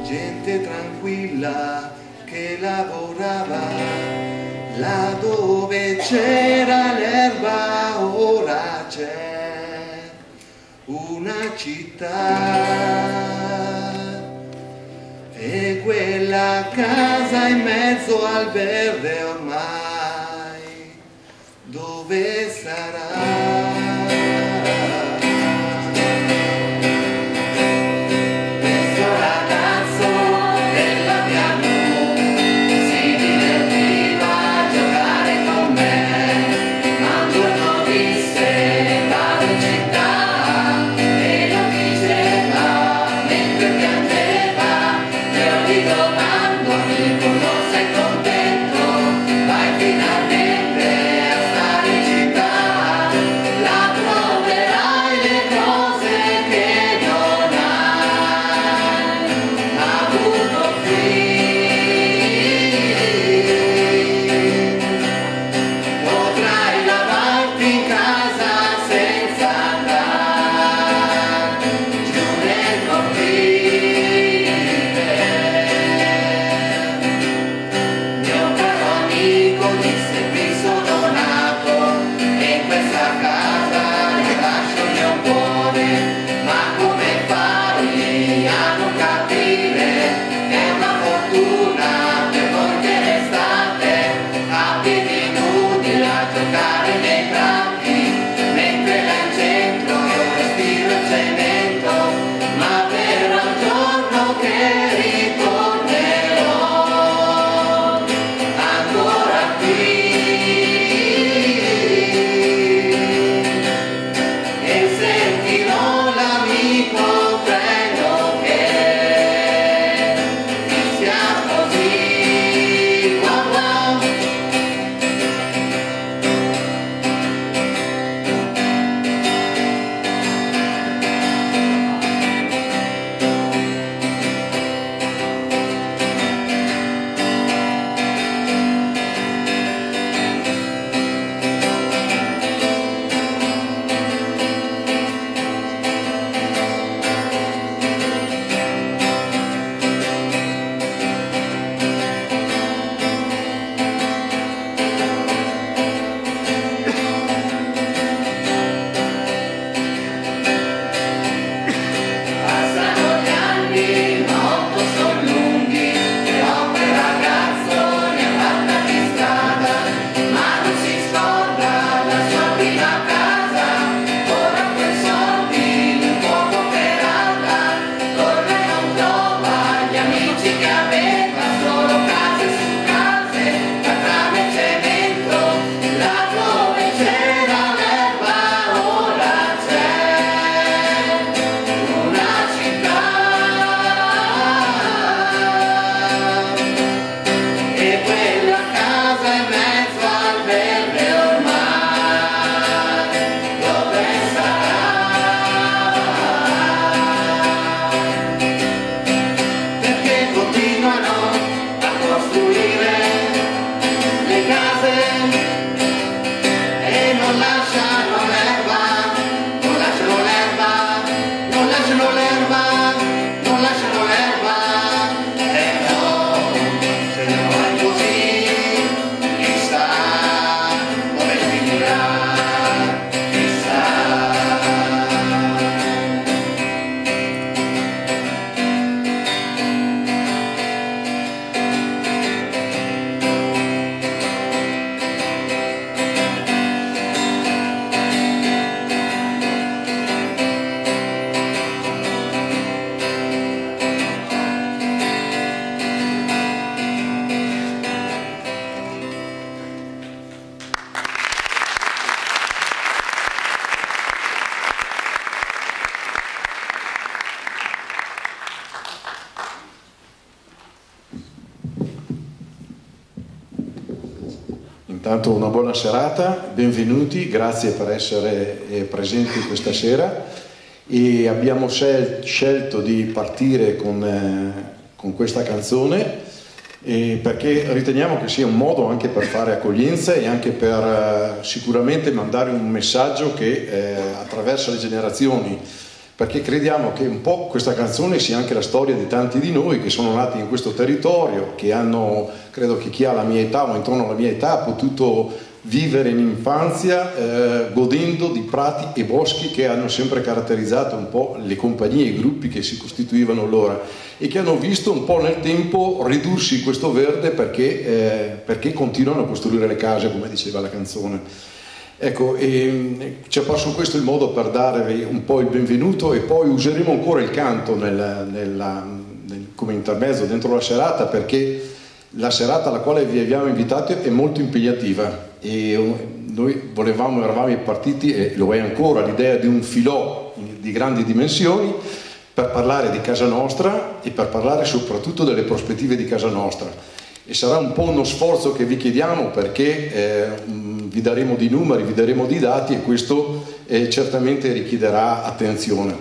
gente tranquilla che lavorava, là dove c'era l'erba ora c'è una città. E quella casa in mezzo al verde ormai, dove sarà? Intanto una buona serata, benvenuti, grazie per essere presenti questa sera e abbiamo scelto di partire con questa canzone perché riteniamo che sia un modo anche per fare accoglienza e anche per sicuramente mandare un messaggio che attraverso le generazioni perché crediamo che un po' questa canzone sia anche la storia di tanti di noi che sono nati in questo territorio, che hanno, credo che chi ha la mia età o intorno alla mia età ha potuto vivere in infanzia godendo di prati e boschi che hanno sempre caratterizzato un po' le compagnie e i gruppi che si costituivano allora, e che hanno visto un po' nel tempo ridursi questo verde perché continuano a costruire le case, come diceva la canzone. Ecco, ci è apparso questo il modo per darvi un po' il benvenuto, e poi useremo ancora il canto come intermezzo dentro la serata, perché la serata alla quale vi abbiamo invitati è molto impegnativa, e noi eravamo partiti, e lo è ancora, l'idea di un filò di grandi dimensioni per parlare di casa nostra e per parlare soprattutto delle prospettive di casa nostra. E sarà un po' uno sforzo che vi chiediamo, perché vi daremo di numeri, vi daremo di dati, e questo certamente richiederà attenzione.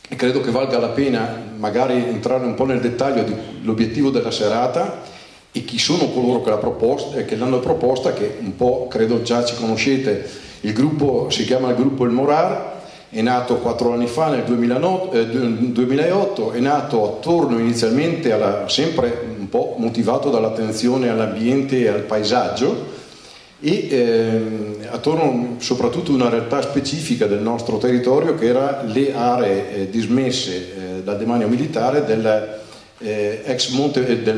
E credo che valga la pena magari entrare un po' nel dettaglio dell'obiettivo della serata e chi sono coloro che l'hanno proposta, che un po' credo già ci conoscete. Il gruppo si chiama il gruppo Il Morar, è nato 4 anni fa, nel 2008, è nato attorno inizialmente sempre un po' motivato dall'attenzione all'ambiente e al paesaggio, e attorno soprattutto a una realtà specifica del nostro territorio, che era le aree dismesse dal demanio militare del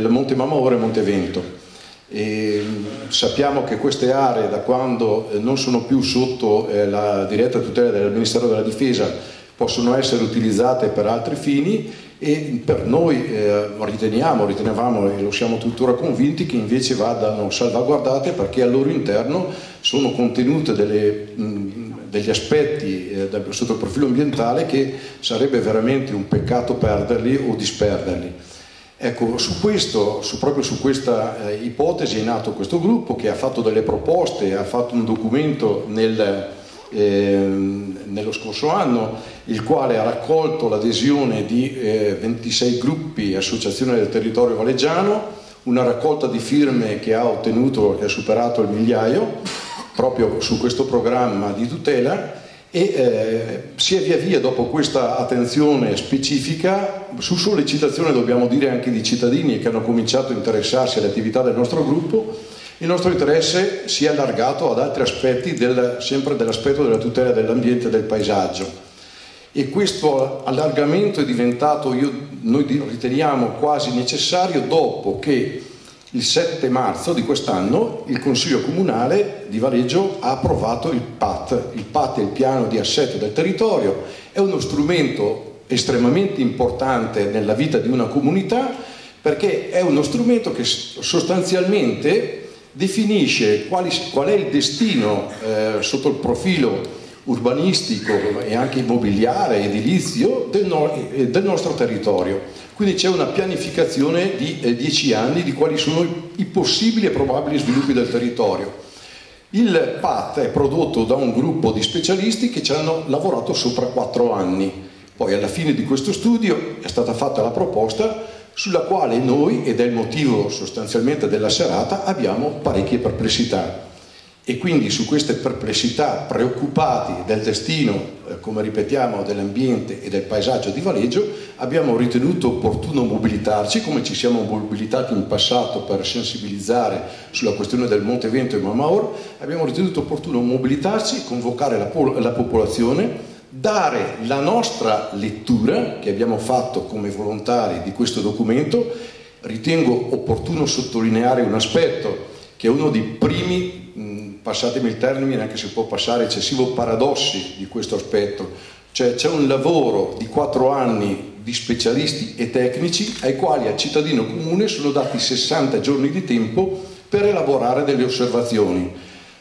Monte Mamaora e Montevento. E sappiamo che queste aree, da quando non sono più sotto la diretta tutela del Ministero della Difesa, possono essere utilizzate per altri fini, e per noi ritenevamo e lo siamo tuttora convinti che invece vadano salvaguardate, perché al loro interno sono contenute degli aspetti sotto il profilo ambientale che sarebbe veramente un peccato perderli o disperderli. Ecco, proprio su questa ipotesi è nato questo gruppo, che ha fatto delle proposte, ha fatto un documento nello scorso anno, il quale ha raccolto l'adesione di 26 gruppi e associazioni del territorio valeggiano, una raccolta di firme che ha superato il 1000 proprio su questo programma di tutela. E si è via via, dopo questa attenzione specifica, su sollecitazione, dobbiamo dire, anche di cittadini che hanno cominciato a interessarsi alle attività del nostro gruppo, il nostro interesse si è allargato ad altri aspetti, sempre dell'aspetto della tutela dell'ambiente e del paesaggio. E questo allargamento è diventato, noi riteniamo, quasi necessario dopo che il 7 marzo di quest'anno il Consiglio Comunale di Valeggio ha approvato il PAT. Il PAT è il piano di assetto del territorio, è uno strumento estremamente importante nella vita di una comunità, perché è uno strumento che sostanzialmente definisce qual è il destino sotto il profilo urbanistico e anche immobiliare, edilizio del nostro territorio. Quindi c'è una pianificazione di 10 anni di quali sono i possibili e probabili sviluppi del territorio. Il PAT è prodotto da un gruppo di specialisti che ci hanno lavorato sopra 4 anni. Poi alla fine di questo studio è stata fatta la proposta, sulla quale noi, ed è il motivo sostanzialmente della serata, abbiamo parecchie perplessità. E quindi su queste perplessità, preoccupati del destino, come ripetiamo, dell'ambiente e del paesaggio di Valeggio, abbiamo ritenuto opportuno mobilitarci, come ci siamo mobilitati in passato per sensibilizzare sulla questione del Montevento e Mamaor. Abbiamo ritenuto opportuno mobilitarci, convocare la popolazione, dare la nostra lettura che abbiamo fatto come volontari di questo documento. Ritengo opportuno sottolineare un aspetto che è uno dei primi, passatemi il termine, anche se può passare eccessivo, paradossi di questo aspetto. Cioè c'è un lavoro di 4 anni di specialisti e tecnici ai quali al cittadino comune sono dati 60 giorni di tempo per elaborare delle osservazioni.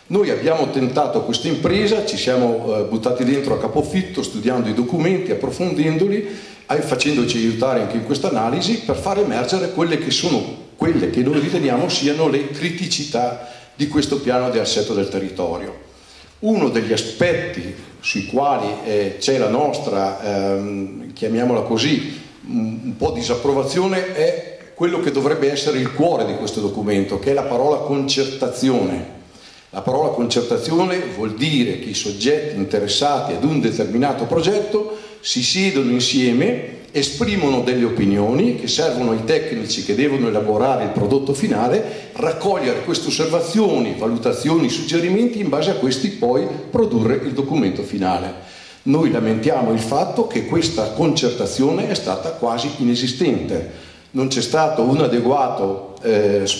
Noi abbiamo tentato questa impresa, ci siamo buttati dentro a capofitto, studiando i documenti, approfondendoli, facendoci aiutare anche in questa analisi per far emergere quelle che noi riteniamo siano le criticità di questo piano di assetto del territorio. Uno degli aspetti sui quali c'è la nostra, chiamiamola così, un po' disapprovazione è quello che dovrebbe essere il cuore di questo documento, che è la parola concertazione. La parola concertazione vuol dire che i soggetti interessati ad un determinato progetto si siedono insieme, esprimono delle opinioni che servono ai tecnici che devono elaborare il prodotto finale, raccogliere queste osservazioni, valutazioni, suggerimenti, in base a questi poi produrre il documento finale. Noi lamentiamo il fatto che questa concertazione è stata quasi inesistente. Non c'è stato un adeguato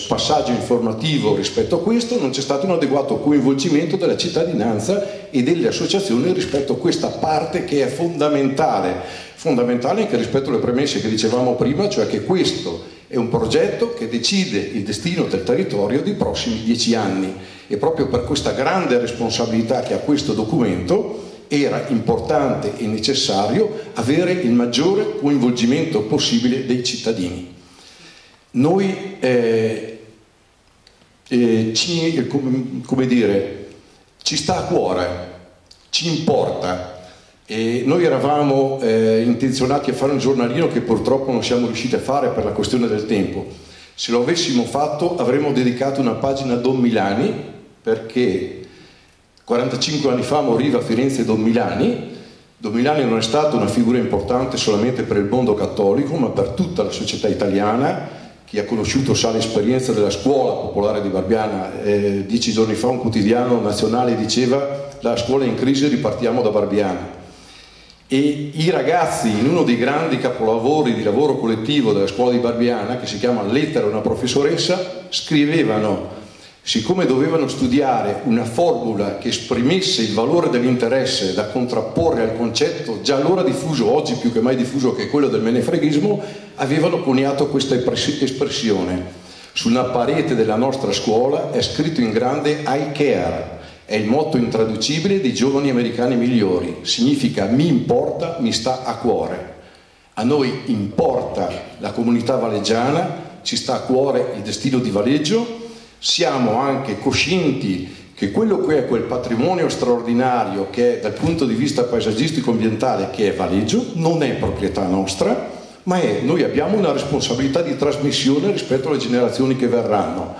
passaggio informativo rispetto a questo, non c'è stato un adeguato coinvolgimento della cittadinanza e delle associazioni rispetto a questa parte che è fondamentale anche rispetto alle premesse che dicevamo prima, cioè che questo è un progetto che decide il destino del territorio dei prossimi 10 anni, e proprio per questa grande responsabilità che ha questo documento era importante e necessario avere il maggiore coinvolgimento possibile dei cittadini. Noi ci sta a cuore, ci importa, e noi eravamo intenzionati a fare un giornalino che purtroppo non siamo riusciti a fare per la questione del tempo. Se lo avessimo fatto avremmo dedicato una pagina a Don Milani, perché 45 anni fa moriva a Firenze Don Milani. Don Milani non è stato una figura importante solamente per il mondo cattolico, ma per tutta la società italiana. Chi ha conosciuto sa l'esperienza della scuola popolare di Barbiana. 10 giorni fa un quotidiano nazionale diceva: la scuola è in crisi, ripartiamo da Barbiana. E i ragazzi, in uno dei grandi capolavori di lavoro collettivo della scuola di Barbiana, che si chiama Lettera a una professoressa, scrivevano, siccome dovevano studiare una formula che esprimesse il valore dell'interesse da contrapporre al concetto già allora diffuso, oggi più che mai diffuso, che è quello del menefreghismo, avevano coniato questa espressione. Sulla parete della nostra scuola è scritto in grande I care, è il motto intraducibile dei giovani americani migliori, significa mi importa, mi sta a cuore. A noi importa la comunità valeggiana, ci sta a cuore il destino di Valeggio. Siamo anche coscienti che quello che è quel patrimonio straordinario che è dal punto di vista paesaggistico-ambientale, che è Valeggio, non è proprietà nostra, ma noi abbiamo una responsabilità di trasmissione rispetto alle generazioni che verranno.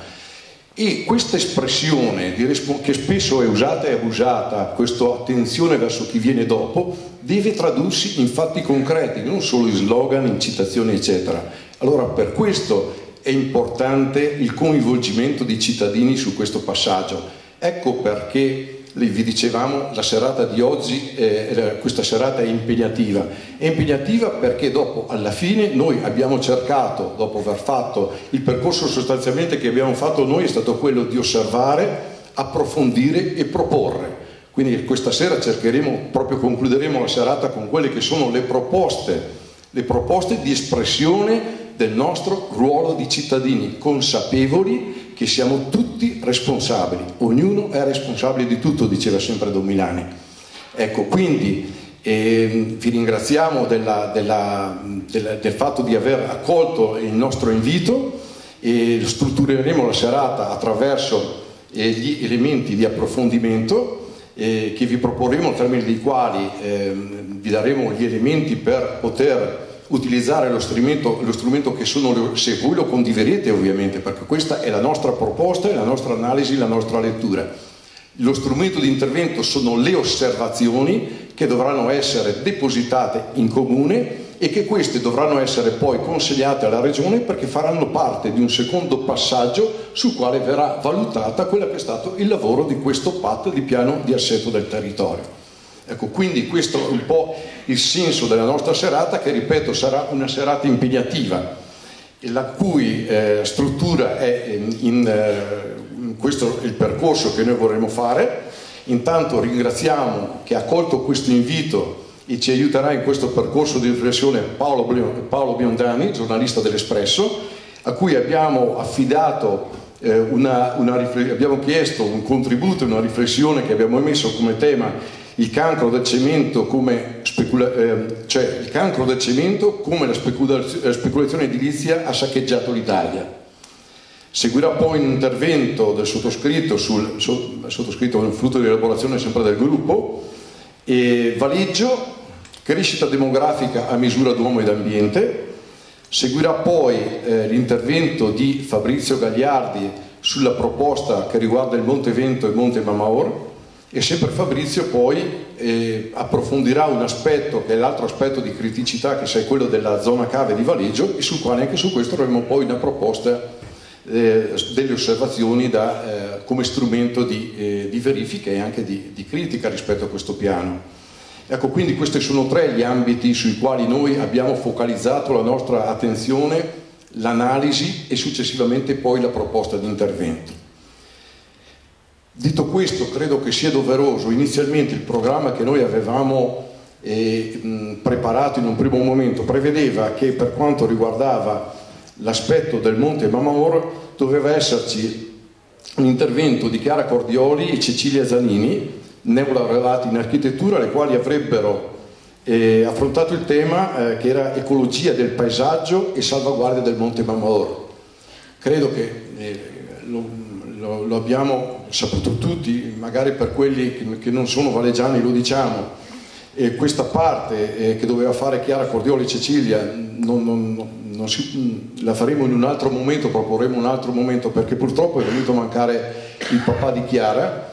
E questa espressione che spesso è usata e abusata, questa attenzione verso chi viene dopo, deve tradursi in fatti concreti, non solo in slogan, in citazioni eccetera. Allora per questo è importante il coinvolgimento dei cittadini su questo passaggio. Ecco perché vi dicevamo la serata di oggi, questa serata è impegnativa. È impegnativa perché dopo, alla fine, noi abbiamo cercato, dopo aver fatto il percorso sostanzialmente che abbiamo fatto noi, è stato quello di osservare, approfondire e proporre. Quindi questa sera concluderemo la serata con quelle che sono le proposte di espressione del nostro ruolo di cittadini, consapevoli che siamo tutti responsabili, ognuno è responsabile di tutto, diceva sempre Don Milani. Ecco, quindi vi ringraziamo del fatto di aver accolto il nostro invito, e struttureremo la serata attraverso gli elementi di approfondimento che vi proporremo, al termine dei quali vi daremo gli elementi per poter utilizzare lo strumento che sono, se voi lo condividete ovviamente, perché questa è la nostra proposta, la nostra analisi, la nostra lettura. Lo strumento di intervento sono le osservazioni che dovranno essere depositate in comune e che queste dovranno essere poi consegnate alla Regione, perché faranno parte di un secondo passaggio sul quale verrà valutata quello che è stato il lavoro di questo PAT di piano di assetto del territorio. Ecco, quindi questo è un po' il senso della nostra serata, che ripeto sarà una serata impegnativa, la cui struttura è questo è il percorso che noi vorremmo fare. Intanto ringraziamo che ha accolto questo invito e ci aiuterà in questo percorso di riflessione Paolo Biondani, giornalista dell'Espresso, a cui abbiamo affidato abbiamo chiesto un contributo, una riflessione che abbiamo emesso come tema: il cancro del cemento come la speculazione edilizia ha saccheggiato l'Italia. Seguirà poi un intervento del sottoscritto, sottoscritto frutto di elaborazione sempre del gruppo, e Valeggio, crescita demografica a misura d'uomo ed ambiente. Seguirà poi l'intervento di Fabrizio Gagliardi sulla proposta che riguarda il Monte Vento e il Monte Mamaor, E sempre Fabrizio poi approfondirà un aspetto che è l'altro aspetto di criticità, che è quello della zona cave di Valeggio, e sul quale anche su questo avremo poi una proposta, delle osservazioni come strumento di verifica e anche di critica rispetto a questo piano. Ecco, quindi questi sono tre gli ambiti sui quali noi abbiamo focalizzato la nostra attenzione, l'analisi e successivamente poi la proposta di intervento. Detto questo, credo che sia doveroso. Inizialmente il programma che noi avevamo preparato in un primo momento prevedeva che, per quanto riguardava l'aspetto del Monte Mamor, doveva esserci un intervento di Chiara Cordioli e Cecilia Zanini, neolaureati in architettura, le quali avrebbero affrontato il tema che era ecologia del paesaggio e salvaguardia del Monte Mamor. Credo che lo abbiamo saputo tutti, magari per quelli che non sono valeggiani lo diciamo, questa parte che doveva fare Chiara Cordioli e Cecilia la faremo in un altro momento, proporremo un altro momento, perché purtroppo è venuto a mancare il papà di Chiara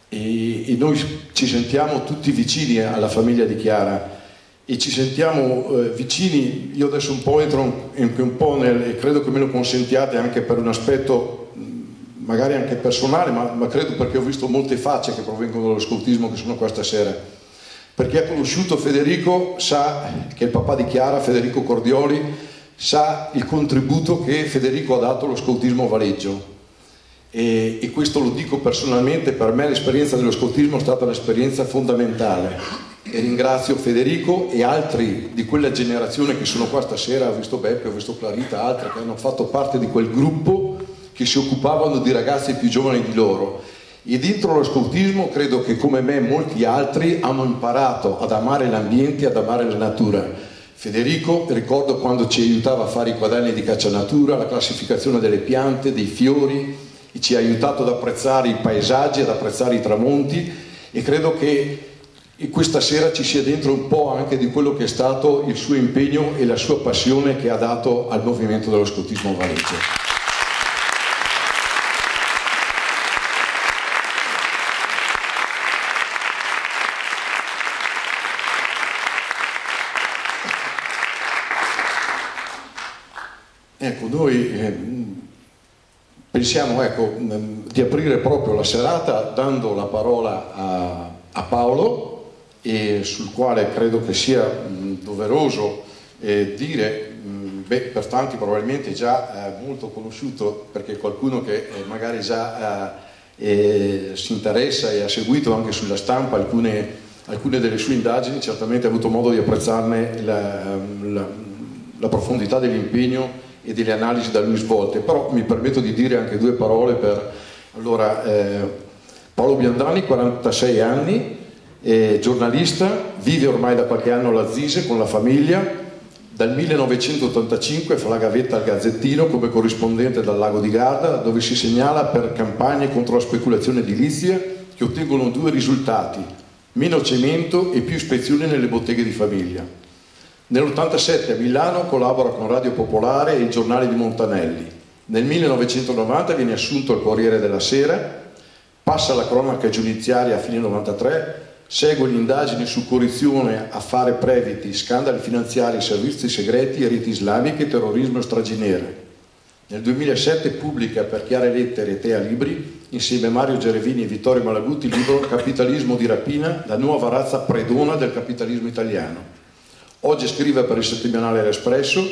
e noi ci sentiamo tutti vicini alla famiglia di Chiara e ci sentiamo vicini. Io adesso un po' entro un po' e credo che me lo consentiate anche per un aspetto magari anche personale, ma credo perché ho visto molte facce che provengono dallo scoutismo che sono qua stasera. Per chi ha conosciuto Federico sa che il papà di Chiara, Federico Cordioli, sa il contributo che Federico ha dato allo scoutismo a Valeggio. E questo lo dico personalmente, per me l'esperienza dello scoutismo è stata un'esperienza fondamentale. E ringrazio Federico e altri di quella generazione che sono qua stasera, ho visto Beppe, ho visto Clarita, altri che hanno fatto parte di quel gruppo che si occupavano di ragazzi più giovani di loro. E dentro lo scoutismo credo che come me molti altri hanno imparato ad amare l'ambiente, ad amare la natura. Federico, ricordo quando ci aiutava a fare i quaderni di caccia natura, la classificazione delle piante, dei fiori, e ci ha aiutato ad apprezzare i paesaggi, ad apprezzare i tramonti, e credo che questa sera ci sia dentro un po' anche di quello che è stato il suo impegno e la sua passione che ha dato al movimento dello scoutismo a Valeggio. Ecco, noi pensiamo di aprire proprio la serata dando la parola a Paolo, e sul quale credo che sia doveroso dire, per tanti probabilmente già molto conosciuto, perché qualcuno che magari già si interessa e ha seguito anche sulla stampa alcune delle sue indagini, certamente ha avuto modo di apprezzarne la profondità dell'impegno e delle analisi da lui svolte. Però mi permetto di dire anche due parole Paolo Biondani, 46 anni, giornalista, vive ormai da qualche anno alla Zise con la famiglia, dal 1985 fa la gavetta al Gazzettino come corrispondente dal Lago di Garda, dove si segnala per campagne contro la speculazione edilizia che ottengono due risultati: meno cemento e più ispezioni nelle botteghe di famiglia. Nell'87 a Milano collabora con Radio Popolare e il Giornale di Montanelli. Nel 1990 viene assunto al Corriere della Sera, passa alla cronaca giudiziaria a fine 93, segue le indagini su corruzione, affari previti, scandali finanziari, servizi segreti, reti islamiche e terrorismo e stragi nere. Nel 2007 pubblica per Chiare Lettere e Tea Libri, insieme a Mario Gerevini e Vittorio Malaguti, il libro Capitalismo di rapina, la nuova razza predona del capitalismo italiano. Oggi scrive per il settimanale L'Espresso.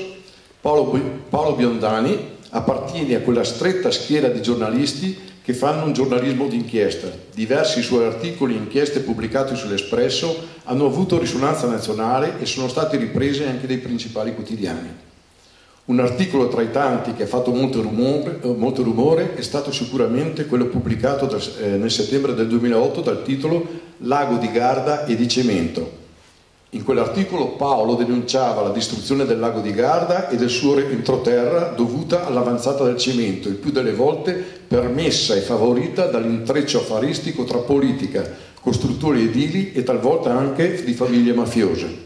Paolo Biondani appartiene a quella stretta schiera di giornalisti che fanno un giornalismo d'inchiesta. Diversi suoi articoli e inchieste pubblicati sull'Espresso hanno avuto risonanza nazionale e sono stati ripresi anche dai principali quotidiani. Un articolo tra i tanti che ha fatto molto rumore è stato sicuramente quello pubblicato nel settembre del 2008 dal titolo Lago di Garda e di cemento. In quell'articolo Paolo denunciava la distruzione del lago di Garda e del suo entroterra dovuta all'avanzata del cemento, il più delle volte permessa e favorita dall'intreccio affaristico tra politica, costruttori edili e talvolta anche di famiglie mafiose.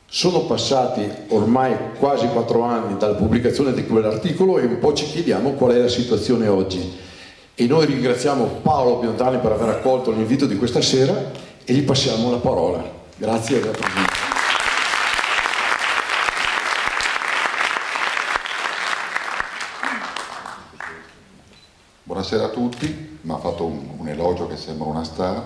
Sono passati ormai quasi 4 anni dalla pubblicazione di quell'articolo e un po' ci chiediamo qual è la situazione oggi. E noi ringraziamo Paolo Piontani per aver accolto l'invito di questa sera e gli passiamo la parola. Grazie per la presenza. Buonasera a tutti, mi ha fatto un elogio che sembra una star.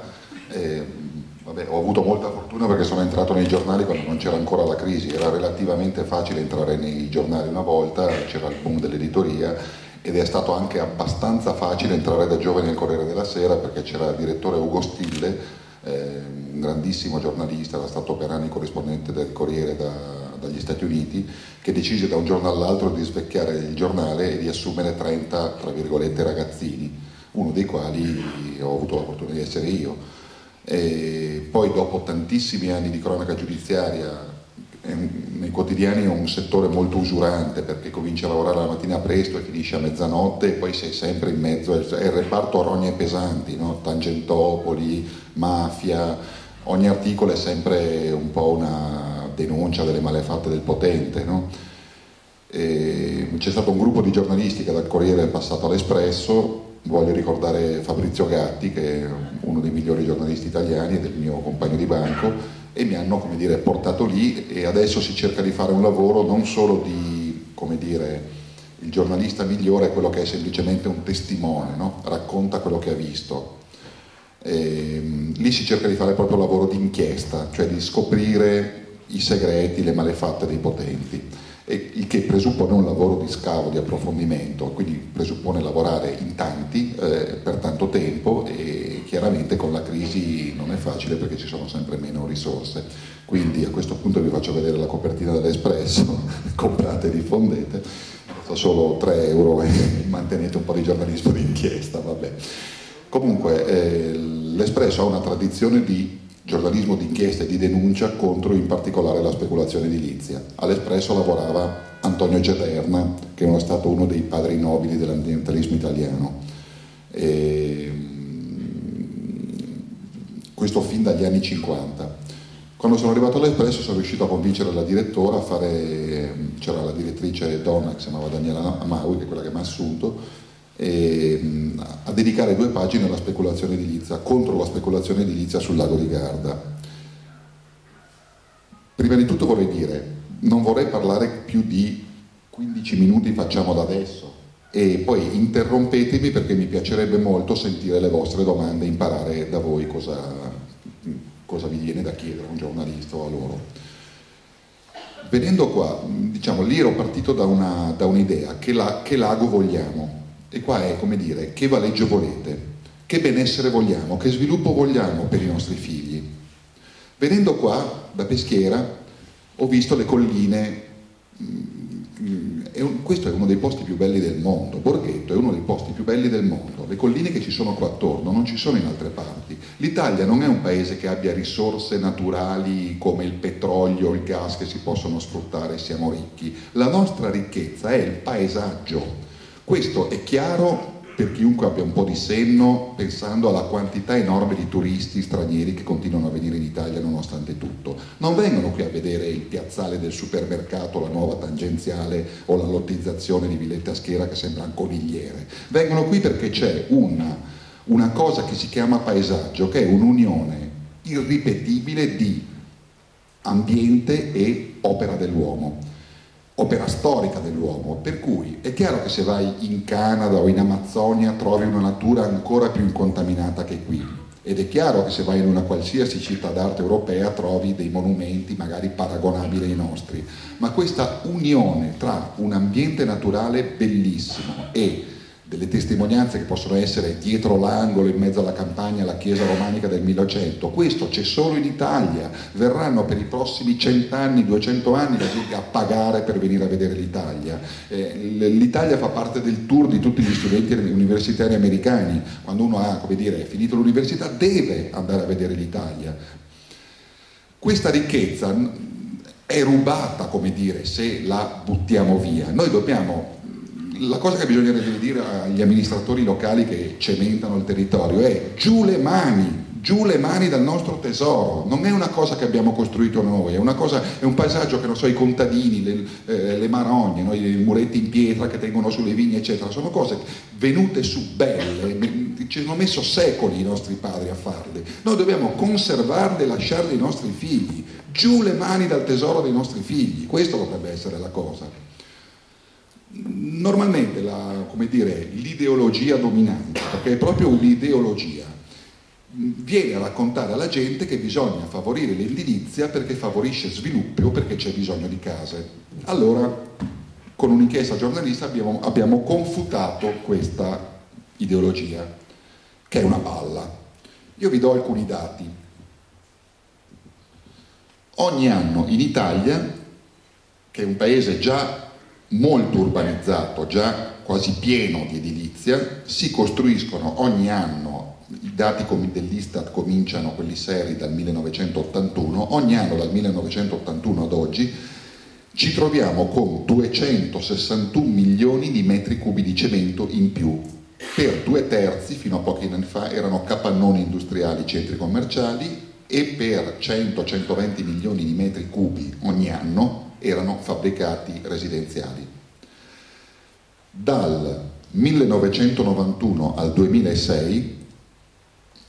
Vabbè, ho avuto molta fortuna perché sono entrato nei giornali quando non c'era ancora la crisi, era relativamente facile entrare nei giornali una volta, c'era il boom dell'editoria ed è stato anche abbastanza facile entrare da giovane nel Corriere della Sera perché c'era il direttore Ugo Stille, un grandissimo giornalista, era stato per anni corrispondente del Corriere dagli Stati Uniti, che decise da un giorno all'altro di svecchiare il giornale e di assumere 30, tra virgolette, ragazzini, uno dei quali ho avuto la fortuna di essere io. E poi dopo tantissimi anni di cronaca giudiziaria nei quotidiani è un settore molto usurante perché comincia a lavorare la mattina presto e finisce a mezzanotte e poi sei sempre in mezzo, è il reparto a rogne pesanti, no? Tangentopoli, mafia, ogni articolo è sempre un po' una denuncia delle malefatte del potente, no? C'è stato un gruppo di giornalisti che dal Corriere è passato all'Espresso. Voglio ricordare Fabrizio Gatti, che è uno dei migliori giornalisti italiani e del mio compagno di banco, e mi hanno, come dire, portato lì e adesso si cerca di fare un lavoro non solo di, come dire, il giornalista migliore è quello che è semplicemente un testimone, no? Racconta quello che ha visto. Lì si cerca di fare proprio un lavoro di inchiesta, cioè di scoprire i segreti, le malefatte dei potenti. Il che presuppone un lavoro di scavo, di approfondimento, quindi presuppone lavorare in tanti per tanto tempo e chiaramente con la crisi non è facile perché ci sono sempre meno risorse. Quindi a questo punto vi faccio vedere la copertina dell'Espresso, comprate e diffondete, costa solo 3 euro e mantenete un po' di giornalismo di inchiesta, vabbè. Comunque l'Espresso ha una tradizione di giornalismo di inchiesta e di denuncia contro in particolare la speculazione edilizia. All'Espresso lavorava Antonio Gederna, che è stato uno dei padri nobili dell'ambientalismo italiano. Questo fin dagli anni 50. Quando sono arrivato all'Espresso sono riuscito a convincere la direttora a fare, c'era la direttrice donna che si chiamava Daniela Amaui, che è quella che mi ha assunto, a dedicare 2 pagine alla speculazione edilizia, contro la speculazione edilizia sul lago di Garda. Prima di tutto vorrei dire, non vorrei parlare più di 15 minuti, facciamo da adesso, e poi interrompetemi perché mi piacerebbe molto sentire le vostre domande, imparare da voi cosa vi viene da chiedere a un giornalista o a loro. Venendo qua, diciamo, lì ero partito da un'idea, che lago vogliamo? E qua è come dire, che Valeggio volete, che benessere vogliamo, che sviluppo vogliamo per i nostri figli. Venendo qua, da peschiera, ho visto le colline, questo è uno dei posti più belli del mondo, Borghetto è uno dei posti più belli del mondo, le colline che ci sono qua attorno non ci sono in altre parti. L'Italia non è un paese che abbia risorse naturali come il petrolio, il gas che si possono sfruttare e siamo ricchi. La nostra ricchezza è il paesaggio. Questo è chiaro per chiunque abbia un po' di senno, pensando alla quantità enorme di turisti stranieri che continuano a venire in Italia nonostante tutto. Non vengono qui a vedere il piazzale del supermercato, la nuova tangenziale o la lottizzazione di Villette Schiera che sembra un conigliere. Vengono qui perché c'è una cosa che si chiama paesaggio, che è un'unione irripetibile di ambiente e opera dell'uomo. Opera storica dell'uomo, per cui è chiaro che se vai in Canada o in Amazzonia trovi una natura ancora più incontaminata che qui, ed è chiaro che se vai in una qualsiasi città d'arte europea trovi dei monumenti magari paragonabili ai nostri, ma questa unione tra un ambiente naturale bellissimo e delle testimonianze che possono essere dietro l'angolo, in mezzo alla campagna, la chiesa romanica del 1100, questo c'è solo in Italia. Verranno per i prossimi 100 anni, 200 anni la gente a pagare per venire a vedere l'Italia. L'Italia fa parte del tour di tutti gli studenti universitari americani. Quando uno ha, come dire, finito l'università deve andare a vedere l'Italia. Questa ricchezza è rubata, come dire, se la buttiamo via. Noi dobbiamo... La cosa che bisognerebbe dire agli amministratori locali che cementano il territorio è giù le mani, giù le mani dal nostro tesoro. Non è una cosa che abbiamo costruito noi, è un paesaggio che, non so, i contadini, le marogne, no? I muretti in pietra che tengono sulle vigne, eccetera, sono cose venute su belle, ci hanno messo secoli i nostri padri a farle. Noi dobbiamo conservarle e lasciarle ai nostri figli. Giù le mani dal tesoro dei nostri figli, questo dovrebbe essere la cosa. Normalmente l'ideologia dominante, perché è proprio un'ideologia, viene a raccontare alla gente che bisogna favorire l'edilizia perché favorisce sviluppo o perché c'è bisogno di case. Allora, con un'inchiesta giornalista abbiamo confutato questa ideologia, che è una balla. Io vi do alcuni dati. Ogni anno in Italia, che è un paese già molto urbanizzato, già quasi pieno di edilizia, si costruiscono ogni anno, i dati dell'Istat cominciano, quelli seri, dal 1981, ogni anno dal 1981 ad oggi ci troviamo con 261 milioni di metri cubi di cemento in più. Per 2/3, fino a pochi anni fa, erano capannoni industriali, centri commerciali, e per 100-120 milioni di metri cubi ogni anno erano fabbricati residenziali. Dal 1991 al 2006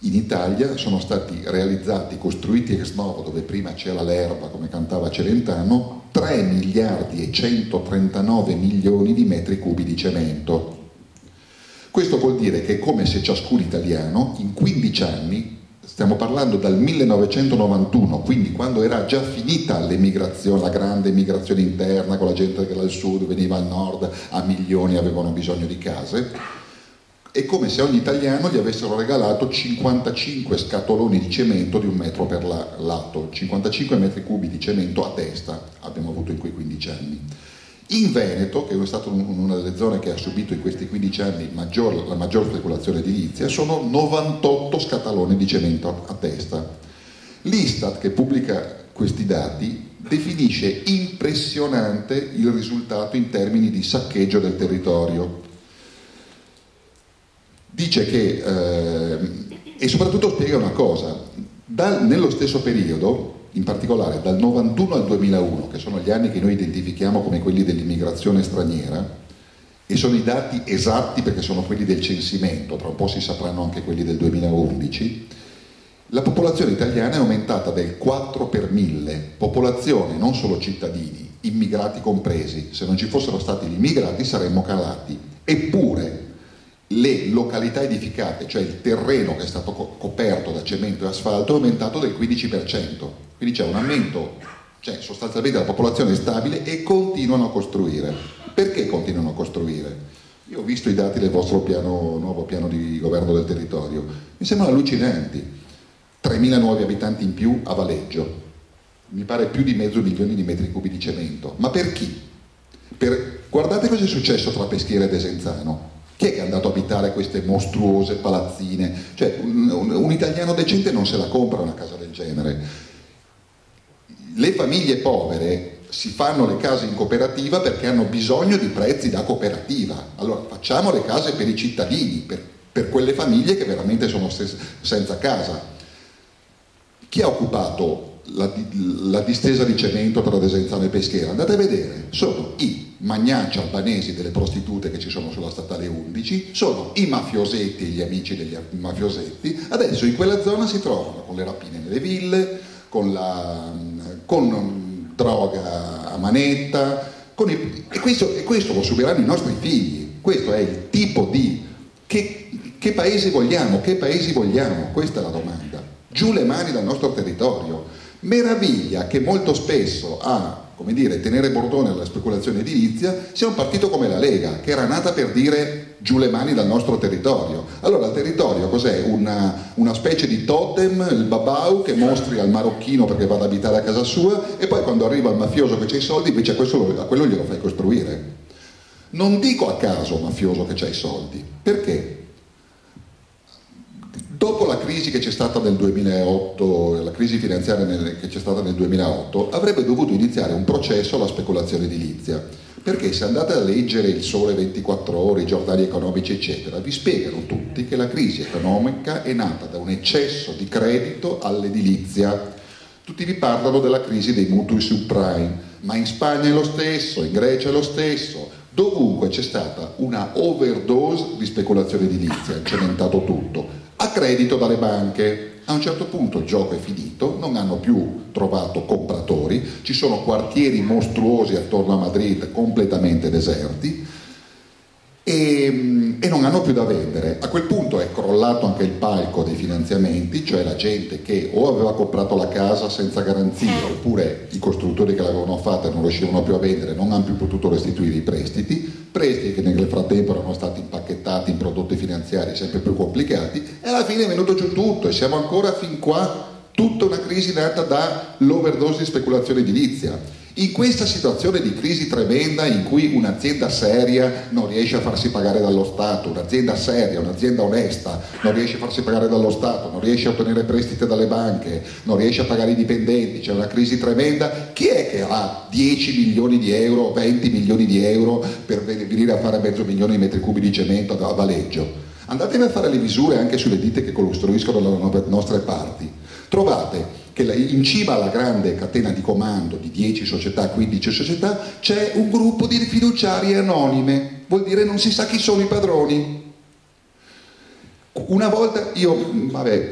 in Italia sono stati realizzati, costruiti ex novo, dove prima c'era l'erba, come cantava Celentano, 3 miliardi e 139 milioni di metri cubi di cemento. Questo vuol dire che è come se ciascun italiano in 15 anni, stiamo parlando dal 1991, quindi quando era già finita l'emigrazione, la grande emigrazione interna, con la gente che dal sud veniva al nord a milioni, avevano bisogno di case, è come se ogni italiano gli avessero regalato 55 scatoloni di cemento di 1 metro per lato, 55 metri cubi di cemento a testa abbiamo avuto in quei 15 anni. In Veneto, che è stata una delle zone che ha subito in questi 15 anni la maggior speculazione edilizia, sono 98 scatoloni di cemento a testa. L'Istat, che pubblica questi dati, definisce impressionante il risultato in termini di saccheggio del territorio. Dice che, e soprattutto spiega una cosa, nello stesso periodo, in particolare dal 91 al 2001, che sono gli anni che noi identifichiamo come quelli dell'immigrazione straniera, e sono i dati esatti perché sono quelli del censimento, tra un po' si sapranno anche quelli del 2011, la popolazione italiana è aumentata del 4 per 1000, popolazione, non solo cittadini, immigrati compresi. Se non ci fossero stati gli immigrati saremmo calati. Eppure le località edificate, cioè il terreno che è stato coperto da cemento e asfalto, è aumentato del 15%. Quindi c'è un aumento, cioè sostanzialmente la popolazione è stabile e continuano a costruire. Perché continuano a costruire? Io ho visto i dati del vostro nuovo piano di governo del territorio, mi sembrano allucinanti. 3.000 nuovi abitanti in più a Valeggio, mi pare più di 500.000 di metri cubi di cemento. Ma per chi? Guardate cosa è successo tra Peschiera e Desenzano. Chi è che è andato a abitare queste mostruose palazzine? Cioè, un italiano decente non se la compra una casa del genere. Le famiglie povere si fanno le case in cooperativa perché hanno bisogno di prezzi da cooperativa. Allora facciamo le case per i cittadini, per quelle famiglie che veramente sono senza casa. Chi ha occupato la distesa di cemento tra Desenzano e Peschiera? Andate a vedere, sono i magnacci albanesi delle prostitute che ci sono sulla statale 11, sono i mafiosetti e gli amici degli mafiosetti. Adesso in quella zona si trovano con le rapine nelle ville, con droga a manetta, e questo lo subiranno i nostri figli. Questo è il tipo di... Che paese vogliamo? Che paesi vogliamo? Questa è la domanda. Giù le mani dal nostro territorio. Meraviglia che molto spesso tenere bordone alla speculazione edilizia sia un partito come la Lega, che era nata per dire giù le mani dal nostro territorio. Allora il territorio cos'è? Una specie di totem, il babau che mostri al marocchino perché va ad abitare a casa sua, e poi quando arriva il mafioso che c'ha i soldi invece a quello glielo fai costruire. Non dico a caso mafioso che c'ha i soldi, perché? Dopo la crisi che c'è stata nel 2008, la crisi finanziaria che c'è stata nel 2008, avrebbe dovuto iniziare un processo alla speculazione edilizia. Perché se andate a leggere il Sole 24 Ore, i giornali economici eccetera, vi spiegano tutti che la crisi economica è nata da un eccesso di credito all'edilizia. Tutti vi parlano della crisi dei mutui subprime, ma in Spagna è lo stesso, in Grecia è lo stesso, dovunque c'è stata una overdose di speculazione edilizia, ha cementato tutto, a credito dalle banche. A un certo punto il gioco è finito, non hanno più trovato compratori, ci sono quartieri mostruosi attorno a Madrid completamente deserti e non hanno più da vendere. A quel punto è crollato anche il palco dei finanziamenti, cioè la gente che o aveva comprato la casa senza garanzia oppure i costruttori che l'avevano fatta non riuscivano più a vendere, non hanno più potuto restituire i prestiti che nel frattempo erano stati impacchettati in prodotti finanziari sempre più complicati, e alla fine è venuto giù tutto e siamo ancora fin qua, tutta una crisi nata dall'overdose di speculazione edilizia. In questa situazione di crisi tremenda in cui un'azienda seria non riesce a farsi pagare dallo Stato, un'azienda seria, un'azienda onesta non riesce a farsi pagare dallo Stato, non riesce a ottenere prestiti dalle banche, non riesce a pagare i dipendenti, c'è una crisi tremenda, chi è che ha 10 milioni di euro, 20 milioni di euro per venire a fare mezzo milione di metri cubi di cemento a Valeggio? Andatevi a fare le misure anche sulle ditte che costruiscono le nostre parti. Trovate che in cima alla grande catena di comando di 10 società, 15 società, c'è un gruppo di fiduciarie anonime, vuol dire non si sa chi sono i padroni. Una volta io,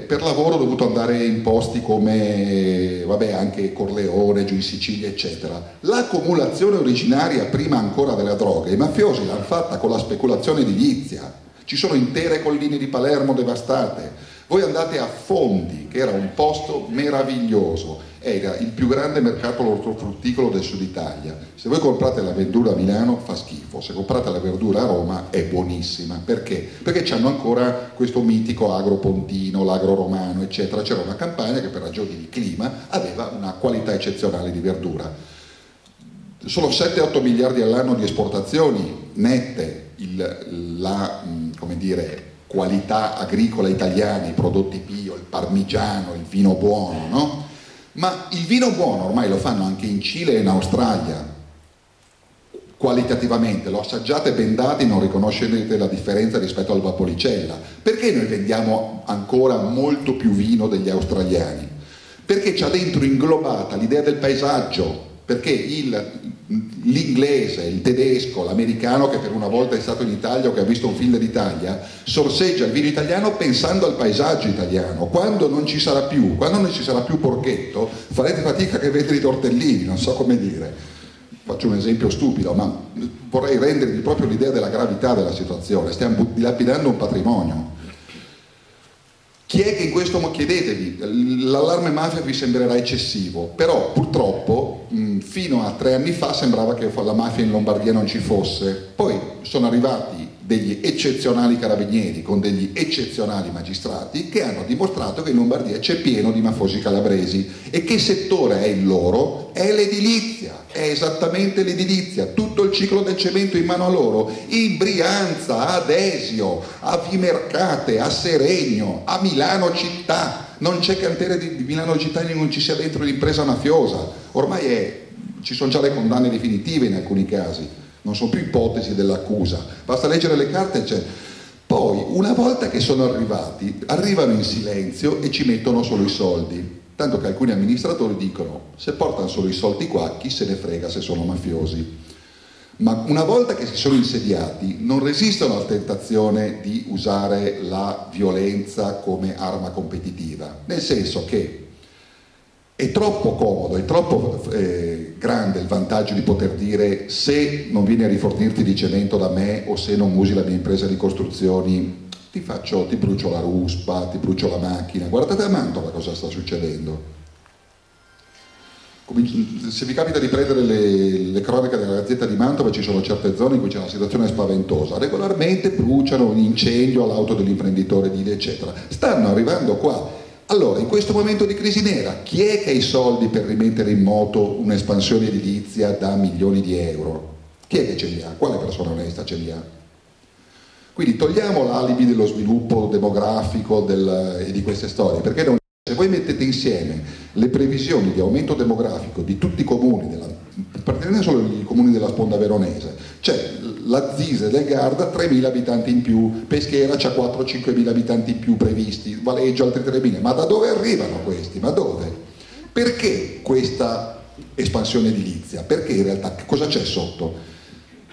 per lavoro ho dovuto andare in posti come, anche Corleone, giù in Sicilia, eccetera. L'accumulazione originaria, prima ancora della droga, i mafiosi l'hanno fatta con la speculazione edilizia. Ci sono intere colline di Palermo devastate. Voi andate a Fondi, che era un posto meraviglioso, era il più grande mercato ortofrutticolo del sud Italia. Se voi comprate la verdura a Milano fa schifo, se comprate la verdura a Roma è buonissima. Perché? Perché c'hanno ancora questo mitico agro pontino, l'agro romano, eccetera. C'era una campagna che per ragioni di clima aveva una qualità eccezionale di verdura. Sono 7-8 miliardi all'anno di esportazioni nette, qualità agricola italiana, i prodotti bio, il parmigiano, il vino buono, no? Ma il vino buono ormai lo fanno anche in Cile e in Australia, qualitativamente, lo assaggiate bendati, non riconoscerete la differenza rispetto al Valpolicella. Perché noi vendiamo ancora molto più vino degli australiani? Perché c'ha dentro inglobata l'idea del paesaggio, perché l'inglese, il tedesco, l'americano che per una volta è stato in Italia o che ha visto un film dell'Italia, sorseggia il vino italiano pensando al paesaggio italiano. Quando non ci sarà più porchetto, farete fatica che vendere i tortellini, non so come dire. Faccio un esempio stupido, ma vorrei rendervi proprio l'idea della gravità della situazione. Stiamo dilapidando un patrimonio. Chi è che in questo momento, chiedetevi, l'allarme mafia vi sembrerà eccessivo, però purtroppo fino a 3 anni fa sembrava che la mafia in Lombardia non ci fosse, poi sono arrivati degli eccezionali carabinieri con degli eccezionali magistrati che hanno dimostrato che in Lombardia c'è pieno di mafiosi calabresi. E che settore è il loro? È l'edilizia, è esattamente l'edilizia, tutto il ciclo del cemento in mano a loro, in Brianza, ad Esio, a Vimercate, a Seregno, a Milano città. Non c'è cantiere di Milano città in cui non ci sia dentro l'impresa mafiosa, ormai ci sono già le condanne definitive in alcuni casi, non sono più ipotesi dell'accusa, basta leggere le carte. Poi una volta che sono arrivati, arrivano in silenzio e ci mettono solo i soldi, tanto che alcuni amministratori dicono: se portano solo i soldi qua, chi se ne frega se sono mafiosi. Ma una volta che si sono insediati non resistono alla tentazione di usare la violenza come arma competitiva, nel senso che è troppo comodo, è troppo grande il vantaggio di poter dire: se non vieni a rifornirti di cemento da me o se non usi la mia impresa di costruzioni ti brucio la ruspa, ti brucio la macchina. Guardate a Mantova cosa sta succedendo. Se vi capita di prendere le cronache della Gazzetta di Mantova, ci sono certe zone in cui c'è una situazione spaventosa, regolarmente bruciano un incendio all'auto dell'imprenditore edile, eccetera. Stanno arrivando qua. Allora, in questo momento di crisi nera, chi è che ha i soldi per rimettere in moto un'espansione edilizia da milioni di euro? Chi è che ce li ha? Quale persona onesta ce li ha? Quindi togliamo l'alibi dello sviluppo demografico e di queste storie, perché se voi mettete insieme le previsioni di aumento demografico di tutti i comuni per tenere solo i comuni della sponda veronese, c'è la Zise del Garda 3.000 abitanti in più, Peschiera c'ha 4-5.000 abitanti in più previsti, Valeggio altri 3.000, ma da dove arrivano questi? Ma dove? Perché questa espansione edilizia? Perché in realtà cosa c'è sotto?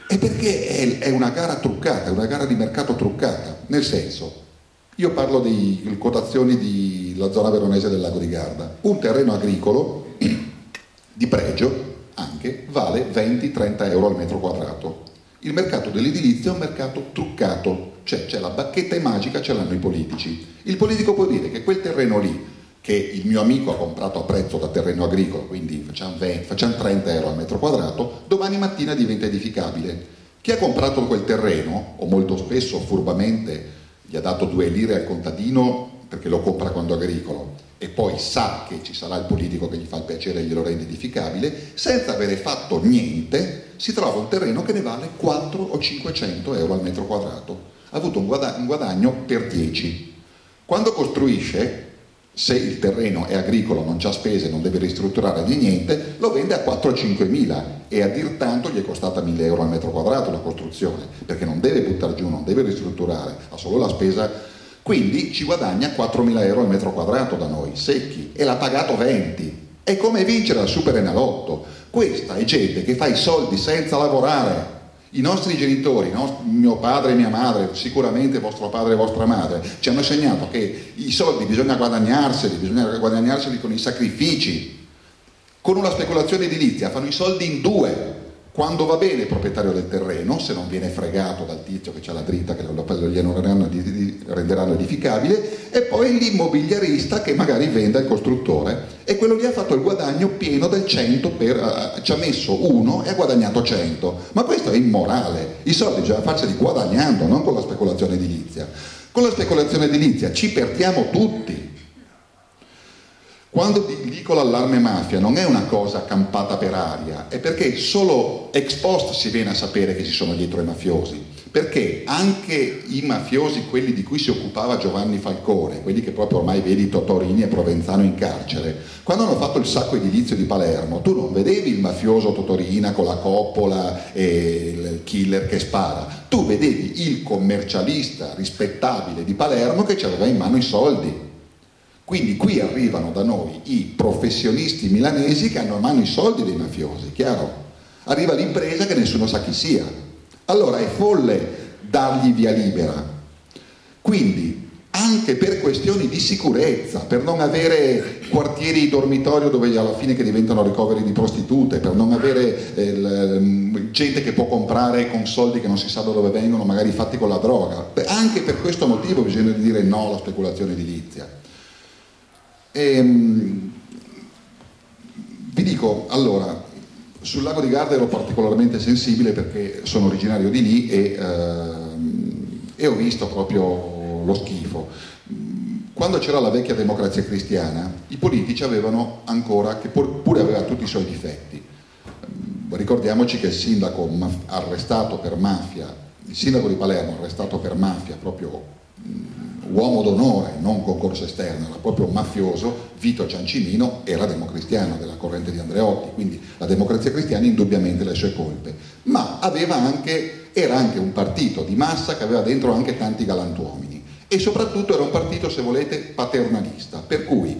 È perché è una gara truccata, è una gara di mercato truccata, nel senso, io parlo di quotazioni della zona veronese del lago di Garda, un terreno agricolo di pregio anche vale 20-30 euro al metro quadrato. Il mercato dell'edilizia è un mercato truccato, cioè c'è la bacchetta magica, ce l'hanno i politici. Il politico può dire che quel terreno lì, che il mio amico ha comprato a prezzo da terreno agricolo, quindi facciamo 30 euro al metro quadrato, domani mattina diventa edificabile. Chi ha comprato quel terreno, o molto spesso furbamente gli ha dato 2 lire al contadino perché lo compra quando è agricolo, e poi sa che ci sarà il politico che gli fa il piacere e glielo rende edificabile, senza avere fatto niente si trova un terreno che ne vale 400 o 500 euro al metro quadrato. Ha avuto un guadagno per 10. Quando costruisce, se il terreno è agricolo, non c'ha spese, non deve ristrutturare né niente, lo vende a 4-5 mila, e a dir tanto gli è costata 1.000 euro al metro quadrato la costruzione, perché non deve buttare giù, non deve ristrutturare, ha solo la spesa. Quindi ci guadagna 4.000 euro al metro quadrato da noi, secchi, e l'ha pagato 20. È come vincere al Super Enalotto. Questa è gente che fa i soldi senza lavorare. I nostri genitori, mio padre e mia madre, sicuramente vostro padre e vostra madre, ci hanno insegnato che i soldi bisogna guadagnarseli con i sacrifici. Con una speculazione edilizia fanno i soldi in 2. Quando va bene il proprietario del terreno, se non viene fregato dal tizio che c'ha la dritta che lo renderanno edificabile, e poi l'immobiliarista che magari vende al costruttore, e quello lì ha fatto il guadagno pieno del 100 ci ha messo 1 e ha guadagnato 100. Ma questo è immorale. I soldi bisogna farseli guadagnando, non con la speculazione edilizia. Con la speculazione edilizia ci perdiamo tutti. Quando dico l'allarme mafia non è una cosa campata per aria, è perché solo ex post si viene a sapere che ci sono dietro i mafiosi, perché anche i mafiosi, quelli di cui si occupava Giovanni Falcone, quelli che proprio ormai vedi Totorini e Provenzano in carcere, quando hanno fatto il sacco edilizio di Palermo, tu non vedevi il mafioso Totorina con la coppola e il killer che spara, tu vedevi il commercialista rispettabile di Palermo che ci aveva in mano i soldi. Quindi qui arrivano da noi i professionisti milanesi che hanno a mano i soldi dei mafiosi, chiaro? Arriva l'impresa che nessuno sa chi sia. Allora è folle dargli via libera. Quindi anche per questioni di sicurezza, per non avere quartieri di dormitorio dove alla fine che diventano ricoveri di prostitute, per non avere gente che può comprare con soldi che non si sa da dove vengono, magari fatti con la droga. Anche per questo motivo bisogna dire no alla speculazione edilizia. Vi dico, allora, sul lago di Garda ero particolarmente sensibile perché sono originario di lì e ho visto proprio lo schifo. Quando c'era la vecchia democrazia cristiana, i politici avevano ancora, che pure aveva tutti i suoi difetti. Ricordiamoci che il sindaco arrestato per mafia, il sindaco di Palermo arrestato per mafia, proprio uomo d'onore, non concorso esterno, era proprio un mafioso, Vito Ciancinino, era democristiano della corrente di Andreotti, quindi la democrazia cristiana indubbiamente le sue colpe, ma era anche un partito di massa che aveva dentro anche tanti galantuomini e soprattutto era un partito, se volete, paternalista, per cui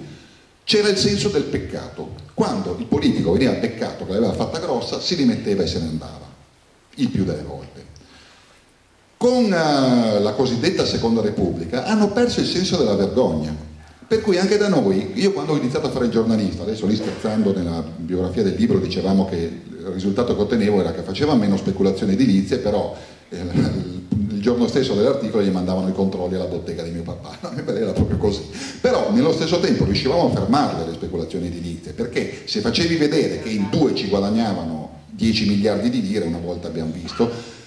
c'era il senso del peccato. Quando il politico veniva beccato che l'aveva fatta grossa, si rimetteva e se ne andava, il più delle volte. Con la cosiddetta Seconda Repubblica hanno perso il senso della vergogna, per cui anche da noi, io quando ho iniziato a fare il giornalista, adesso lì scherzando nella biografia del libro dicevamo che il risultato che ottenevo era che faceva meno speculazioni edilizie, però il giorno stesso dell'articolo gli mandavano i controlli alla bottega di mio papà, era proprio così. Però nello stesso tempo riuscivamo a fermarle le speculazioni edilizie, perché se facevi vedere che in 2 ci guadagnavano 10 miliardi di lire, una volta abbiamo visto,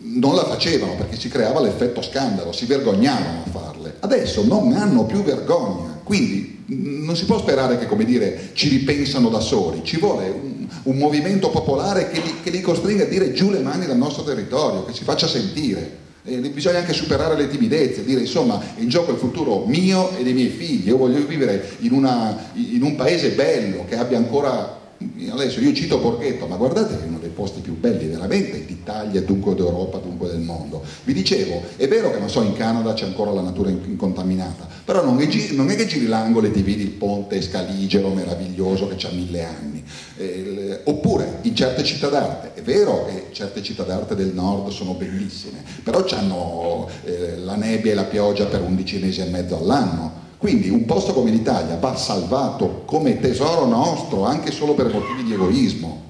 non la facevano perché si creava l'effetto scandalo, si vergognavano a farle. Adesso non hanno più vergogna, quindi non si può sperare che, come dire, ci ripensano da soli, ci vuole un movimento popolare che li costringa a dire giù le mani dal nostro territorio, che si faccia sentire. Bisogna anche superare le timidezze, dire insomma è in gioco il futuro mio e dei miei figli, io voglio vivere in un paese bello, che abbia ancora adesso io cito Borghetto, ma guardate che è uno dei posti più belli veramente d'Italia, dunque d'Europa, dunque del mondo. Vi dicevo, è vero che non so, in Canada c'è ancora la natura incontaminata, però non è che giri l'angolo e ti vedi il ponte Scaligero meraviglioso che ha 1000 anni. Oppure in certe città d'arte, è vero che certe città d'arte del nord sono bellissime, però hanno la nebbia e la pioggia per 11 mesi e mezzo all'anno. Quindi un posto come l'Italia va salvato come tesoro nostro, anche solo per motivi di egoismo.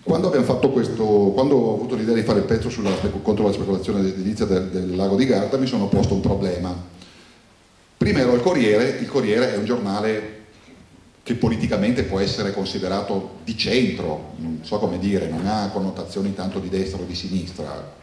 Quando ho avuto l'idea di fare il pezzo contro la speculazione edilizia del lago di Garda, mi sono posto un problema. Prima ero il Corriere è un giornale che politicamente può essere considerato di centro, non so come dire, non ha connotazioni tanto di destra o di sinistra.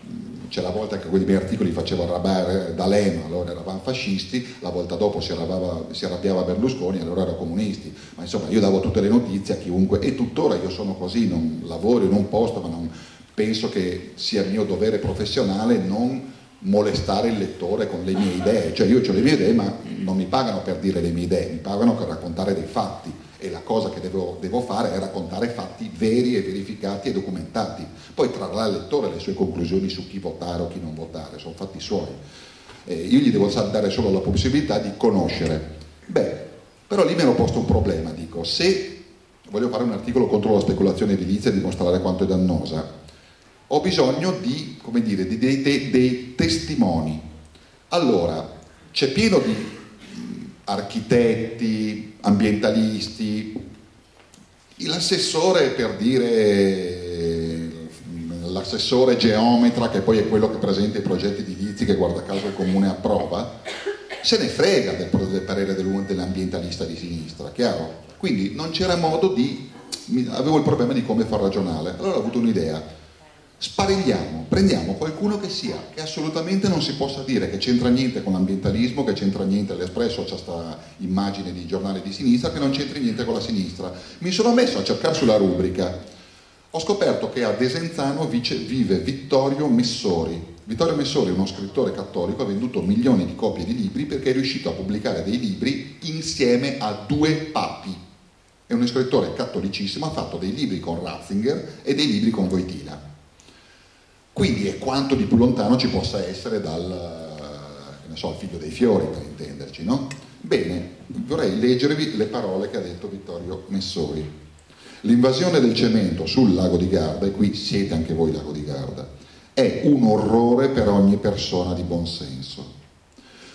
C'è la volta che quei miei articoli facevano arrabbiare D'Alema, allora eravamo fascisti, la volta dopo si arrabbiava Berlusconi, allora erano comunisti, ma insomma io davo tutte le notizie a chiunque, e tuttora io sono così, non lavoro in un posto, ma non penso che sia mio dovere professionale non molestare il lettore con le mie idee, cioè io ho le mie idee ma non mi pagano per dire le mie idee, mi pagano per raccontare dei fatti, e la cosa che devo fare è raccontare fatti veri e verificati e documentati, poi trarrà il lettore le sue conclusioni su chi votare o chi non votare, sono fatti suoi, io gli devo dare solo la possibilità di conoscere. Però lì mi ero posto un problema, dico, se voglio fare un articolo contro la speculazione edilizia e dimostrare quanto è dannosa, ho bisogno di, come dire, dei testimoni. Allora, c'è pieno di architetti, ambientalisti, l'assessore, per dire, l'assessore geometra, che poi è quello che presenta i progetti edilizi che guarda caso il comune approva, se ne frega del parere dell'ambientalista di sinistra, chiaro? Quindi non c'era modo avevo il problema di come far ragionare, allora ho avuto un'idea. Sparigliamo, prendiamo qualcuno che assolutamente non si possa dire che c'entra niente con l'ambientalismo, che c'entra niente, l'Espresso c'è sta immagine di giornale di sinistra, che non c'entri niente con la sinistra. Mi sono messo a cercare sulla rubrica, ho scoperto che a Desenzano vive Vittorio Messori. Vittorio Messori è uno scrittore cattolico, ha venduto milioni di copie di libri perché è riuscito a pubblicare dei libri insieme a 2 papi. È uno scrittore cattolicissimo, ha fatto dei libri con Ratzinger e dei libri con Wojtyla. Quindi è quanto di più lontano ci possa essere dal, che ne so, il figlio dei fiori, per intenderci, no? Bene, vorrei leggervi le parole che ha detto Vittorio Messori. L'invasione del cemento sul lago di Garda, e qui siete anche voi lago di Garda, è un orrore per ogni persona di buon senso.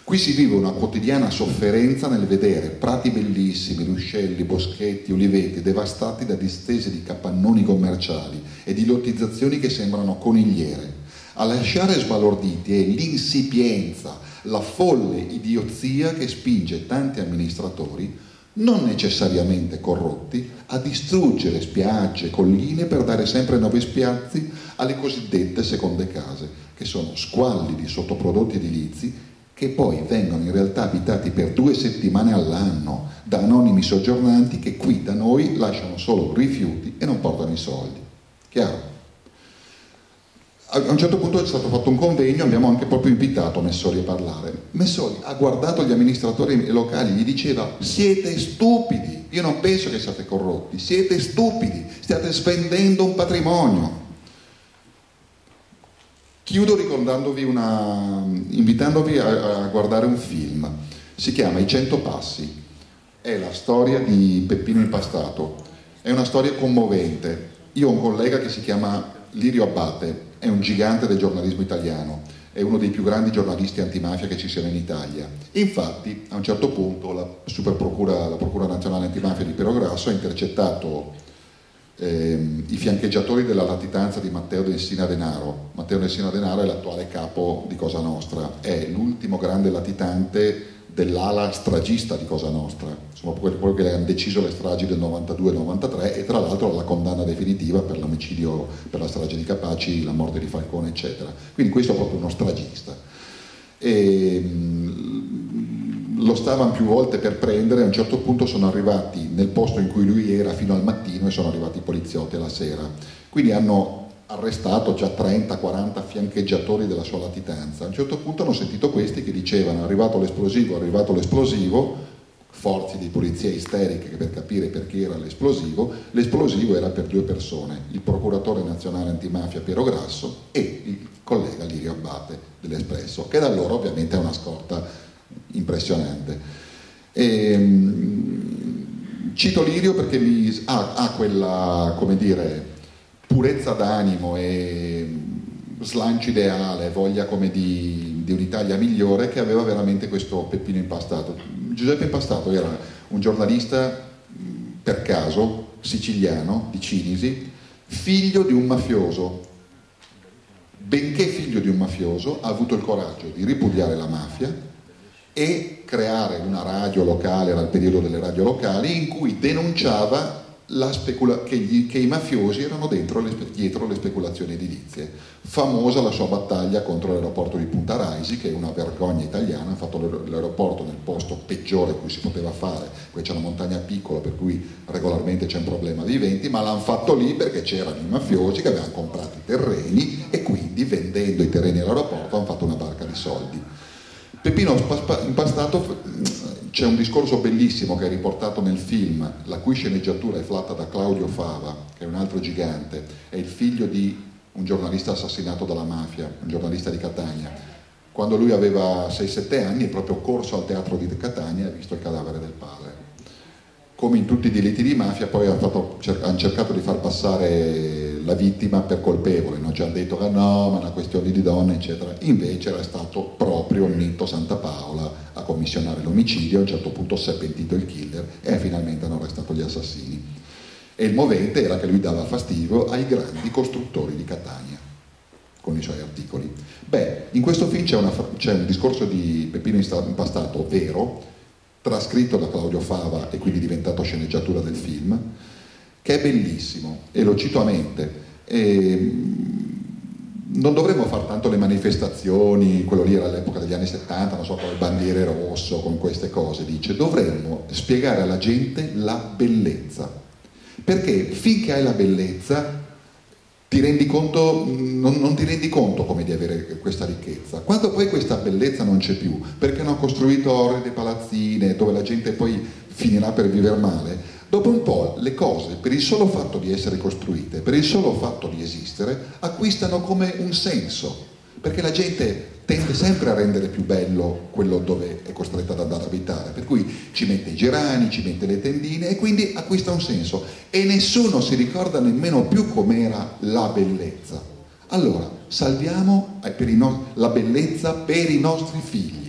Qui si vive una quotidiana sofferenza nel vedere prati bellissimi, ruscelli, boschetti, uliveti devastati da distese di capannoni commerciali e di lottizzazioni che sembrano conigliere. A lasciare sbalorditi è l'insipienza, la folle idiozia che spinge tanti amministratori, non necessariamente corrotti, a distruggere spiagge e colline per dare sempre nuovi spiazzi alle cosiddette seconde case, che sono squalli di sottoprodotti edilizi che poi vengono in realtà abitati per 2 settimane all'anno da anonimi soggiornanti che qui da noi lasciano solo rifiuti e non portano i soldi. Chiaro? A un certo punto è stato fatto un convegno, abbiamo anche proprio invitato Messori a parlare. Messori ha guardato gli amministratori locali, gli diceva: siete stupidi, io non penso che siate corrotti, siete stupidi, stiate svendendo un patrimonio. Chiudo invitandovi a guardare un film, si chiama I 100 passi, è la storia di Peppino Impastato, è una storia commovente. Io ho un collega che si chiama Lirio Abbate, è un gigante del giornalismo italiano, è uno dei più grandi giornalisti antimafia che ci siano in Italia. Infatti a un certo punto la Procura Nazionale Antimafia di Piero Grasso ha intercettato i fiancheggiatori della latitanza di Matteo Densina Denaro. Matteo Densina Denaro è l'attuale capo di Cosa Nostra, è l'ultimo grande latitante dell'ala stragista di Cosa Nostra, insomma quello che hanno deciso le stragi del 92-93 e tra l'altro la condanna definitiva per l'omicidio, per la strage di Capaci, la morte di Falcone eccetera, quindi questo è proprio uno stragista. Lo stavano più volte per prendere, a un certo punto sono arrivati nel posto in cui lui era fino al mattino e sono arrivati i poliziotti alla sera, quindi hanno arrestato già 30-40 fiancheggiatori della sua latitanza. A un certo punto hanno sentito questi che dicevano: è arrivato l'esplosivo, forze di polizia isteriche per capire perché era l'esplosivo era per 2 persone, il procuratore nazionale antimafia Piero Grasso e il collega Lirio Abbate dell'Espresso, che da allora ovviamente è una scorta impressionante. Cito Lirio perché ha quella, come dire, purezza d'animo e slancio ideale, voglia come di un'Italia migliore, che aveva veramente questo Peppino Impastato. Giuseppe Impastato era un giornalista per caso siciliano di Cinisi, figlio di un mafioso. Benché figlio di un mafioso, ha avuto il coraggio di ripudiare la mafia e creare una radio locale, era il periodo delle radio locali, in cui denunciava che i mafiosi erano dietro le speculazioni edilizie. Famosa la sua battaglia contro l'aeroporto di Punta Raisi, che è una vergogna italiana. Ha fatto l'aeroporto nel posto peggiore in cui si poteva fare, poi c'è una montagna piccola per cui regolarmente c'è un problema di venti, ma l'hanno fatto lì perché c'erano i mafiosi che avevano comprato i terreni e quindi vendendo i terreni all'aeroporto hanno fatto una barca di soldi. Peppino Impastato, c'è un discorso bellissimo che è riportato nel film, la cui sceneggiatura è fatta da Claudio Fava, che è un altro gigante, è il figlio di un giornalista assassinato dalla mafia, un giornalista di Catania. Quando lui aveva 6-7 anni è proprio corso al teatro di Catania e ha visto il cadavere del padre. Come in tutti i delitti di mafia poi hanno cercato di far passare la vittima per colpevole, ci hanno detto che no, ma è una questione di donne, eccetera. Invece era stato proprio Nitto Santapaola a commissionare l'omicidio, a un certo punto si è pentito il killer e finalmente hanno arrestato gli assassini. E il movente era che lui dava fastidio ai grandi costruttori di Catania con i suoi articoli. Beh, in questo film c'è un discorso di Peppino Impastato vero, trascritto da Claudio Fava e quindi diventato sceneggiatura del film, che è bellissimo e lo cito a mente. Non dovremmo fare tanto le manifestazioni, quello lì era all'epoca degli anni 70, non so, con le bandiere rosso, con queste cose, dice, dovremmo spiegare alla gente la bellezza, perché finché hai la bellezza ti rendi conto, non ti rendi conto come di avere questa ricchezza. Quando poi questa bellezza non c'è più, perché hanno costruito orride palazzine dove la gente poi finirà per vivere male, dopo un po' le cose, per il solo fatto di essere costruite, per il solo fatto di esistere, acquistano come un senso, perché la gente tende sempre a rendere più bello quello dove è costretta ad andare ad abitare, per cui ci mette i gerani, ci mette le tendine e quindi acquista un senso e nessuno si ricorda nemmeno più com'era la bellezza. Allora, salviamo la bellezza per i nostri figli.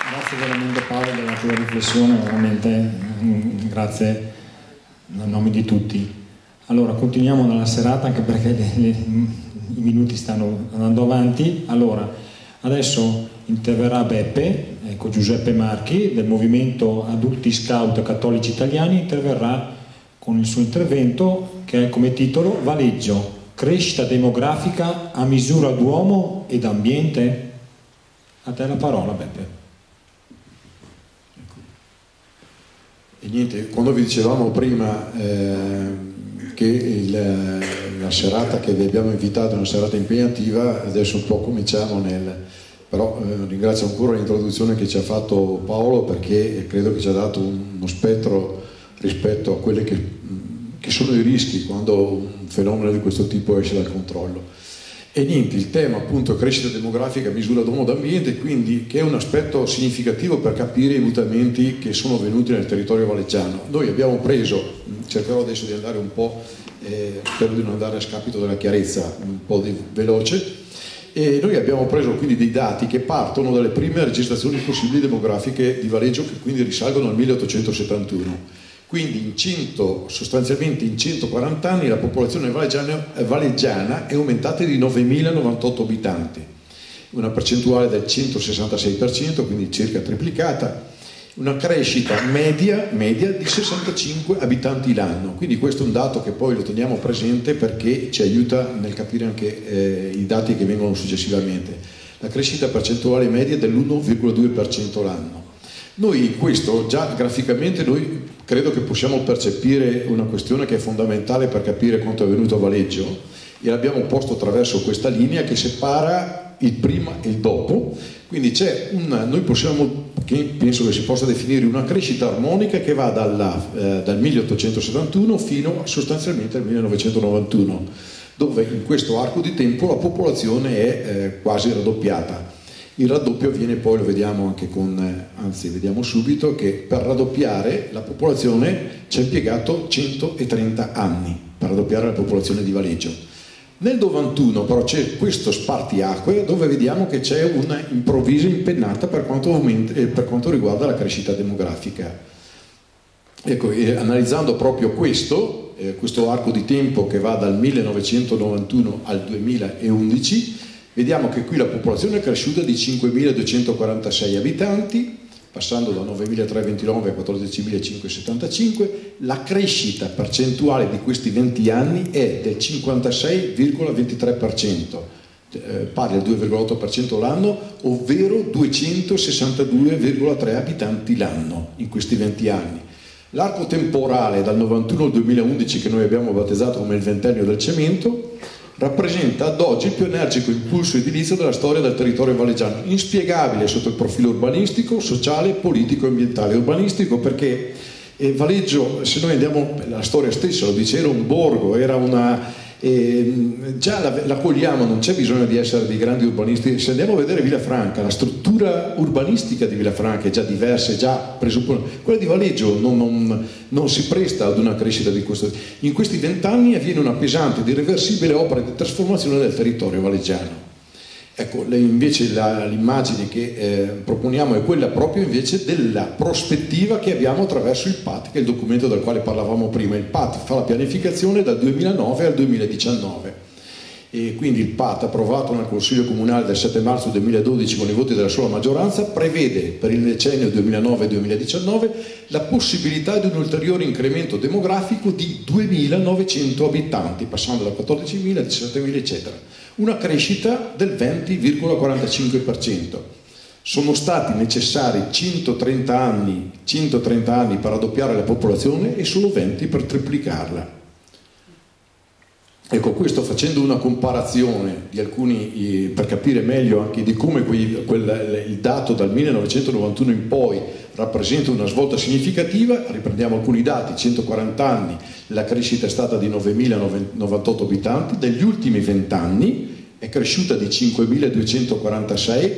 Grazie veramente Paolo della tua riflessione, veramente grazie a nome di tutti. Allora continuiamo nella serata anche perché i minuti stanno andando avanti. Allora adesso interverrà Beppe, ecco, Giuseppe Marchi del Movimento Adulti Scout Cattolici Italiani interverrà con il suo intervento che ha come titolo Valeggio, crescita demografica a misura d'uomo ed ambiente. A te la parola, Beppe. E niente, quando vi dicevamo prima che la serata che vi abbiamo invitato è una serata impegnativa, adesso un po' cominciamo però ringrazio ancora l'introduzione che ci ha fatto Paolo, perché credo che ci ha dato uno spettro rispetto a quelli che sono i rischi quando un fenomeno di questo tipo esce dal controllo. E niente, il tema appunto crescita demografica a misura d'uomo d'ambiente, quindi che è un aspetto significativo per capire i mutamenti che sono venuti nel territorio valeggiano. Noi abbiamo preso, cercherò adesso di andare un po', spero di non andare a scapito della chiarezza, un po' veloce, e noi abbiamo preso quindi dei dati che partono dalle prime registrazioni possibili demografiche di Valeggio, che quindi risalgono al 1871. Quindi sostanzialmente in 140 anni la popolazione valeggiana è aumentata di 9.098 abitanti, una percentuale del 166%, quindi circa triplicata, una crescita media di 65 abitanti l'anno. Quindi questo è un dato che poi lo teniamo presente perché ci aiuta nel capire anche i dati che vengono successivamente. La crescita percentuale media è dell'1,2% l'anno. Noi in questo, già graficamente, noi credo che possiamo percepire una questione che è fondamentale per capire quanto è avvenuto a Valeggio, e l'abbiamo posto attraverso questa linea che separa il prima e il dopo. Quindi c'è noi possiamo, che penso che si possa definire una crescita armonica che va dal 1871 fino sostanzialmente al 1991, dove in questo arco di tempo la popolazione è quasi raddoppiata. Il raddoppio avviene poi, lo vediamo anche anzi vediamo subito, che per raddoppiare la popolazione ci ha impiegato 130 anni, per raddoppiare la popolazione di Valeggio. Nel 91 però c'è questo spartiacque dove vediamo che c'è una improvvisa impennata per quanto riguarda la crescita demografica. Ecco, analizzando proprio questo arco di tempo che va dal 1991 al 2011, vediamo che qui la popolazione è cresciuta di 5.246 abitanti, passando da 9.329 a 14.575, la crescita percentuale di questi 20 anni è del 56,23%, pari al 2,8% l'anno, ovvero 262,3 abitanti l'anno in questi 20 anni. L'arco temporale dal 91 al 2011, che noi abbiamo battezzato come il ventennio del cemento, rappresenta ad oggi il più energico impulso edilizio della storia del territorio valeggiano, inspiegabile sotto il profilo urbanistico, sociale, politico, ambientale e urbanistico, perché Valeggio, se noi andiamo, la storia stessa lo dice, era un borgo, era già la cogliamo, non c'è bisogno di essere dei grandi urbanisti. Se andiamo a vedere Villafranca, la struttura urbanistica di Villafranca è già diversa, è già presuppone. Quella di Valeggio non si presta ad una crescita di questo. In questi 20 anni avviene una pesante ed irreversibile opera di trasformazione del territorio valeggiano. Ecco, invece l'immagine che proponiamo è quella proprio invece della prospettiva che abbiamo attraverso il PAT, che è il documento del quale parlavamo prima. Il PAT fa la pianificazione dal 2009 al 2019 e quindi il PAT, approvato nel Consiglio Comunale del 7 marzo 2012 con i voti della sola maggioranza, prevede per il decennio 2009-2019 la possibilità di un ulteriore incremento demografico di 2.900 abitanti, passando da 14.000 a 17.000 eccetera. Una crescita del 20,45%. Sono stati necessari 130 anni per raddoppiare la popolazione e solo 20 per triplicarla. Ecco, questo facendo una comparazione di alcuni, per capire meglio anche di come il dato dal 1991 in poi rappresenta una svolta significativa. Riprendiamo alcuni dati: 140 anni, la crescita è stata di 9.098 abitanti, degli ultimi 20 anni è cresciuta di 5.246,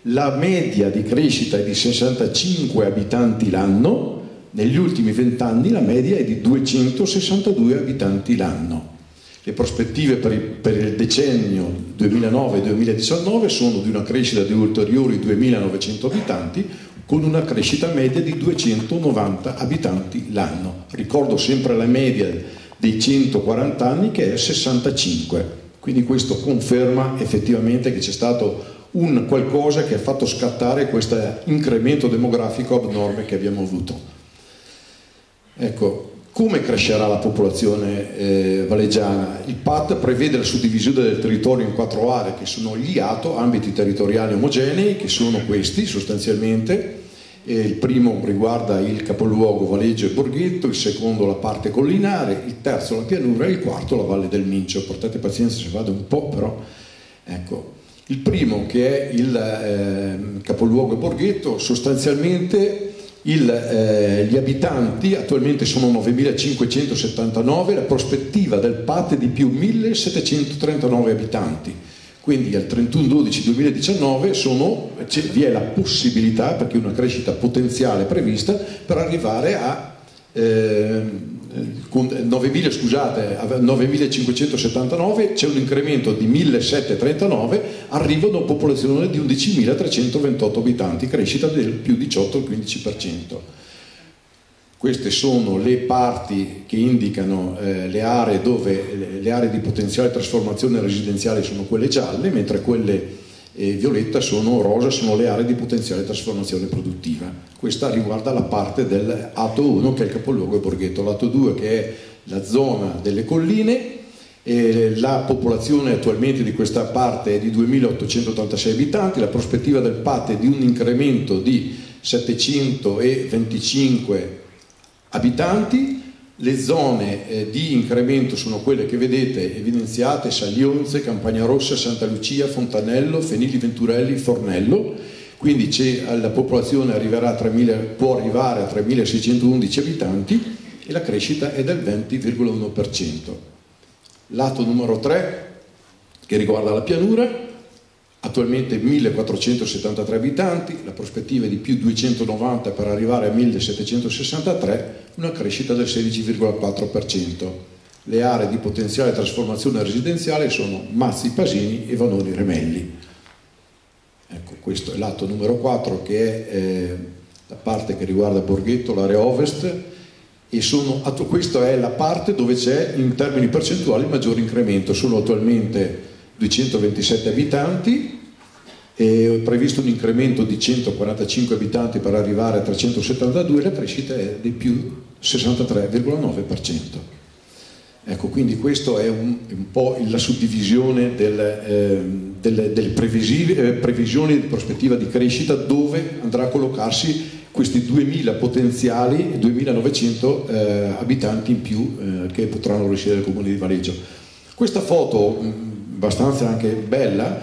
la media di crescita è di 65 abitanti l'anno, negli ultimi 20 anni la media è di 262 abitanti l'anno. Le prospettive per il decennio 2009-2019 sono di una crescita di ulteriori 2.900 abitanti, con una crescita media di 290 abitanti l'anno. Ricordo sempre la media dei 140 anni che è 65, quindi questo conferma effettivamente che c'è stato un qualcosa che ha fatto scattare questo incremento demografico abnorme che abbiamo avuto. Ecco, come crescerà la popolazione valeggiana? Il PAT prevede la suddivisione del territorio in 4 aree che sono gli ATO, ambiti territoriali omogenei, che sono questi sostanzialmente. Il primo riguarda il capoluogo Valeggio e Borghetto, il secondo la parte collinare, il terzo la pianura e il quarto la Valle del Mincio. Portate pazienza se vado un po', però ecco. Il primo, che è il capoluogo Borghetto, sostanzialmente gli abitanti attualmente sono 9.579, la prospettiva del PAT è di più 1.739 abitanti, quindi al 31/12/2019 vi è la possibilità, perché una crescita potenziale prevista, per arrivare a 9.579, c'è un incremento di 1.739, arriva a una popolazione di 11.328 abitanti, crescita del più 18 al 15%. Queste sono le parti che indicano le aree dove le aree di potenziale trasformazione residenziale sono quelle gialle, mentre quelle violetta rosa sono le aree di potenziale trasformazione produttiva. Questa riguarda la parte del Ato 1, che è il capoluogo e Borghetto. L'Ato 2, che è la zona delle colline, la popolazione attualmente di questa parte è di 2.886 abitanti, la prospettiva del PAT è di un incremento di 725 abitanti. Le zone di incremento sono quelle che vedete evidenziate: Saglionze, Campagna Rossa, Santa Lucia, Fontanello, Fenili Venturelli, Fornello. Quindi la popolazione può arrivare a 3.611 abitanti e la crescita è del 20,1%. Lato numero 3, che riguarda la pianura, attualmente 1.473 abitanti, la prospettiva è di più 290 per arrivare a 1.763, una crescita del 16,4%. Le aree di potenziale trasformazione residenziale sono Mazzi Pasini e Vanoni Remelli. Ecco, questo è l'atto numero 4, che è la parte che riguarda Borghetto, l'area ovest, e questa è la parte dove c'è in termini percentuali il maggiore incremento. Sono attualmente 227 abitanti e ho previsto un incremento di 145 abitanti per arrivare a 372 e la crescita è di più 63,9%. Ecco, quindi questo è un po' la suddivisione delle previsioni di prospettiva di crescita, dove andrà a collocarsi questi 2000 potenziali, 2900 abitanti in più che potranno risiedere nel comune di Valeggio. Questa foto abbastanza anche bella,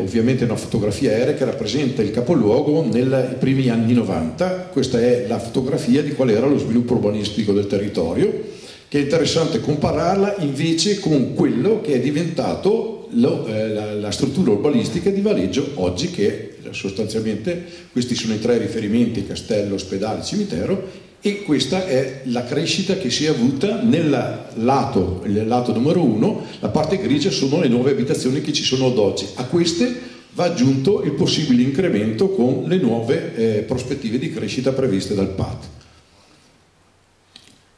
ovviamente è una fotografia aerea che rappresenta il capoluogo nei primi anni 90. Questa è la fotografia di qual era lo sviluppo urbanistico del territorio, che è interessante compararla invece con quello che è diventato la struttura urbanistica di Valeggio oggi, che sostanzialmente questi sono i 3 riferimenti: castello, ospedale, cimitero, e questa è la crescita che si è avuta nel lato numero 1. La parte grigia sono le nuove abitazioni che ci sono ad oggi. A queste va aggiunto il possibile incremento con le nuove prospettive di crescita previste dal PAT.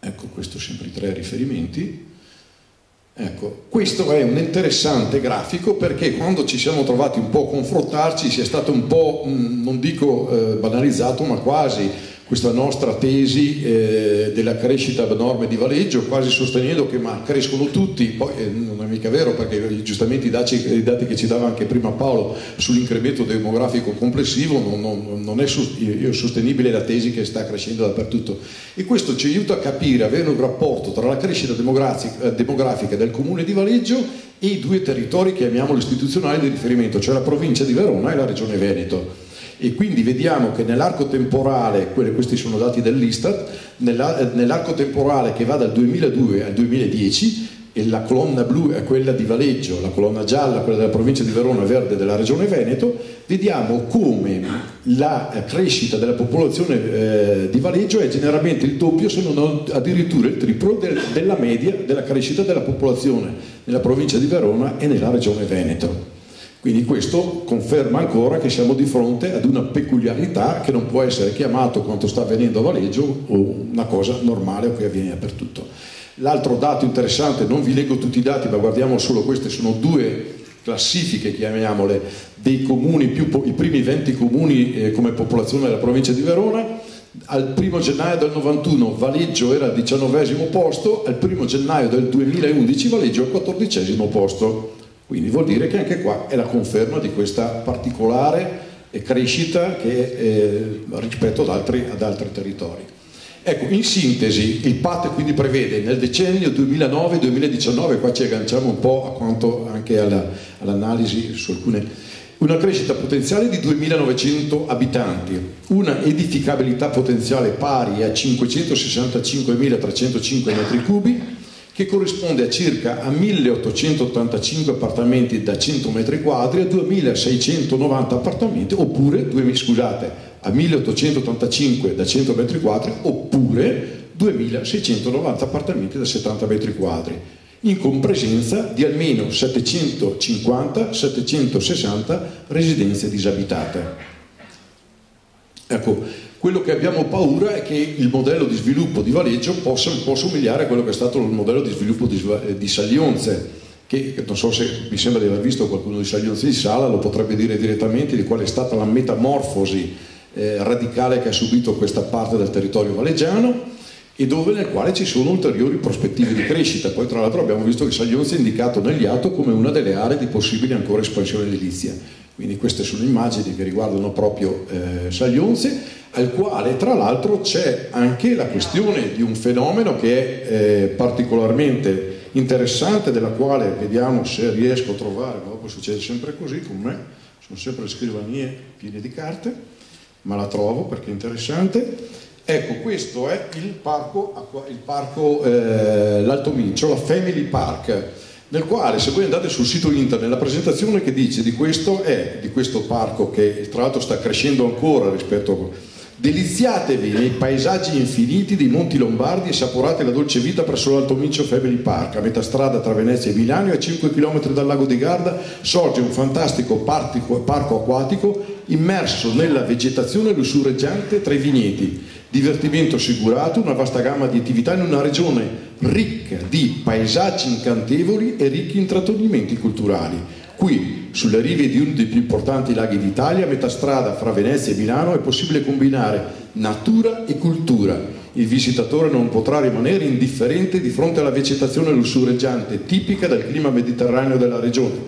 Ecco, questo sempre i 3 riferimenti. Ecco, questo è un interessante grafico, perché quando ci siamo trovati un po' a confrontarci si è stato un po', non dico banalizzato, ma quasi questa nostra tesi della crescita abnorme di Valeggio, quasi sostenendo che ma crescono tutti. Poi non è mica vero, perché giustamente i dati che ci dava anche prima Paolo sull'incremento demografico complessivo non è sostenibile la tesi che sta crescendo dappertutto, e questo ci aiuta a capire, avere un rapporto tra la crescita demografica del comune di Valeggio e i 2 territori che chiamiamolo istituzionali di riferimento, cioè la provincia di Verona e la regione Veneto. E quindi vediamo che nell'arco temporale, questi sono dati dell'Istat, nell'arco temporale che va dal 2002 al 2010, e la colonna blu è quella di Valeggio, la colonna gialla quella della provincia di Verona, verde della regione Veneto, vediamo come la crescita della popolazione di Valeggio è generalmente il doppio, se non addirittura il triplo della media della crescita della popolazione nella provincia di Verona e nella regione Veneto. Quindi questo conferma ancora che siamo di fronte ad una peculiarità che non può essere chiamato, quanto sta avvenendo a Valeggio, o una cosa normale o che avviene dappertutto. L'altro dato interessante, non vi leggo tutti i dati, ma guardiamo solo queste, sono 2 classifiche, chiamiamole, dei comuni, i primi 20 comuni come popolazione della provincia di Verona. Al 1 gennaio del 91 Valeggio era al 19° posto, al 1 gennaio del 2011 Valeggio al 14° posto. Quindi vuol dire che anche qua è la conferma di questa particolare crescita rispetto ad altri territori. Ecco, in sintesi, il PAT quindi prevede nel decennio 2009-2019, qua ci agganciamo un po' a quanto anche all'analisi su alcune, una crescita potenziale di 2.900 abitanti, una edificabilità potenziale pari a 565.305 metri cubi, che corrisponde a circa a 1.885 appartamenti da 100 metri quadri, a 2.690 appartamenti, oppure, a 1.885 da 100 metri quadri, oppure 2.690 appartamenti da 70 metri quadri, in compresenza di almeno 750-760 residenze disabitate. Ecco, quello che abbiamo paura è che il modello di sviluppo di Valeggio possa un po' somigliare a quello che è stato il modello di sviluppo di Saglionze, che non so se mi sembra di aver visto qualcuno di Saglionze in sala, lo potrebbe dire direttamente di qual è stata la metamorfosi radicale che ha subito questa parte del territorio valeggiano, e nel quale ci sono ulteriori prospettive di crescita. Poi tra l'altro abbiamo visto che Saglionze è indicato negli atti come una delle aree di possibile ancora espansione edilizia. Quindi queste sono immagini che riguardano proprio Saglionze, al quale tra l'altro c'è anche la questione di un fenomeno che è particolarmente interessante, della quale vediamo se riesco a trovare, ma dopo succede sempre così con me, sono sempre le scrivanie piene di carte, ma la trovo perché è interessante. Ecco, questo è il parco l'Alto Mincio, la Family Park, nel quale, se voi andate sul sito internet, la presentazione che dice di questo parco, che tra l'altro sta crescendo ancora rispetto a... Deliziatevi nei paesaggi infiniti dei Monti Lombardi e saporate la dolce vita presso l'Alto Mincio Family Park. A metà strada tra Venezia e Milano, e a 5 km dal lago di Garda, sorge un fantastico parco acquatico immerso nella vegetazione lussureggiante tra i vigneti. Divertimento assicurato, una vasta gamma di attività in una regione ricca di paesaggi incantevoli e ricchi intrattenimenti culturali. Qui, sulle rive di uno dei più importanti laghi d'Italia, a metà strada fra Venezia e Milano, è possibile combinare natura e cultura. Il visitatore non potrà rimanere indifferente di fronte alla vegetazione lussureggiante tipica del clima mediterraneo della regione.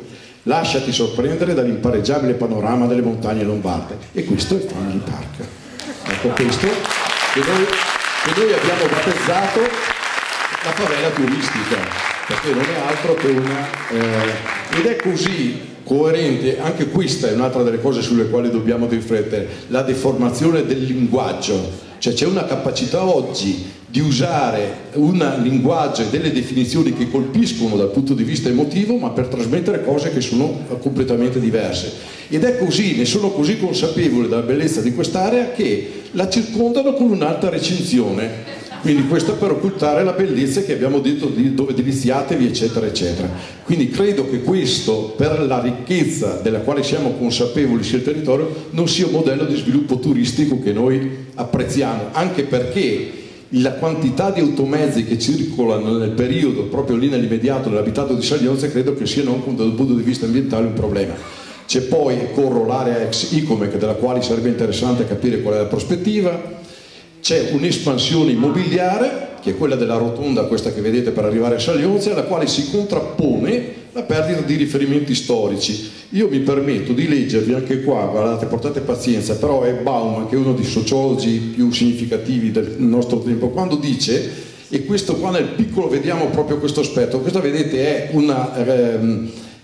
Lasciati sorprendere dall'impareggiabile panorama delle montagne lombarde. E questo è il Family Park. Ecco questo che noi abbiamo battezzato la favela turistica, perché non è altro che ed è così coerente. Anche questa è un'altra delle cose sulle quali dobbiamo riflettere, la deformazione del linguaggio. Cioè c'è una capacità oggi di usare un linguaggio e delle definizioni che colpiscono dal punto di vista emotivo, ma per trasmettere cose che sono completamente diverse. Ed è così, ne sono così consapevole della bellezza di quest'area che la circondano con un'alta recinzione. Quindi questo per occultare la bellezza che abbiamo detto di dove deliziatevi, eccetera eccetera. Quindi credo che questo, per la ricchezza della quale siamo consapevoli sul territorio, non sia un modello di sviluppo turistico che noi apprezziamo, anche perché la quantità di automezzi che circolano nel periodo, proprio lì nell'immediato dell'abitato di Saglionze, credo che sia non dal punto di vista ambientale un problema. C'è poi corro l'area ex Icomec, della quale sarebbe interessante capire qual è la prospettiva. C'è un'espansione immobiliare, che è quella della rotonda, questa che vedete per arrivare a Saglionze, alla quale si contrappone la perdita di riferimenti storici. Io mi permetto di leggervi anche qua, guardate, portate pazienza, però è Bauman, che è uno dei sociologi più significativi del nostro tempo, quando dice, e questo qua nel piccolo vediamo proprio questo aspetto, questa vedete è una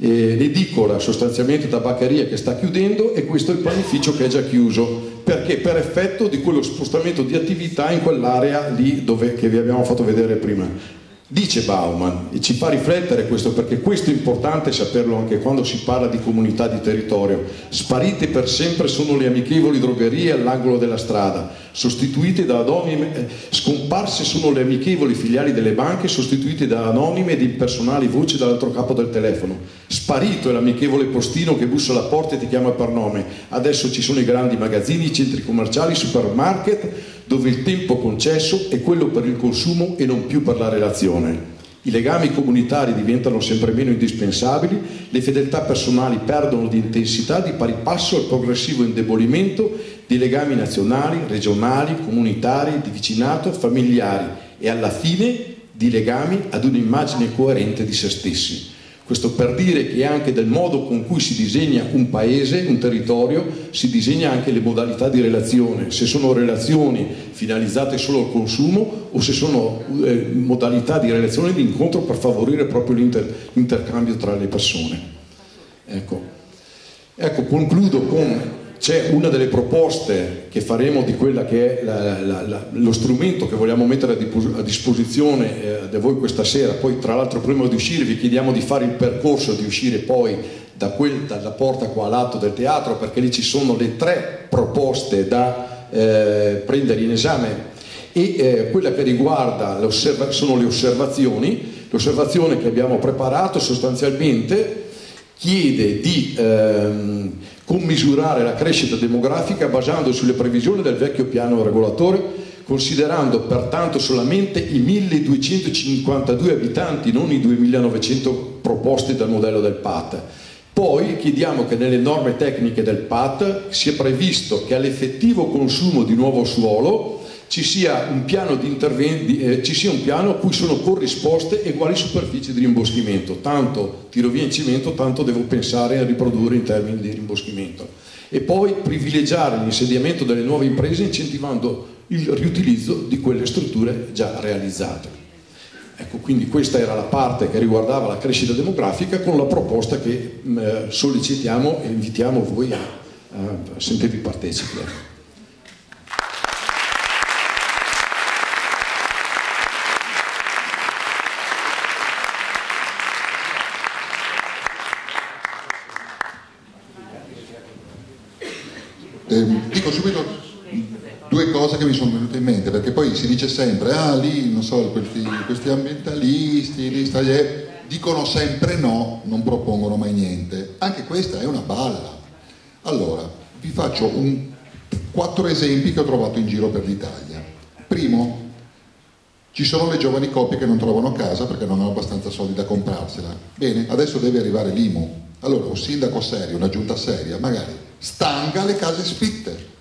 l'edicola, sostanzialmente tabaccheria, che sta chiudendo, e questo è il panificio che è già chiuso. Perché? Per effetto di quello spostamento di attività in quell'area lì che vi abbiamo fatto vedere prima. Dice Bauman, e ci fa riflettere questo, perché questo è importante saperlo anche quando si parla di comunità di territorio. Sparite per sempre sono le amichevoli drogherie all'angolo della strada, sostituite da anonime, scomparse sono le amichevoli filiali delle banche, sostituite da anonime ed impersonali voci dall'altro capo del telefono. Sparito è l'amichevole postino che bussa alla porta e ti chiama per nome. Adesso ci sono i grandi magazzini, i centri commerciali, i supermarket, dove il tempo concesso è quello per il consumo e non più per la relazione. I legami comunitari diventano sempre meno indispensabili, le fedeltà personali perdono di intensità di pari passo al progressivo indebolimento di legami nazionali, regionali, comunitari, di vicinato, familiari e alla fine di legami ad un'immagine coerente di se stessi. Questo per dire che anche del modo con cui si disegna un paese, un territorio, si disegna anche le modalità di relazione, se sono relazioni finalizzate solo al consumo o se sono modalità di relazione di incontro per favorire proprio l'intercambio tra le persone. Ecco, concludo con... C'è una delle proposte che faremo di quella che è lo strumento che vogliamo mettere a disposizione di voi questa sera. Poi tra l'altro prima di uscire vi chiediamo di fare il percorso, di uscire poi dalla porta qua a lato del teatro, perché lì ci sono le 3 proposte da prendere in esame, e quella che riguarda sono le osservazioni. L'osservazione che abbiamo preparato sostanzialmente chiede di commisurare la crescita demografica basando sulle previsioni del vecchio piano regolatore, considerando pertanto solamente i 1252 abitanti, non i 2900 proposti dal modello del PAT. Poi chiediamo che nelle norme tecniche del PAT sia previsto che all'effettivo consumo di nuovo suolo ci sia un piano di interventi, ci sia un piano a cui sono corrisposte uguali superfici di rimboschimento. Tanto tiro via in cemento, tanto devo pensare a riprodurre in termini di rimboschimento. E poi privilegiare l'insediamento delle nuove imprese incentivando il riutilizzo di quelle strutture già realizzate. Ecco, quindi questa era la parte che riguardava la crescita demografica, con la proposta che sollecitiamo e invitiamo voi a sentirvi partecipi. Dico subito due cose che mi sono venute in mente, perché poi si dice sempre, lì, non so, questi ambientalisti, dicono sempre no, non propongono mai niente. Anche questa è una balla. Allora, vi faccio 4 esempi che ho trovato in giro per l'Italia. Primo, ci sono le giovani coppie che non trovano casa perché non hanno abbastanza soldi da comprarsela. Bene, adesso deve arrivare l'IMU. Allora, un sindaco serio, una giunta seria, magari stanga le case sfitte.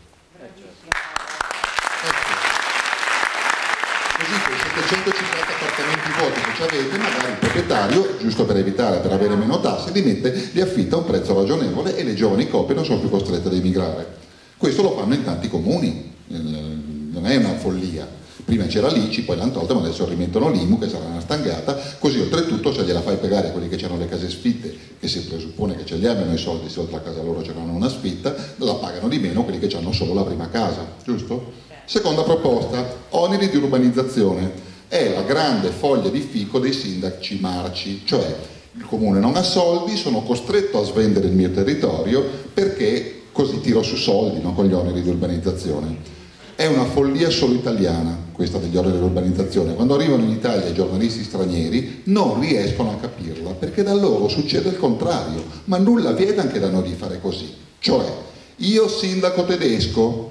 Così quei 750 appartamenti vuoti che avete, magari il proprietario, giusto per evitare, per avere meno tasse, li affitta a un prezzo ragionevole e le giovani coppie non sono più costrette ad emigrare. Questo lo fanno in tanti comuni, non è una follia. Prima c'era l'ICI, poi l'hanno tolta, ma adesso rimettono l'IMU, che sarà una stangata, così oltretutto se gliela fai pagare a quelli che hanno le case sfitte, che si presuppone che ce li abbiano i soldi, se oltre a casa loro c'hanno una sfitta, la pagano di meno quelli che hanno solo la prima casa, giusto? Seconda proposta, oneri di urbanizzazione. È la grande foglia di fico dei sindaci marci, cioè il comune non ha soldi, sono costretto a svendere il mio territorio perché così tiro su soldi, no, con gli oneri di urbanizzazione. È una follia solo italiana questa degli oneri di urbanizzazione. Quando arrivano in Italia i giornalisti stranieri non riescono a capirla, perché da loro succede il contrario, ma nulla vieta anche da noi di fare così. Cioè, io sindaco tedesco,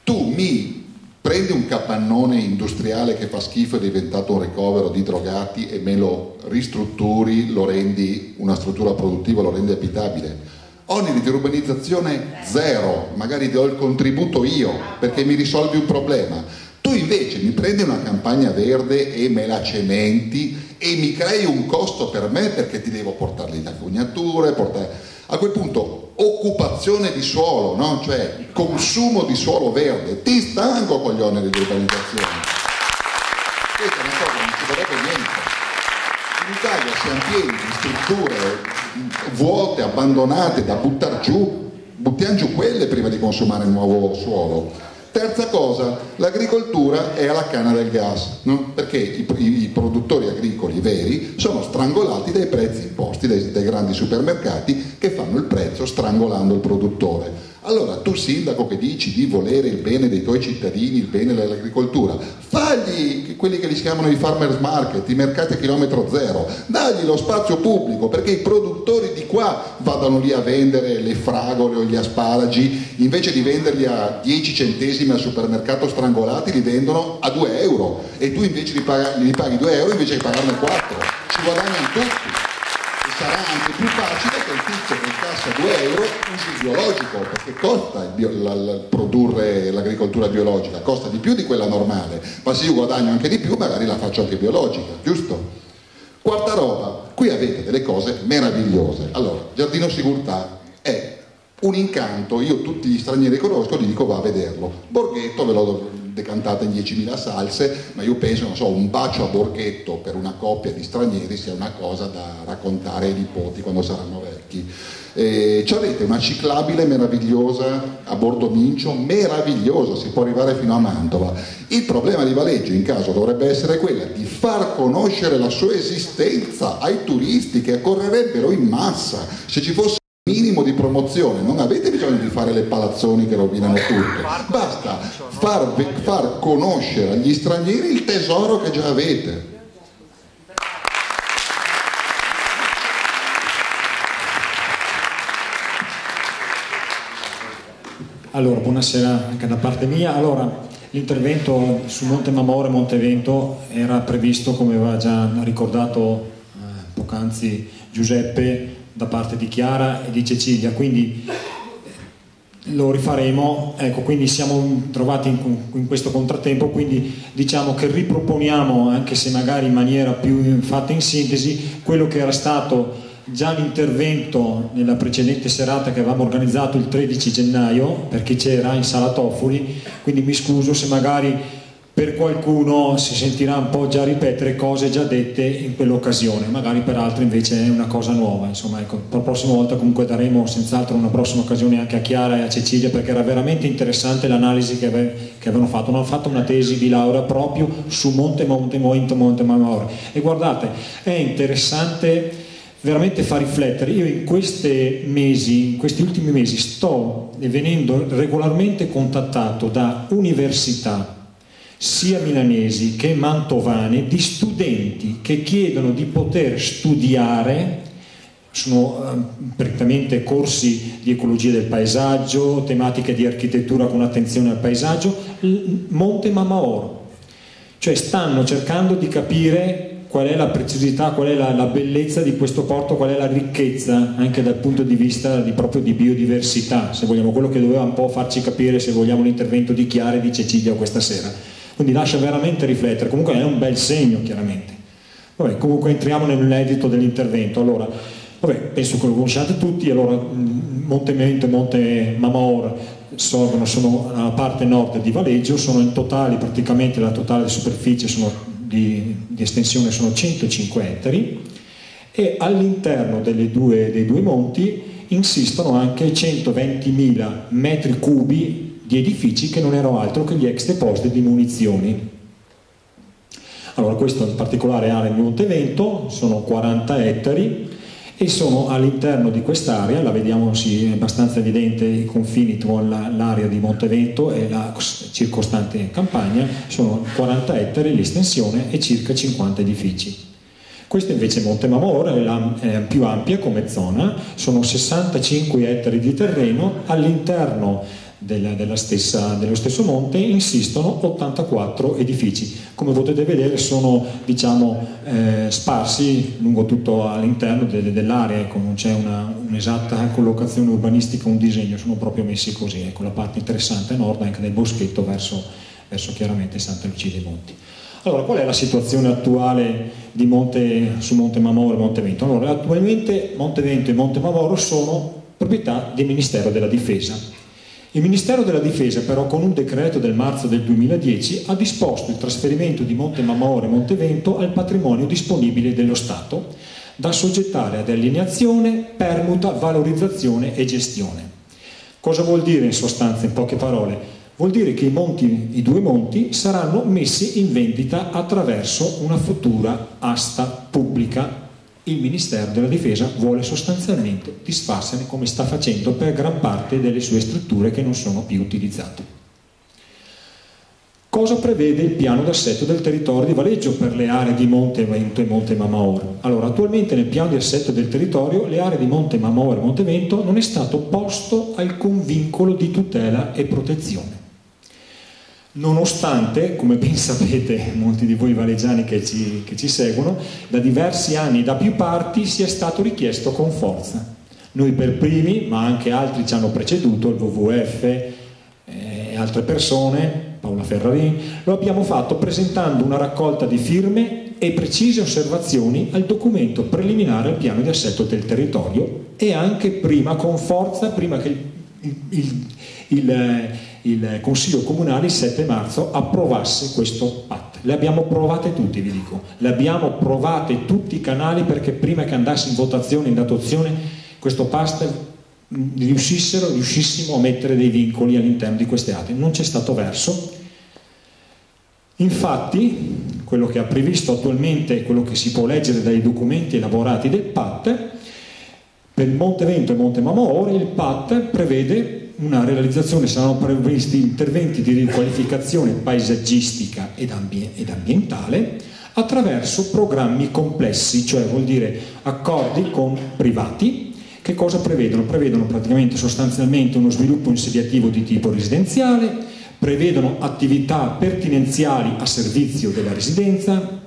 tu mi prendi un capannone industriale che fa schifo, è diventato un ricovero di drogati e me lo ristrutturi, lo rendi una struttura produttiva, lo rendi abitabile. Oneri di urbanizzazione zero, magari do il contributo io perché mi risolvi un problema. Tu invece mi prendi una campagna verde e me la cementi e mi crei un costo per me perché ti devo portare le fognature, a quel punto occupazione di suolo, no? Cioè consumo di suolo verde, ti stanco con gli oneri di urbanizzazione. Questa è una cosa, non ci vorrebbe niente. In Italia siamo pieni di strutture vuote, abbandonate, da buttare giù, buttiamo giù quelle prima di consumare il nuovo suolo. Terza cosa, l'agricoltura è alla canna del gas, no? Perché i produttori agricoli veri sono strangolati dai prezzi imposti dai grandi supermercati che fanno il prezzo strangolando il produttore. Allora tu sindaco che dici di volere il bene dei tuoi cittadini, il bene dell'agricoltura, fagli quelli che li chiamano i farmers market, i mercati a chilometro zero, dagli lo spazio pubblico perché i produttori di qua vadano lì a vendere le fragole o gli asparagi, invece di venderli a 10 centesimi al supermercato strangolati li vendono a 2 euro e tu invece gli paghi 2 euro invece di pagarne 4, ci guadagnano tutti. Sarà anche più facile che il tizio che incassa 2 euro usi il biologico, perché costa produrre l'agricoltura biologica, costa di più di quella normale, ma se io guadagno anche di più magari la faccio anche biologica, giusto? Quarta roba, qui avete delle cose meravigliose. Allora, Giardino Sigurtà è un incanto, io tutti gli stranieri che conosco gli dico va a vederlo. Borghetto ve l'ho decantata in 10.000 salse, ma io penso, non so, un bacio a Borghetto per una coppia di stranieri sia una cosa da raccontare ai nipoti quando saranno vecchi. C'avete una ciclabile meravigliosa a Bordo Mincio, meravigliosa, si può arrivare fino a Mantova. Il problema di Valeggio in caso dovrebbe essere quella di far conoscere la sua esistenza ai turisti che accorrerebbero in massa se ci fosse minimo di promozione. Non avete bisogno di fare le palazzoni che rovinano tutto, basta far conoscere agli stranieri il tesoro che già avete. Allora, buonasera anche da parte mia. Allora, l'intervento su Monte Mamore e Montevento era previsto, come aveva già ricordato poc'anzi Giuseppe, da parte di Chiara e di Cecilia, quindi lo rifaremo, ecco, quindi siamo trovati in questo contrattempo, quindi diciamo che riproponiamo, anche se magari in maniera più fatta in sintesi, quello che era stato già l'intervento nella precedente serata che avevamo organizzato il 13 gennaio, perché c'era in Sala Toffoli, quindi mi scuso se magari per qualcuno si sentirà un po' già ripetere cose già dette in quell'occasione, magari per altri invece è una cosa nuova. Insomma, ecco, per la prossima volta comunque daremo senz'altro una prossima occasione anche a Chiara e a Cecilia, perché era veramente interessante l'analisi che avevano fatto. Hanno fatto una tesi di laurea proprio su Monte Mamor, e guardate, è interessante, veramente fa riflettere. Io in questi ultimi mesi sto venendo regolarmente contattato da università sia milanesi che mantovane, di studenti che chiedono di poter studiare, sono prettamente corsi di ecologia del paesaggio, tematiche di architettura con attenzione al paesaggio, Monte Mamor, cioè stanno cercando di capire qual è la preziosità, qual è la bellezza di questo porto, qual è la ricchezza anche dal punto di vista proprio di biodiversità, se vogliamo, quello che doveva un po' farci capire, se vogliamo, l'intervento di Chiara e di Cecilia questa sera. Quindi lascia veramente riflettere, comunque è un bel segno chiaramente. Vabbè, comunque entriamo nell'edito dell'intervento. Allora, vabbè, penso che lo conosciate tutti. Allora, Monte Mento e Monte Mamor sono alla parte nord di Valeggio, sono in totale, praticamente la totale superficie di estensione sono 105 ettari, e all'interno dei due monti insistono anche 120.000 metri cubi di edifici che non erano altro che gli ex depositi di munizioni. Allora, questo in particolare area di Montevento sono 40 ettari e sono all'interno di quest'area, la vediamo, sì, è abbastanza evidente i confini tra l'area di Montevento e la circostante campagna, sono 40 ettari l'estensione e circa 50 edifici. Questa invece Monte Mamor è più ampia come zona, sono 65 ettari di terreno, all'interno dello stesso monte insistono 84 edifici. Come potete vedere sono, diciamo, sparsi lungo tutto all'interno dell'area, ecco, non c'è un'esatta collocazione urbanistica, un disegno, sono proprio messi così. Ecco, la parte interessante a nord anche del boschetto verso chiaramente Santa Lucia dei Monti. Allora, qual è la situazione attuale su Monte Mamor e Montevento? Allora, attualmente Montevento e Monte Mamor sono proprietà del Ministero della Difesa. Il Ministero della Difesa però, con un decreto del marzo del 2010, ha disposto il trasferimento di Monte Mamor e Montevento al patrimonio disponibile dello Stato, da assoggettare ad alienazione, permuta, valorizzazione e gestione. Cosa vuol dire in sostanza, in poche parole? Vuol dire che i due monti saranno messi in vendita attraverso una futura asta pubblica. Il Ministero della Difesa vuole sostanzialmente disfarsene, come sta facendo per gran parte delle sue strutture che non sono più utilizzate. Cosa prevede il piano d'assetto del territorio di Valeggio per le aree di Montevento e Monte Mamor? Allora, attualmente nel piano di assetto del territorio le aree di Monte Mamor e Montevento non è stato posto alcun vincolo di tutela e protezione. Nonostante, come ben sapete molti di voi valeggiani che ci seguono, da diversi anni da più parti sia stato richiesto con forza. Noi per primi, ma anche altri ci hanno preceduto, il WWF e altre persone, Paola Ferrarin, lo abbiamo fatto presentando una raccolta di firme e precise osservazioni al documento preliminare al piano di assetto del territorio, e anche prima, con forza, prima che il Consiglio Comunale il 7 marzo approvasse questo PAT. Le abbiamo provate tutti, vi dico, le abbiamo provate tutti i canali perché prima che andasse in votazione, in adozione, questo PAT riuscissimo a mettere dei vincoli all'interno di queste aree. Non c'è stato verso. Infatti, quello che ha previsto attualmente, quello che si può leggere dai documenti elaborati del PAT, per il Montevento e Monte Mamor il PAT prevede una realizzazione, saranno previsti interventi di riqualificazione paesaggistica ed ambientale attraverso programmi complessi, cioè vuol dire accordi con privati. Che cosa prevedono? Prevedono praticamente sostanzialmente uno sviluppo insediativo di tipo residenziale, prevedono attività pertinenziali a servizio della residenza.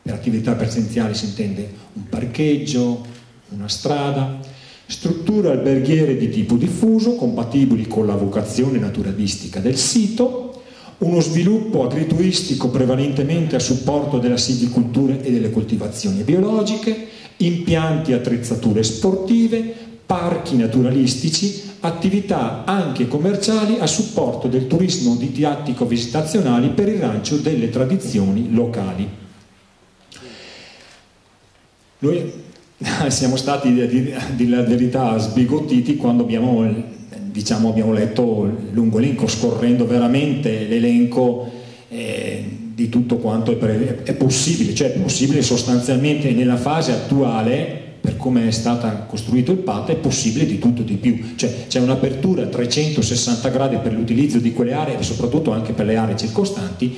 Per attività pertinenziali si intende un parcheggio, una strada, strutture alberghiere di tipo diffuso, compatibili con la vocazione naturalistica del sito, uno sviluppo agrituristico prevalentemente a supporto della silvicoltura e delle coltivazioni biologiche, impianti e attrezzature sportive, parchi naturalistici, attività anche commerciali a supporto del turismo didattico-visitazionali per il rilancio delle tradizioni locali. Noi siamo stati, a dire la verità, sbigottiti quando abbiamo letto lungo elenco, scorrendo veramente l'elenco di tutto quanto è possibile, cioè è possibile sostanzialmente nella fase attuale, per come è stato costruito il PAT, è possibile di tutto di più, cioè c'è un'apertura a 360 gradi per l'utilizzo di quelle aree e soprattutto anche per le aree circostanti,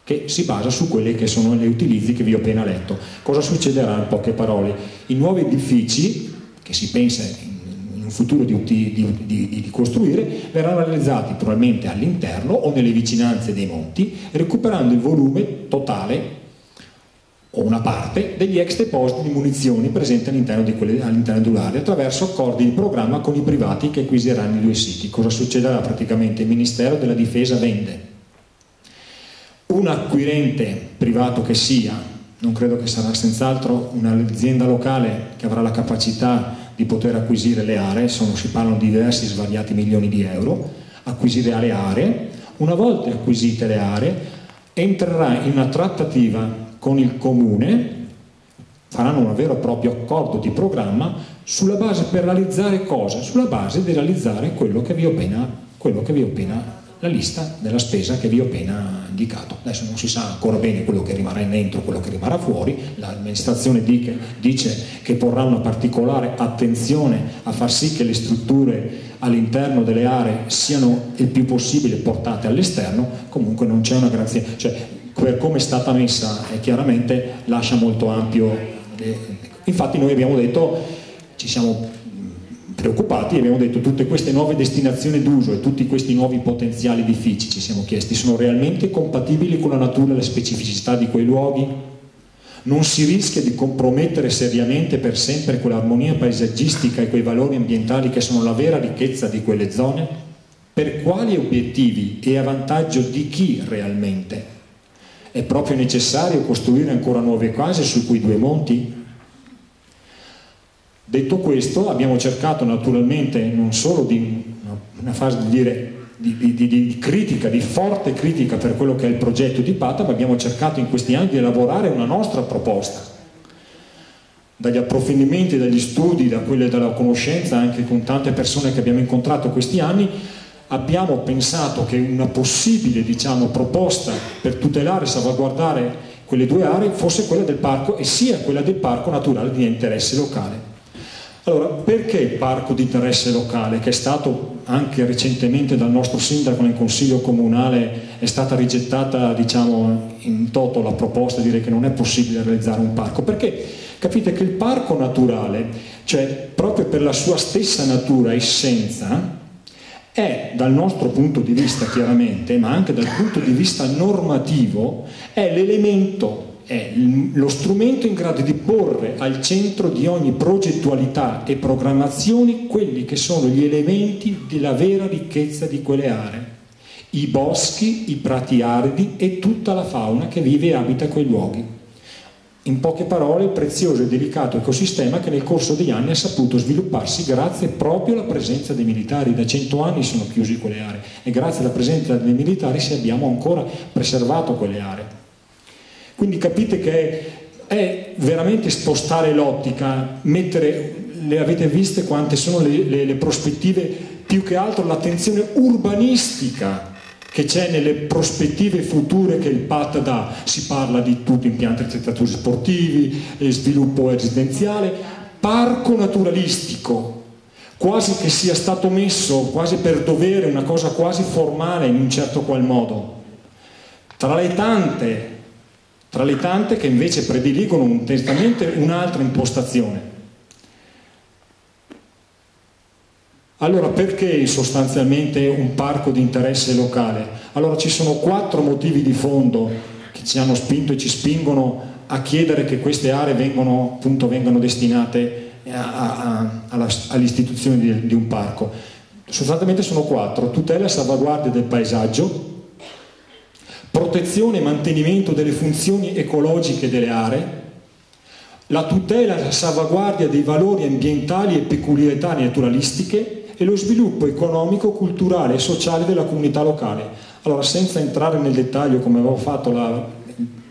che si basa su quelli che sono gli utilizzi che vi ho appena letto. Cosa succederà in poche parole? I nuovi edifici, che si pensa in un futuro di costruire, verranno realizzati probabilmente all'interno o nelle vicinanze dei monti, recuperando il volume totale o una parte degli ex depositi di munizioni presenti all'interno dell'area attraverso accordi di programma con i privati che acquisiranno i due siti. Cosa succederà praticamente? Il Ministero della Difesa vende. Un acquirente privato che sia, non credo che sarà senz'altro un'azienda locale che avrà la capacità di poter acquisire le aree, si parlano di diversi svariati milioni di euro, acquisire le aree. Una volta acquisite le aree entrerà in una trattativa con il comune, faranno un vero e proprio accordo di programma sulla base per realizzare cosa? Sulla base di realizzare quello che vi ho appena la lista della spesa che vi ho appena indicato. Adesso non si sa ancora bene quello che rimarrà dentro, quello che rimarrà fuori. L'amministrazione dice che porrà una particolare attenzione a far sì che le strutture all'interno delle aree siano il più possibile portate all'esterno. Comunque non c'è una garanzia, cioè per come è stata messa chiaramente lascia molto ampio. Infatti noi abbiamo detto, ci siamo preoccupati e abbiamo detto tutte queste nuove destinazioni d'uso e tutti questi nuovi potenziali edifici, ci siamo chiesti, sono realmente compatibili con la natura e le specificità di quei luoghi? Non si rischia di compromettere seriamente per sempre quell'armonia paesaggistica e quei valori ambientali che sono la vera ricchezza di quelle zone? Per quali obiettivi e a vantaggio di chi realmente? È proprio necessario costruire ancora nuove case su quei due monti? Detto questo, abbiamo cercato naturalmente non solo di una fase di critica, di forte critica per quello che è il progetto di PAT, ma abbiamo cercato in questi anni di elaborare una nostra proposta. Dagli approfondimenti, dagli studi, dalla conoscenza anche con tante persone che abbiamo incontrato questi anni, abbiamo pensato che una possibile, proposta per tutelare e salvaguardare quelle due aree fosse quella del parco e sia quella del parco naturale di interesse locale. Allora, perché il parco di interesse locale, che è stato anche recentemente dal nostro sindaco nel consiglio comunale, è stata rigettata in toto la proposta di dire che non è possibile realizzare un parco? Perché capite che il parco naturale, cioè proprio per la sua stessa natura, essenza, è dal nostro punto di vista chiaramente, ma anche dal punto di vista normativo, è l'elemento, è lo strumento in grado di porre al centro di ogni progettualità e programmazione quelli che sono gli elementi della vera ricchezza di quelle aree, i boschi, i prati aridi e tutta la fauna che vive e abita quei luoghi. In poche parole, il prezioso e delicato ecosistema che nel corso degli anni ha saputo svilupparsi grazie proprio alla presenza dei militari. Da 100 anni sono chiusi quelle aree e grazie alla presenza dei militari abbiamo ancora preservato quelle aree. Quindi capite che è veramente spostare l'ottica, le avete viste quante sono le prospettive, più che altro l'attenzione urbanistica che c'è nelle prospettive future che il PAT dà. Si parla di tutto, impianti attrezzature sportivi, sviluppo residenziale, parco naturalistico, quasi che sia stato messo quasi per dovere, una cosa quasi formale in un certo qual modo, tra le tante che invece prediligono nettamente un'altra impostazione. Allora, perché sostanzialmente un parco di interesse locale? Allora, ci sono 4 motivi di fondo che ci hanno spinto e ci spingono a chiedere che queste aree vengano destinate all'istituzione di un parco. Sostanzialmente sono 4: tutela e salvaguardia del paesaggio, protezione e mantenimento delle funzioni ecologiche delle aree, la tutela e la salvaguardia dei valori ambientali e peculiarità naturalistiche e lo sviluppo economico, culturale e sociale della comunità locale. Allora, senza entrare nel dettaglio come avevo fatto il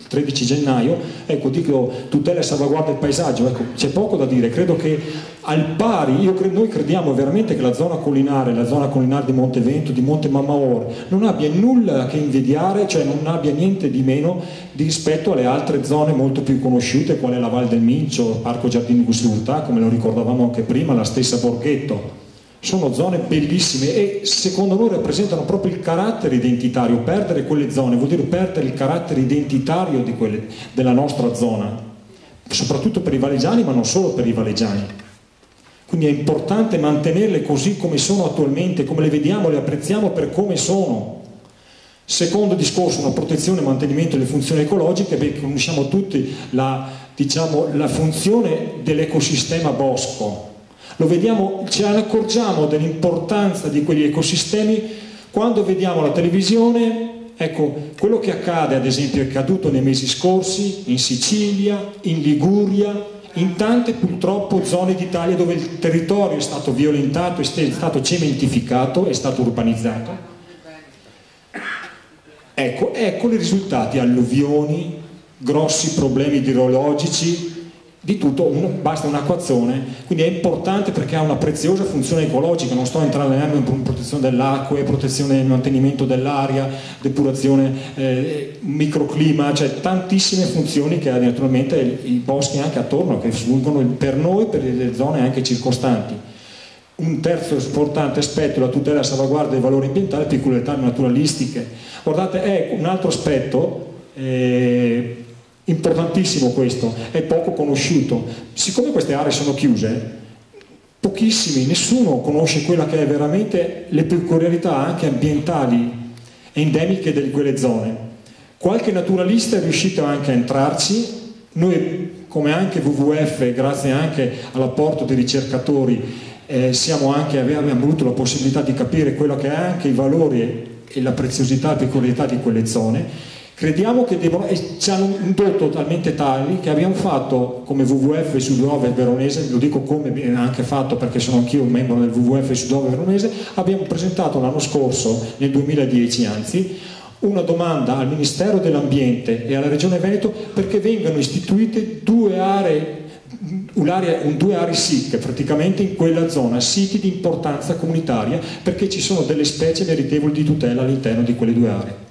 13 gennaio, ecco, dico tutela e salvaguardia del paesaggio, ecco, c'è poco da dire. Credo che al pari, noi crediamo veramente che la zona collinare di Montevento, di Monte Mammaor, non abbia nulla che invidiare, cioè non abbia niente di meno rispetto alle altre zone molto più conosciute, quale la Val del Mincio, Parco Giardini Gusturtà, come lo ricordavamo anche prima, la stessa Borghetto. Sono zone bellissime e secondo noi rappresentano proprio il carattere identitario. Perdere quelle zone vuol dire perdere il carattere identitario della nostra zona, soprattutto per i valleggiani, ma non solo per i valleggiani. Quindi è importante mantenerle così come sono attualmente, come le vediamo, le apprezziamo per come sono. Secondo discorso, una protezione e mantenimento delle funzioni ecologiche. Conosciamo tutti la funzione dell'ecosistema bosco. Lo vediamo, ce ne accorgiamo dell'importanza di quegli ecosistemi quando vediamo la televisione. Ecco, quello che accade, ad esempio, è accaduto nei mesi scorsi in Sicilia, in Liguria, in tante purtroppo zone d'Italia dove il territorio è stato violentato, è stato cementificato, è stato urbanizzato. Ecco i risultati: alluvioni, grossi problemi idrogeologici, di tutto, basta un'acquazzone. Quindi è importante perché ha una preziosa funzione ecologica. Non sto entrando in protezione dell'acqua, protezione e mantenimento dell'aria, depurazione, microclima, cioè tantissime funzioni che ha naturalmente i boschi anche attorno, che fungono per noi, per le zone anche circostanti. Un terzo importante aspetto è la tutela e la salvaguardia dei valori ambientali e peculiarità naturalistiche. Guardate, è un altro aspetto importantissimo, questo è poco conosciuto. Siccome queste aree sono chiuse, pochissimi, nessuno conosce quella che è veramente le peculiarità anche ambientali e endemiche di quelle zone. Qualche naturalista è riuscito anche a entrarci. Noi, come anche WWF, grazie anche all'apporto dei ricercatori, abbiamo avuto la possibilità di capire quello che è anche i valori e la preziosità e peculiarità di quelle zone. Crediamo che ci hanno indotto talmente tali che abbiamo fatto, come WWF Sud-Ovest Veronese, lo dico come anche fatto perché sono anch'io un membro del WWF Sud-Ovest Veronese, abbiamo presentato l'anno scorso, nel 2010 anzi, una domanda al Ministero dell'Ambiente e alla Regione Veneto perché vengano istituite due aree SIC praticamente in quella zona, siti di importanza comunitaria, perché ci sono delle specie meritevoli di tutela all'interno di quelle due aree.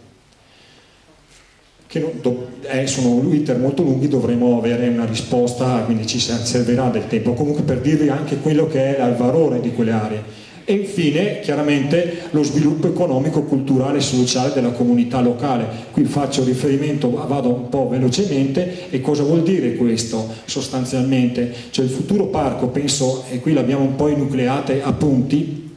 Che sono iter molto lunghi, dovremo avere una risposta, quindi ci servirà del tempo. Comunque, per dirvi anche quello che è il valore di quelle aree. E infine, chiaramente, lo sviluppo economico, culturale e sociale della comunità locale. Qui faccio riferimento, vado un po' velocemente, e cosa vuol dire questo sostanzialmente? Cioè il futuro parco, penso, e qui l'abbiamo un po' enucleate a punti.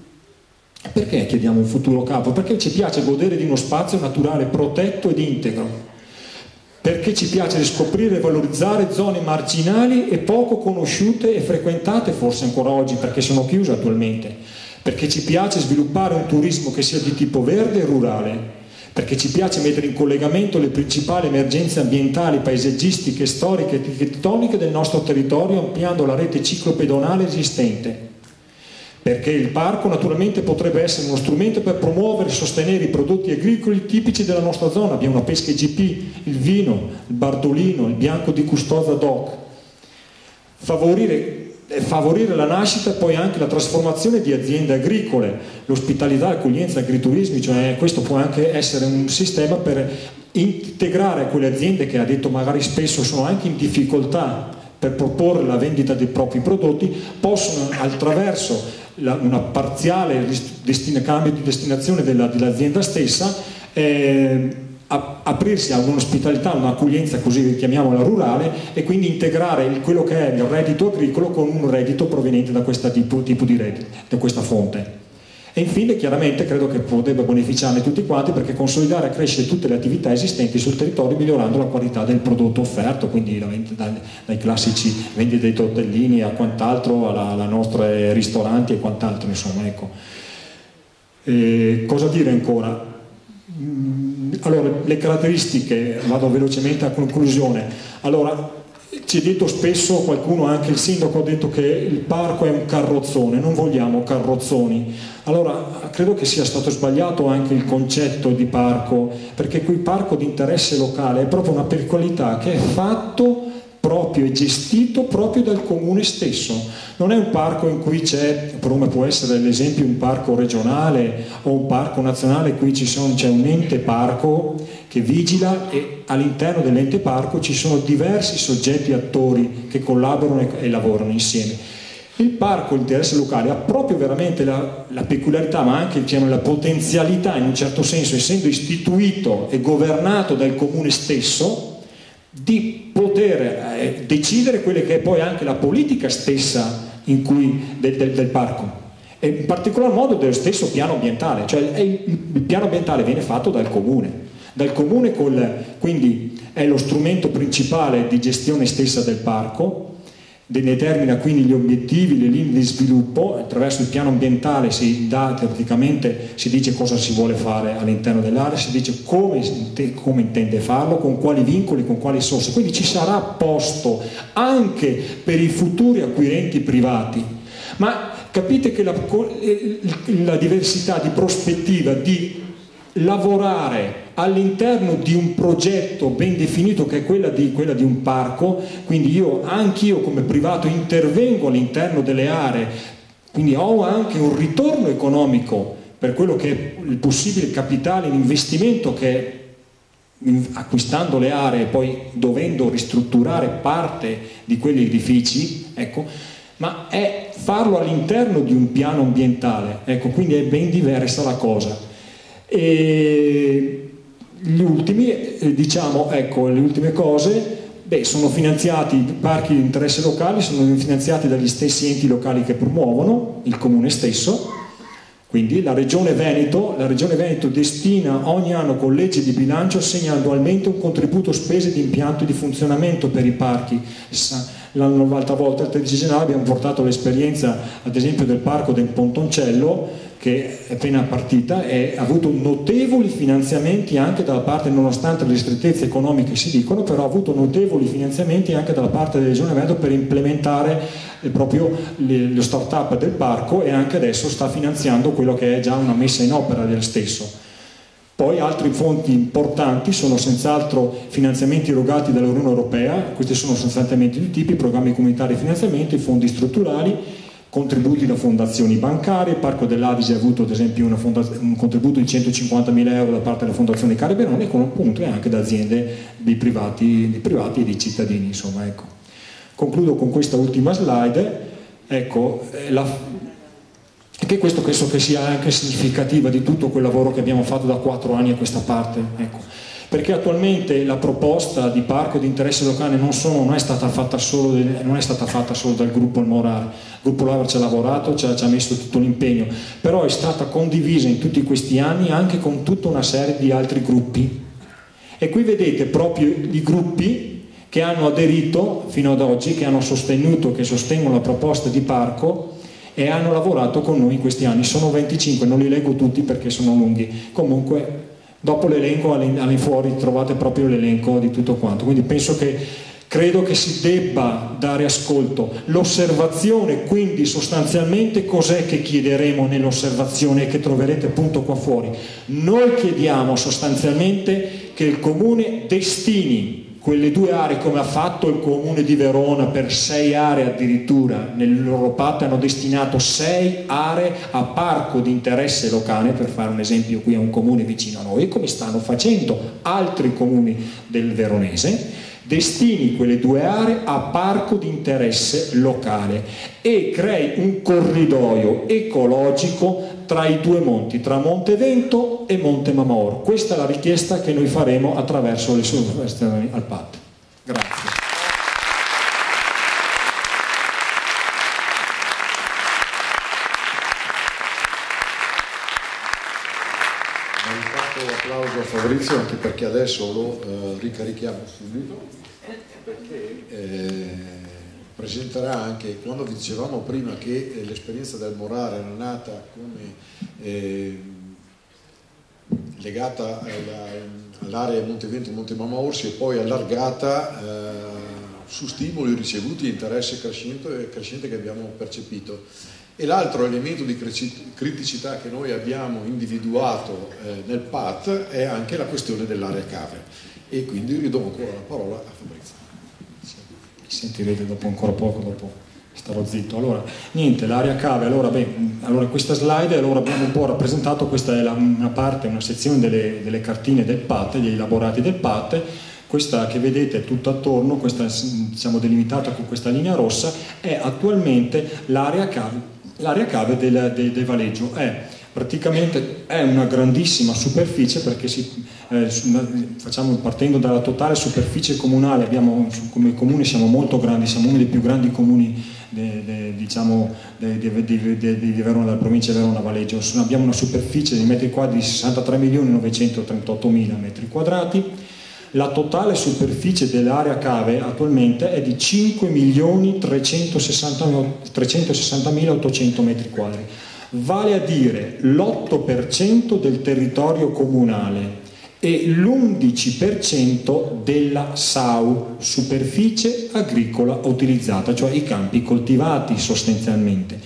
Perché chiediamo un futuro capo? Perché ci piace godere di uno spazio naturale protetto ed integro. Perché ci piace riscoprire e valorizzare zone marginali e poco conosciute e frequentate forse ancora oggi perché sono chiuse attualmente, perché ci piace sviluppare un turismo che sia di tipo verde e rurale, perché ci piace mettere in collegamento le principali emergenze ambientali, paesaggistiche, storiche e architettoniche del nostro territorio ampliando la rete ciclopedonale esistente. Perché il parco naturalmente potrebbe essere uno strumento per promuovere e sostenere i prodotti agricoli tipici della nostra zona. Abbiamo una pesca IGP, il vino, il bardolino, il bianco di Custoza DOC. Favorire la nascita e poi anche la trasformazione di aziende agricole, l'ospitalità, l'accoglienza, l'agriturismo, cioè questo può anche essere un sistema per integrare quelle aziende che ha detto magari spesso sono anche in difficoltà per proporre la vendita dei propri prodotti, possono attraverso una parziale cambio di destinazione dell'azienda stessa aprirsi a un'ospitalità, un'accoglienza così chiamiamola rurale, e quindi integrare quello che è il reddito agricolo con un reddito proveniente da questo tipo di reddito, da questa fonte. E infine chiaramente credo che potrebbe beneficiarne tutti quanti, perché consolidare e crescere tutte le attività esistenti sul territorio migliorando la qualità del prodotto offerto, quindi dai classici vendite dei tortellini a quant'altro, alla nostra ristoranti e quant'altro, insomma, ecco. Cosa dire ancora? Allora, le caratteristiche, vado velocemente a conclusione. Allora, ci è detto spesso, qualcuno, anche il sindaco, ha detto che il parco è un carrozzone, non vogliamo carrozzoni. Allora, credo che sia stato sbagliato anche il concetto di parco, perché quel parco di interesse locale è proprio una peculiarità che è fatto proprio e gestito proprio dal comune stesso. Non è un parco in cui c'è, come può essere l'esempio un parco regionale o un parco nazionale, in cui c'è un ente parco che vigila e all'interno dell'ente parco ci sono diversi soggetti attori che collaborano e lavorano insieme. Il parco, l'interesse locale, ha proprio veramente la peculiarità, ma anche la potenzialità, in un certo senso, essendo istituito e governato dal comune stesso, di poter decidere quelle che è poi anche la politica stessa del parco, e in particolar modo dello stesso piano ambientale, cioè il piano ambientale viene fatto dal comune quindi è lo strumento principale di gestione stessa del parco, determina quindi gli obiettivi, le linee di sviluppo. Attraverso il piano ambientale si dice cosa si vuole fare all'interno dell'area, si dice come intende farlo, con quali vincoli, con quali risorse, quindi ci sarà posto anche per i futuri acquirenti privati. Ma capite che la diversità di prospettiva di lavorare all'interno di un progetto ben definito, che è quella di un parco, quindi anch'io come privato intervengo all'interno delle aree, quindi ho anche un ritorno economico per quello che è il possibile capitale, l'investimento che acquistando le aree e poi dovendo ristrutturare parte di quegli edifici, ecco, ma è farlo all'interno di un piano ambientale, ecco, quindi è ben diversa la cosa. E gli ultimi, le ultime cose, sono finanziati, i parchi di interesse locale sono finanziati dagli stessi enti locali che promuovono, il comune stesso, quindi la Regione Veneto destina ogni anno con legge di bilancio, assegna annualmente un contributo spese di impianto di funzionamento per i parchi. L'altra volta, il 13 gennaio, abbiamo portato l'esperienza ad esempio del parco del Pontoncello, che è appena partita e ha avuto notevoli finanziamenti anche dalla parte, nonostante le ristrettezze economiche si dicono, però ha avuto notevoli finanziamenti anche dalla parte della Regione Veneto per implementare proprio lo start-up del parco, e anche adesso sta finanziando quello che è già una messa in opera del stesso. Poi altri fonti importanti sono senz'altro finanziamenti erogati dall'Unione Europea, questi sono sostanzialmente due tipi: programmi comunitari di finanziamento, i fondi strutturali, contributi da fondazioni bancarie. Il Parco dell'Adige ha avuto ad esempio un contributo di 150.000 euro da parte della Fondazione Carlo Beroni, con appunto anche da aziende di privati e di cittadini, insomma, ecco. Concludo con questa ultima slide, ecco, che questo penso che sia anche significativa di tutto quel lavoro che abbiamo fatto da 4 anni a questa parte, ecco. Perché attualmente la proposta di parco di interesse locale non è stata fatta solo dal gruppo Almorale. Il gruppo Lavar ci ha lavorato, ci ha messo tutto l'impegno, però è stata condivisa in tutti questi anni anche con tutta una serie di altri gruppi. E qui vedete proprio i gruppi che hanno aderito fino ad oggi, che hanno sostenuto, che sostengono la proposta di parco e hanno lavorato con noi in questi anni. Sono 25, non li leggo tutti perché sono lunghi. Comunque dopo l'elenco all'infuori trovate proprio l'elenco di tutto quanto. Quindi credo che si debba dare ascolto. L'osservazione, quindi, sostanzialmente cos'è che chiederemo nell'osservazione e che troverete appunto qua fuori? Noi chiediamo sostanzialmente che il Comune destini quelle 2 aree, come ha fatto il Comune di Verona per 6 aree addirittura. Nel loro patto hanno destinato 6 aree a parco di interesse locale, per fare un esempio qui a un comune vicino a noi, come stanno facendo altri comuni del Veronese. Destini quelle 2 aree a parco di interesse locale e crei un corridoio ecologico tra i 2 monti, tra Monte Vento e Monte Mamor. Questa è la richiesta che noi faremo attraverso le suggezioni al PAT. Grazie. Un applauso a Fabrizio, anche perché adesso lo ricarichiamo subito, perché presenterà anche, quando dicevamo prima che l'esperienza del Morara era nata come legata all'area Montevento e Monte Mama Orsi e poi allargata su stimoli ricevuti e interesse crescente che abbiamo percepito. E l'altro elemento di criticità che noi abbiamo individuato nel PAT è anche la questione dell'area cave, e quindi ridò ancora la parola a Fabrizio. Sentirete dopo ancora poco, dopo starò zitto. Allora, niente, l'area cave, allora questa slide, allora abbiamo un po' rappresentato, questa è una parte, una sezione delle cartine del PAT, degli elaborati del PAT. Questa che vedete tutta attorno, questa diciamo delimitata con questa linea rossa, è attualmente l'area cave del Valeggio. Praticamente è una grandissima superficie, perché partendo dalla totale superficie comunale, come comune siamo molto grandi, siamo uno dei più grandi comuni di Verona, della provincia di Verona Valeggio. Abbiamo una superficie di metri quadri di 63.938.000 metri quadrati. La totale superficie dell'area cave attualmente è di 5.360.800 metri quadri, vale a dire l'8% del territorio comunale e l'11% della SAU, superficie agricola utilizzata, cioè i campi coltivati sostanzialmente.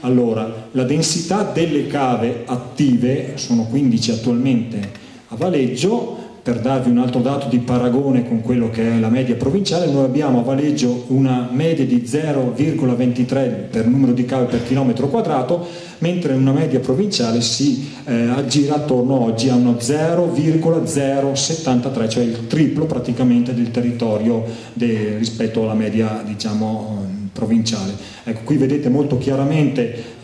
Allora, la densità delle cave attive sono 15 attualmente a Valeggio. Per darvi un altro dato di paragone con quello che è la media provinciale, noi abbiamo a Valeggio una media di 0,23 per numero di cave per chilometro quadrato, mentre una media provinciale si aggira attorno oggi a uno 0,073, cioè il triplo praticamente del territorio rispetto alla media, diciamo, provinciale. Ecco, qui vedete molto chiaramente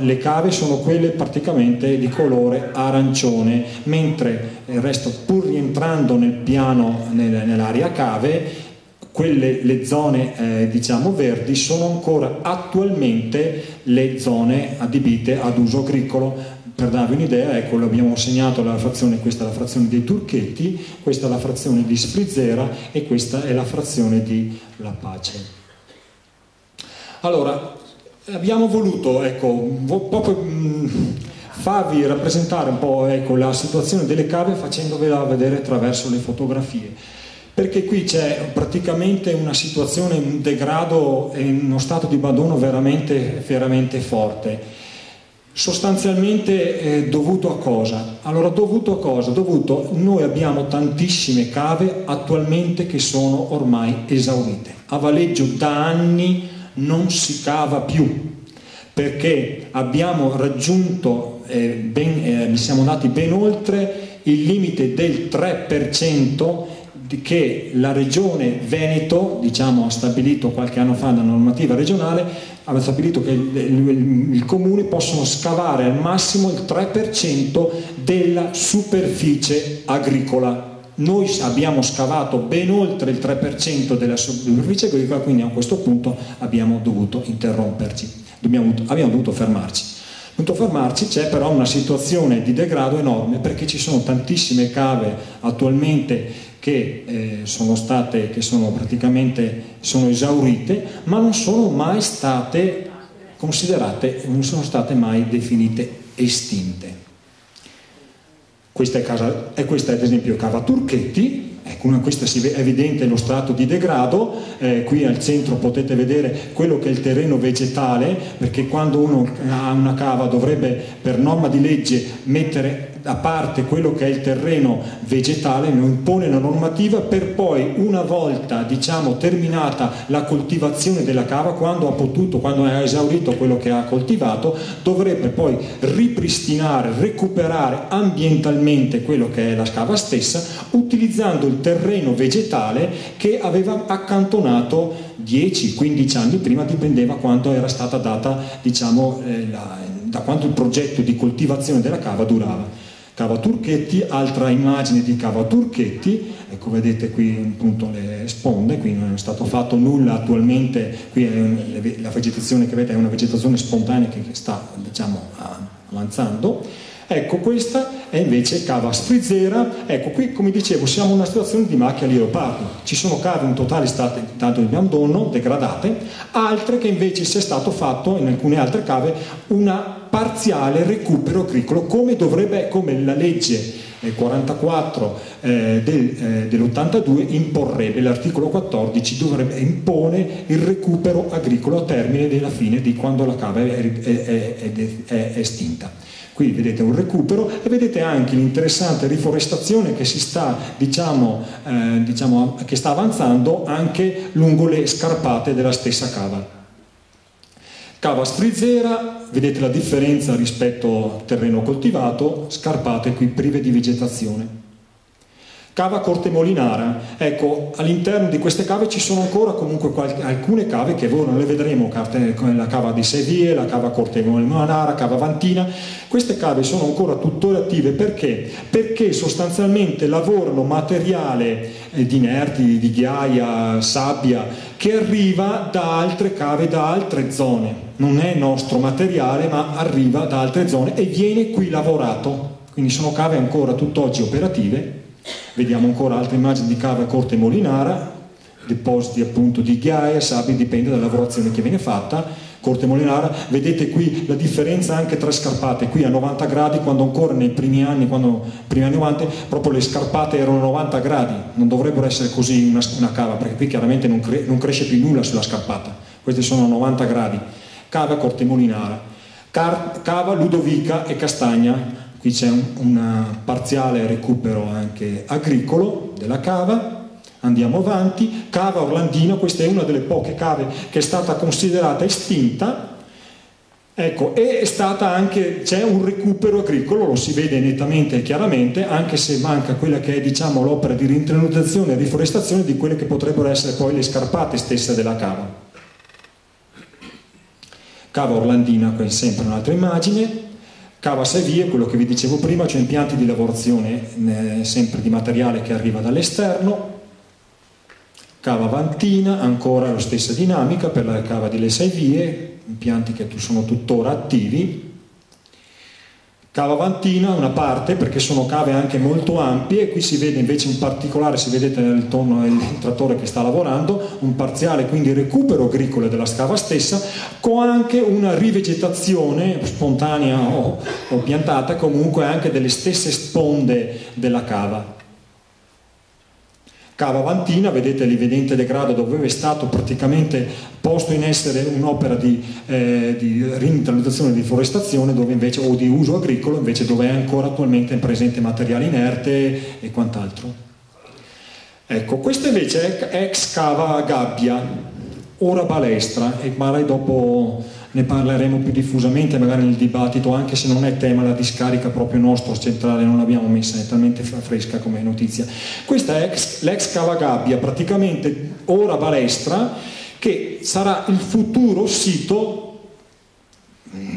le cave sono quelle praticamente di colore arancione, mentre il resto, pur rientrando nel piano, nell'area cave, le zone diciamo verdi sono ancora attualmente le zone adibite ad uso agricolo. Per darvi un'idea, ecco, abbiamo segnato la frazione, questa è la frazione dei Turchetti, questa è la frazione di Sprizzera e questa è la frazione di La Pace. Allora, abbiamo voluto, ecco, proprio farvi rappresentare un po', ecco, la situazione delle cave facendovela vedere attraverso le fotografie, perché qui c'è praticamente una situazione, un degrado e uno stato di abbandono veramente, veramente forte. Sostanzialmente dovuto a cosa? Allora, dovuto a cosa? Noi abbiamo tantissime cave attualmente che sono ormai esaurite. A Valeggio da anni non si cava più, perché abbiamo raggiunto, siamo andati ben oltre il limite del 3% che la regione Veneto, diciamo, ha stabilito qualche anno fa, una normativa regionale, ha stabilito che i comuni possono scavare al massimo il 3% della superficie agricola. Noi abbiamo scavato ben oltre il 3% della superficie agricola, quindi a questo punto abbiamo dovuto interromperci, abbiamo dovuto fermarci. C'è però una situazione di degrado enorme, perché ci sono tantissime cave attualmente che sono esaurite, ma non sono mai state considerate, non sono state mai definite estinte. Questa è ad esempio Cava Turchetti, ecco, questa è evidente lo strato di degrado. Qui al centro potete vedere quello che è il terreno vegetale, perché quando uno ha una cava dovrebbe per norma di legge mettere a parte quello che è il terreno vegetale, lo impone la normativa, per poi, una volta, diciamo, terminata la coltivazione della cava, quando ha esaurito quello che ha coltivato, dovrebbe poi ripristinare, recuperare ambientalmente quello che è la cava stessa, utilizzando il terreno vegetale che aveva accantonato 10-15 anni prima, dipendeva quanto era stata data, diciamo, da quanto il progetto di coltivazione della cava durava. Cava Turchetti, altra immagine di Cava Turchetti, ecco, vedete qui appunto le sponde, qui non è stato fatto nulla attualmente, qui è la vegetazione che vedete è una vegetazione spontanea che sta, diciamo, avanzando. Ecco, questa è invece cava Sfrizera. Ecco, qui come dicevo siamo in una situazione di macchia di leopardo. Ci sono cave in totale state tanto di abbandono, degradate, altre che invece sia stato fatto in alcune altre cave una parziale recupero agricolo, come la legge 44 dell'82 imporrebbe. L'articolo 14 impone il recupero agricolo a termine della fine di quando la cava è estinta. Qui vedete un recupero e vedete anche l'interessante riforestazione che si sta, che sta avanzando anche lungo le scarpate della stessa cava. Cava Sfrizera, vedete la differenza rispetto al terreno coltivato, scarpate qui prive di vegetazione. Cava Corte Molinara, ecco, all'interno di queste cave ci sono ancora comunque alcune cave che voi non le vedremo, la cava di Sei Vie, la cava Corte Molinara, cava Vantina. Queste cave sono ancora tuttora attive perché? Perché sostanzialmente lavorano materiale di inerti, di ghiaia, sabbia, che arriva da altre cave, da altre zone. Non è nostro materiale, ma arriva da altre zone e viene qui lavorato. Quindi sono cave ancora tutt'oggi operative. Vediamo ancora altre immagini di cava Corte Molinara, depositi appunto di ghiaia, sabbia, dipende dalla lavorazione che viene fatta. Corte Molinara, vedete qui la differenza anche tra scarpate, qui a 90 gradi, quando ancora nei primi anni 90, proprio le scarpate erano 90 gradi, non dovrebbero essere così una cava, perché qui chiaramente non cresce più nulla sulla scarpata, questi sono 90 gradi. Cava Corte Molinara, cava Ludovica e Castagna. Qui c'è un parziale recupero anche agricolo della cava. Andiamo avanti. Cava Orlandina, questa è una delle poche cave che è stata considerata estinta. Ecco, e c'è un recupero agricolo, lo si vede nettamente e chiaramente, anche se manca quella che è l'opera di rinternutazione e riforestazione di quelle che potrebbero essere poi le scarpate stesse della cava. Cava Orlandina, qui è sempre un'altra immagine. Cava Sei Vie, quello che vi dicevo prima, cioè impianti di lavorazione sempre di materiale che arriva dall'esterno. Cava Vantina, ancora la stessa dinamica per la cava di Le Sei Vie, impianti che sono tuttora attivi. Cava Vantina, una parte, perché sono cave anche molto ampie, e qui si vede invece in particolare, se vedete il trattore che sta lavorando, un parziale quindi recupero agricolo della cava stessa, con anche una rivegetazione spontanea o piantata, comunque anche delle stesse sponde della cava. Cava Vantina, vedete l'evidente degrado dove è stato praticamente posto in essere un'opera di rinternutazione e di forestazione, dove invece, o di uso agricolo, invece dove è ancora attualmente presente materiale inerte e quant'altro. Ecco, questa invece è ex cava Gabbia, ora balestra, e magari dopo ne parleremo più diffusamente magari nel dibattito, anche se non è tema la discarica proprio nostro centrale, non l'abbiamo messa, è talmente fresca come notizia. Questa è l'ex cava Gabbia, praticamente ora balestra, che sarà il futuro sito,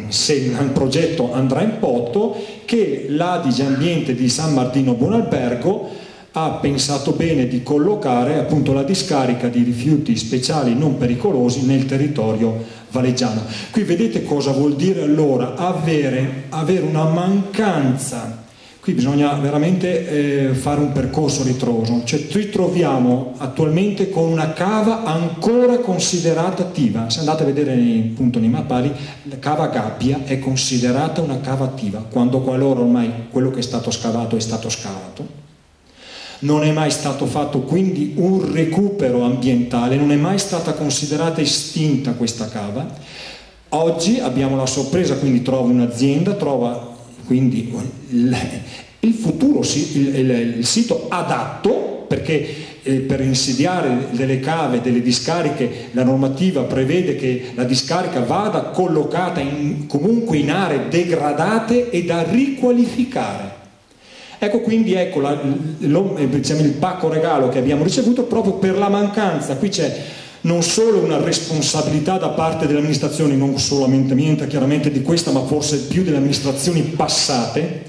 se il progetto andrà in porto, che l'Adige Ambiente di San Martino Buonalbergo ha pensato bene di collocare appunto la discarica di rifiuti speciali non pericolosi nel territorio valeggiano. Qui vedete cosa vuol dire allora avere una mancanza. Qui bisogna veramente fare un percorso ritroso, cioè ci troviamo attualmente con una cava ancora considerata attiva. Se andate a vedere appunto nei mappari, la cava Gabbia è considerata una cava attiva, qualora ormai quello che è stato scavato è stato scavato. Non è mai stato fatto quindi un recupero ambientale, non è mai stata considerata estinta questa cava. Oggi abbiamo la sorpresa, quindi trova un'azienda, trova quindi il futuro, il sito adatto, perché per insediare delle cave, delle discariche, la normativa prevede che la discarica vada collocata comunque in aree degradate e da riqualificare. Ecco, quindi ecco il pacco regalo che abbiamo ricevuto proprio per la mancanza. Qui c'è non solo una responsabilità da parte delle amministrazioni, non solamente chiaramente di questa, ma forse più delle amministrazioni passate,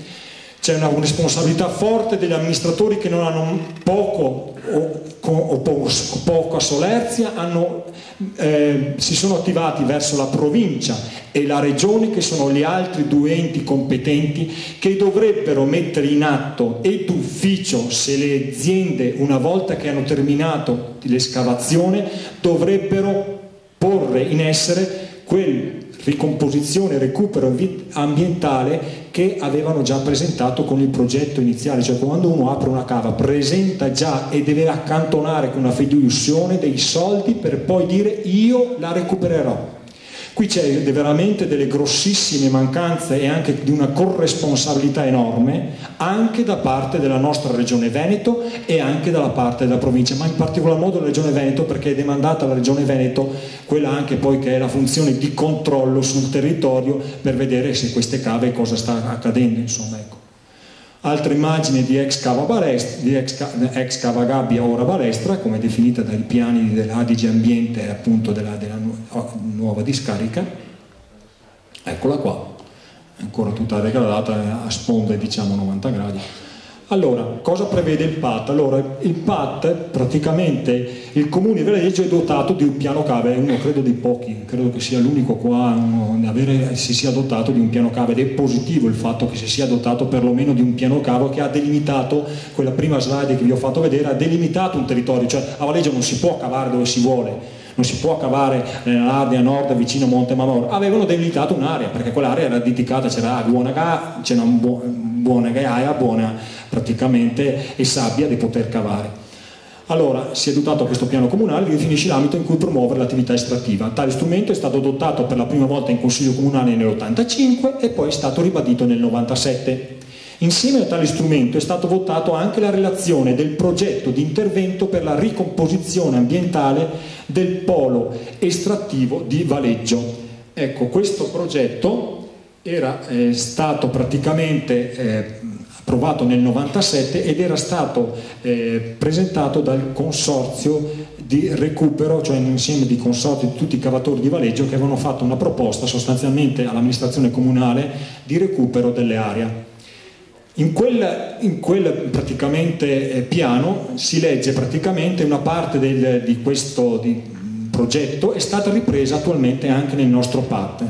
c'è una responsabilità forte degli amministratori che non hanno poca solerzia, si sono attivati verso la provincia e la regione, che sono gli altri due enti competenti che dovrebbero mettere in atto e d'ufficio, se le aziende una volta che hanno terminato l'escavazione dovrebbero porre in essere quel ricomposizione e recupero ambientale che avevano già presentato con il progetto iniziale. Cioè, quando uno apre una cava presenta già e deve accantonare con una fiduzione dei soldi per poi dire io la recupererò. Qui c'è veramente delle grossissime mancanze e anche di una corresponsabilità enorme anche da parte della nostra Regione Veneto e anche dalla parte della provincia, ma in particolar modo la Regione Veneto, perché è demandata alla Regione Veneto quella anche poi che è la funzione di controllo sul territorio per vedere se queste cave cosa sta accadendo, insomma, ecco. Altra immagine di ex cava gabbia, ora balestra, come definita dai piani dell'Adige Ambiente, appunto della nuova discarica. Eccola qua, è ancora tutta degradata a sponde, diciamo 90 gradi. Allora, cosa prevede il PAT? Allora, il PAT, praticamente il Comune di Viareggio è dotato di un piano cave, è uno credo dei pochi, credo che sia l'unico qua si sia dotato di un piano cave, ed è positivo il fatto che si sia dotato perlomeno di un piano cave che ha delimitato, quella prima slide che vi ho fatto vedere, ha delimitato un territorio, cioè a Valeggio non si può cavare dove si vuole, non si può cavare nell'Ardia Nord vicino a Monte Mamor, avevano delimitato un'area, perché quell'area era dedicata, c'era buona ghiaia, buona praticamente e sabbia di poter cavare. Allora si è dotato questo piano comunale che definisce l'ambito in cui promuovere l'attività estrattiva. Tale strumento è stato adottato per la prima volta in Consiglio Comunale nell'85 e poi è stato ribadito nel 97. Insieme a tale strumento è stato votato anche la relazione del progetto di intervento per la ricomposizione ambientale del polo estrattivo di Valeggio. Ecco, questo progetto era stato praticamente approvato nel 97 ed era stato presentato dal consorzio di recupero, cioè un insieme di consorzi di tutti i cavatori di Valeggio che avevano fatto una proposta sostanzialmente all'amministrazione comunale di recupero delle aree. In quel praticamente piano si legge praticamente una parte di questo progetto è stata ripresa attualmente anche nel nostro PAT.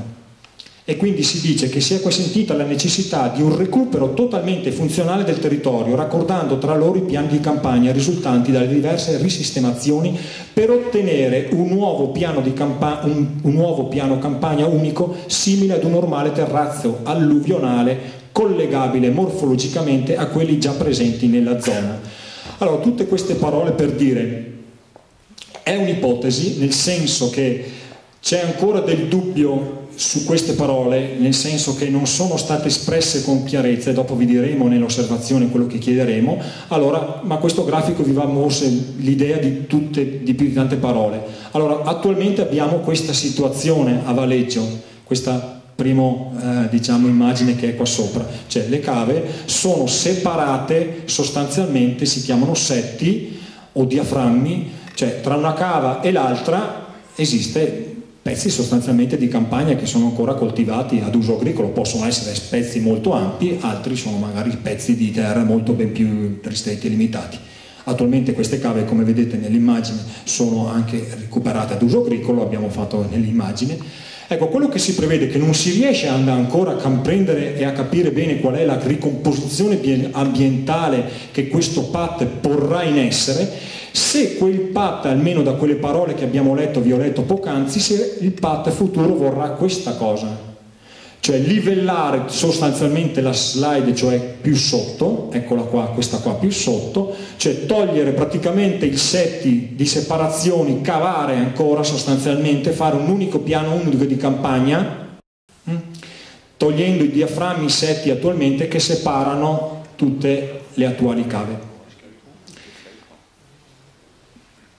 E quindi si dice che si è sentita la necessità di un recupero totalmente funzionale del territorio, raccordando tra loro i piani di campagna risultanti dalle diverse risistemazioni per ottenere un nuovo piano campagna unico simile ad un normale terrazzo alluvionale collegabile morfologicamente a quelli già presenti nella zona. Allora, tutte queste parole per dire è un'ipotesi, nel senso che c'è ancora del dubbio su queste parole, nel senso che non sono state espresse con chiarezza, e dopo vi diremo nell'osservazione quello che chiederemo. Allora, ma questo grafico vi va mosse l'idea di più di tante parole. Allora, attualmente abbiamo questa situazione a Valeggio, questa prima diciamo immagine che è qua sopra, cioè le cave sono separate sostanzialmente, si chiamano setti o diaframmi, cioè tra una cava e l'altra esiste pezzi sostanzialmente di campagna che sono ancora coltivati ad uso agricolo, possono essere pezzi molto ampi, altri sono magari pezzi di terra molto ben più ristretti e limitati. Attualmente queste cave, come vedete nell'immagine, sono anche recuperate ad uso agricolo, abbiamo fatto nell'immagine. Ecco, quello che si prevede, che non si riesce ancora a comprendere e a capire bene qual è la ricomposizione ambientale che questo PAT porrà in essere, se quel PAT, almeno da quelle parole che abbiamo letto, vi ho letto poc'anzi, se il PAT futuro vorrà questa cosa, cioè livellare sostanzialmente la slide, cioè più sotto, eccola qua, questa qua più sotto, cioè togliere praticamente i setti di separazioni, cavare ancora sostanzialmente, fare un unico piano unico di campagna, togliendo i diaframmi, i setti attualmente che separano tutte le attuali cave.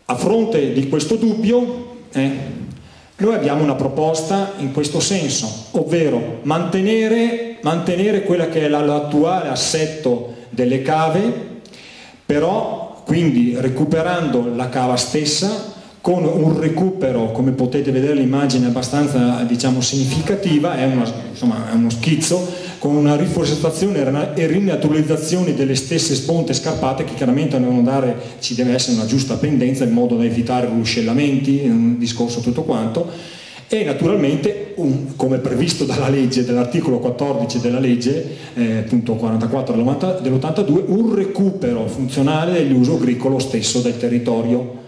A fronte di questo dubbio, noi abbiamo una proposta in questo senso, ovvero mantenere quella che è l'attuale assetto delle cave, però quindi recuperando la cava stessa con un recupero, come potete vedere l'immagine abbastanza significativa, è uno schizzo con una riforestazione e rinaturalizzazione delle stesse sponte scarpate, che chiaramente ci deve essere una giusta pendenza in modo da evitare ruscellamenti, un discorso tutto quanto, e naturalmente come previsto dalla legge, dall'articolo 14 della legge punto 44 dell'82, un recupero funzionale dell'uso agricolo stesso del territorio,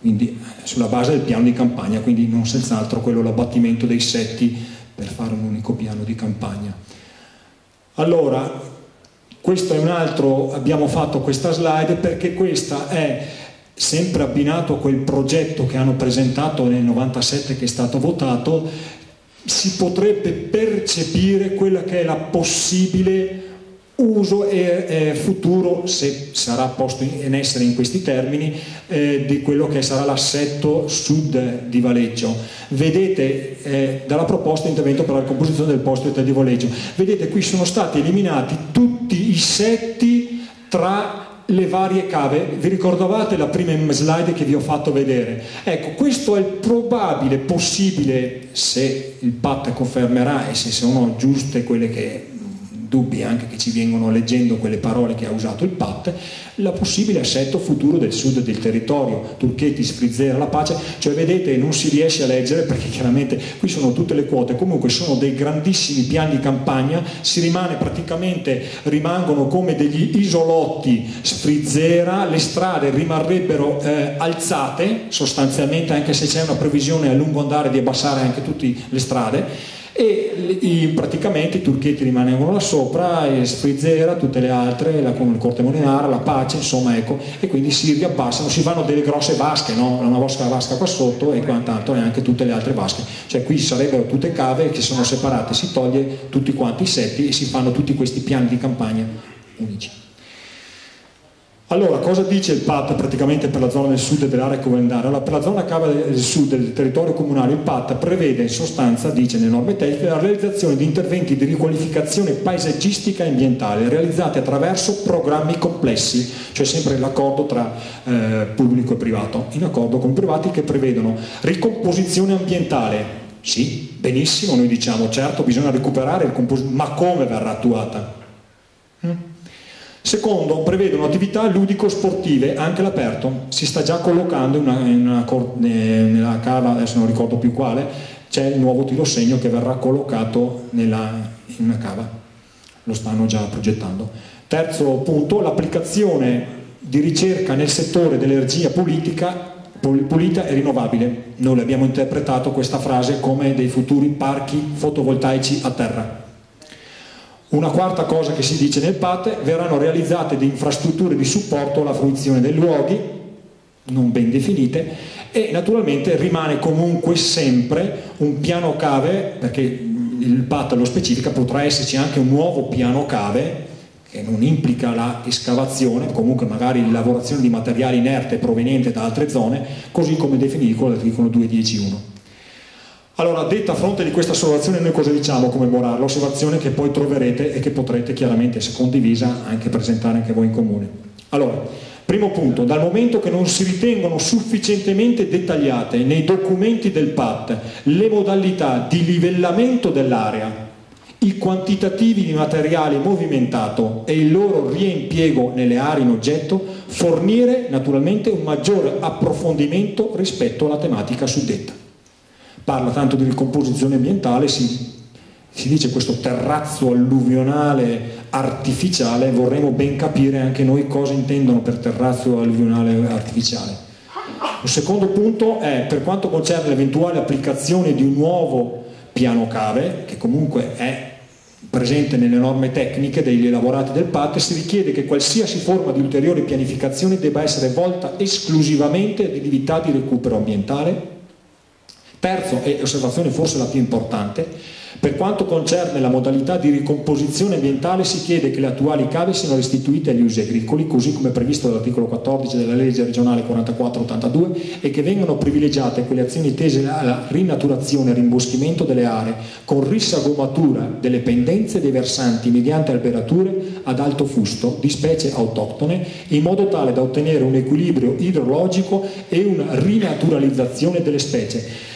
quindi sulla base del piano di campagna, quindi non senz'altro l'abbattimento dei setti per fare un unico piano di campagna. Allora, questo è un altro, abbiamo fatto questa slide perché questa è sempre abbinato a quel progetto che hanno presentato nel 97, che è stato votato. Si potrebbe percepire quella che è la possibile uso e futuro, se sarà posto in essere in questi termini, di quello che sarà l'assetto sud di Valeggio. Vedete dalla proposta intervento per la ricomposizione del posto di Valeggio, vedete qui sono stati eliminati tutti i setti tra le varie cave. Vi ricordavate la prima slide che vi ho fatto vedere? Ecco, questo è il probabile, possibile, se il PAT confermerà e se sono giuste quelle che dubbi anche che ci vengono leggendo quelle parole che ha usato il PAT, la possibile assetto futuro del sud del territorio, Turchetti, Sfrizzera, La Pace, cioè vedete non si riesce a leggere perché chiaramente qui sono tutte le quote, comunque sono dei grandissimi piani di campagna, rimangono come degli isolotti Sfrizzera, le strade rimarrebbero alzate sostanzialmente, anche se c'è una previsione a lungo andare di abbassare anche tutte le strade, e praticamente i Turchetti rimangono là sopra, e Sfrizzera, tutte le altre, il Corte Molinara, La Pace, insomma, ecco, e quindi si riabbassano, si fanno delle grosse vasche, no? Una vasca qua sotto e quant'altro, e anche tutte le altre vasche, cioè qui sarebbero tutte cave che sono separate, si toglie tutti quanti i setti e si fanno tutti questi piani di campagna unici. Allora, cosa dice il PAT praticamente per la zona del sud dell'area comunale? Allora, per la zona cava del sud del territorio comunale, il PAT prevede in sostanza, dice nelle norme tecniche, la realizzazione di interventi di riqualificazione paesaggistica e ambientale realizzati attraverso programmi complessi, cioè sempre l'accordo tra pubblico e privato, in accordo con privati, che prevedono ricomposizione ambientale. Sì, benissimo, noi diciamo certo bisogna recuperare, ma come verrà attuata? Secondo, prevedono attività ludico-sportive anche all'aperto, si sta già collocando nella cava, adesso non ricordo più quale, c'è il nuovo tirosegno che verrà collocato in una cava, lo stanno già progettando. Terzo punto, l'applicazione di ricerca nel settore dell'energia pulita e rinnovabile. Noi abbiamo interpretato questa frase come dei futuri parchi fotovoltaici a terra. Una quarta cosa che si dice nel PAT: verranno realizzate delle infrastrutture di supporto alla fruizione dei luoghi, non ben definite, e naturalmente rimane comunque sempre un piano cave, perché il PAT lo specifica, potrà esserci anche un nuovo piano cave che non implica la escavazione, comunque magari lavorazione di materiale inerte proveniente da altre zone, così come definito l'articolo 2.10.1. Allora, detta a fronte di questa osservazione, noi cosa diciamo come morale? L'osservazione che poi troverete e che potrete chiaramente, se condivisa, anche presentare anche voi in comune. Allora, primo punto: dal momento che non si ritengono sufficientemente dettagliate nei documenti del PAT le modalità di livellamento dell'area, i quantitativi di materiale movimentato e il loro riempiego nelle aree in oggetto, fornire naturalmente un maggiore approfondimento rispetto alla tematica suddetta. Parla tanto di ricomposizione ambientale, si dice questo terrazzo alluvionale artificiale, vorremmo ben capire anche noi cosa intendono per terrazzo alluvionale artificiale. Il secondo punto è, per quanto concerne l'eventuale applicazione di un nuovo piano cave, che comunque è presente nelle norme tecniche degli elaborati del PAT, si richiede che qualsiasi forma di ulteriore pianificazione debba essere volta esclusivamente ad attività di recupero ambientale. Terzo, e osservazione forse la più importante, Per quanto concerne la modalità di ricomposizione ambientale, si chiede che le attuali cave siano restituite agli usi agricoli, così come previsto dall'articolo 14 della legge regionale 4482, e che vengano privilegiate quelle azioni tese alla rinaturazione e rimboschimento delle aree con rissagomatura delle pendenze dei versanti mediante alberature ad alto fusto di specie autoctone, in modo tale da ottenere un equilibrio idrologico e una rinaturalizzazione delle specie.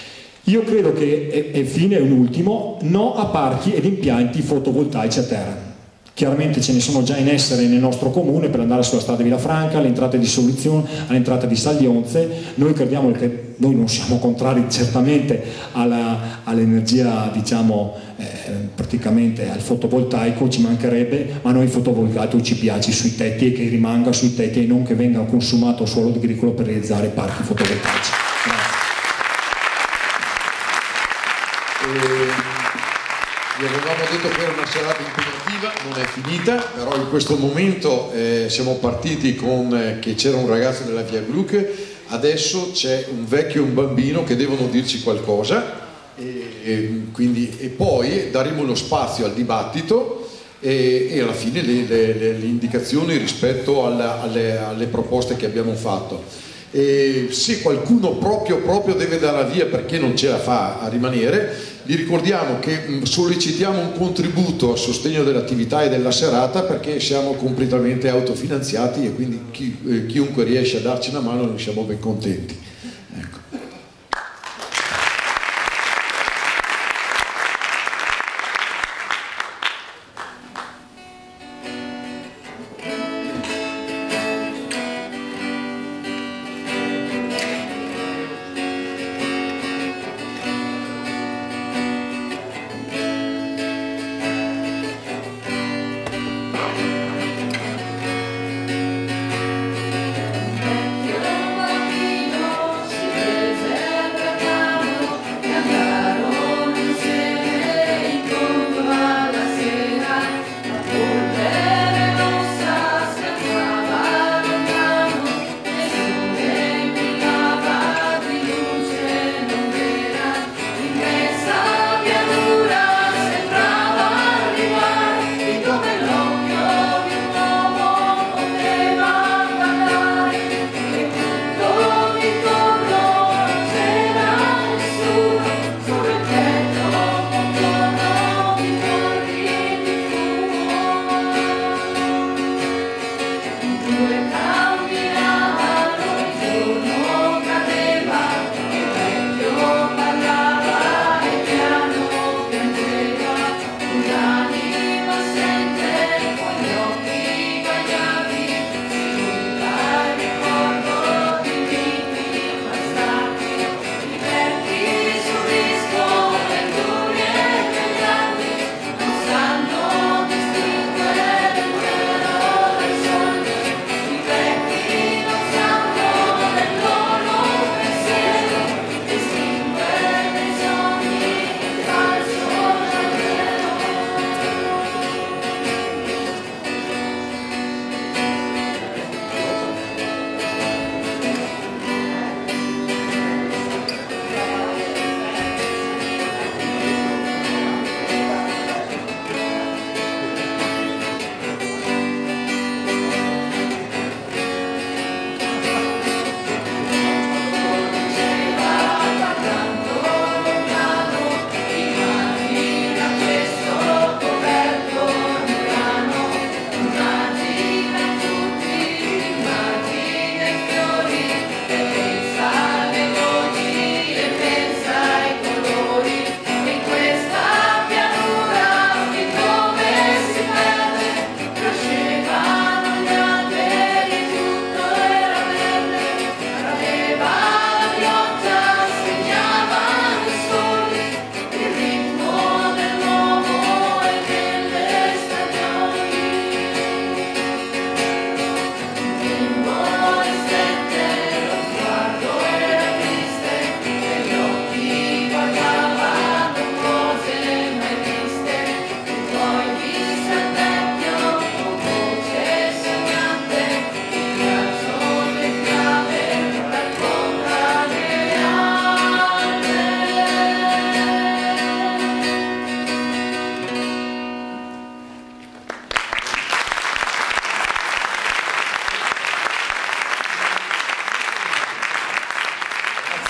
Io credo che, e fine un ultimo, no a parchi ed impianti fotovoltaici a terra. Chiaramente ce ne sono già in essere nel nostro comune per andare sulla strada Villafranca, all'entrata di Soluzione, all'entrata di Saglionze. Noi crediamo che noi non siamo contrari certamente all'energia, diciamo, praticamente al fotovoltaico, ci mancherebbe, ma a noi il fotovoltaico ci piace sui tetti e che rimanga sui tetti e non che venga consumato a suolo agricolo per realizzare parchi fotovoltaici. Grazie. Vi avevamo detto che era una serata impegnativa, non è finita, però in questo momento siamo partiti con che c'era un ragazzo della Via Gluck, adesso c'è un vecchio e un bambino che devono dirci qualcosa e poi daremo lo spazio al dibattito e alla fine le indicazioni rispetto alle proposte che abbiamo fatto. E se qualcuno proprio deve dare via perché non ce la fa a rimanere, vi ricordiamo che sollecitiamo un contributo a sostegno dell'attività e della serata, perché siamo completamente autofinanziati e quindi chiunque riesce a darci una mano noi siamo ben contenti. Ecco. Vecchio bambino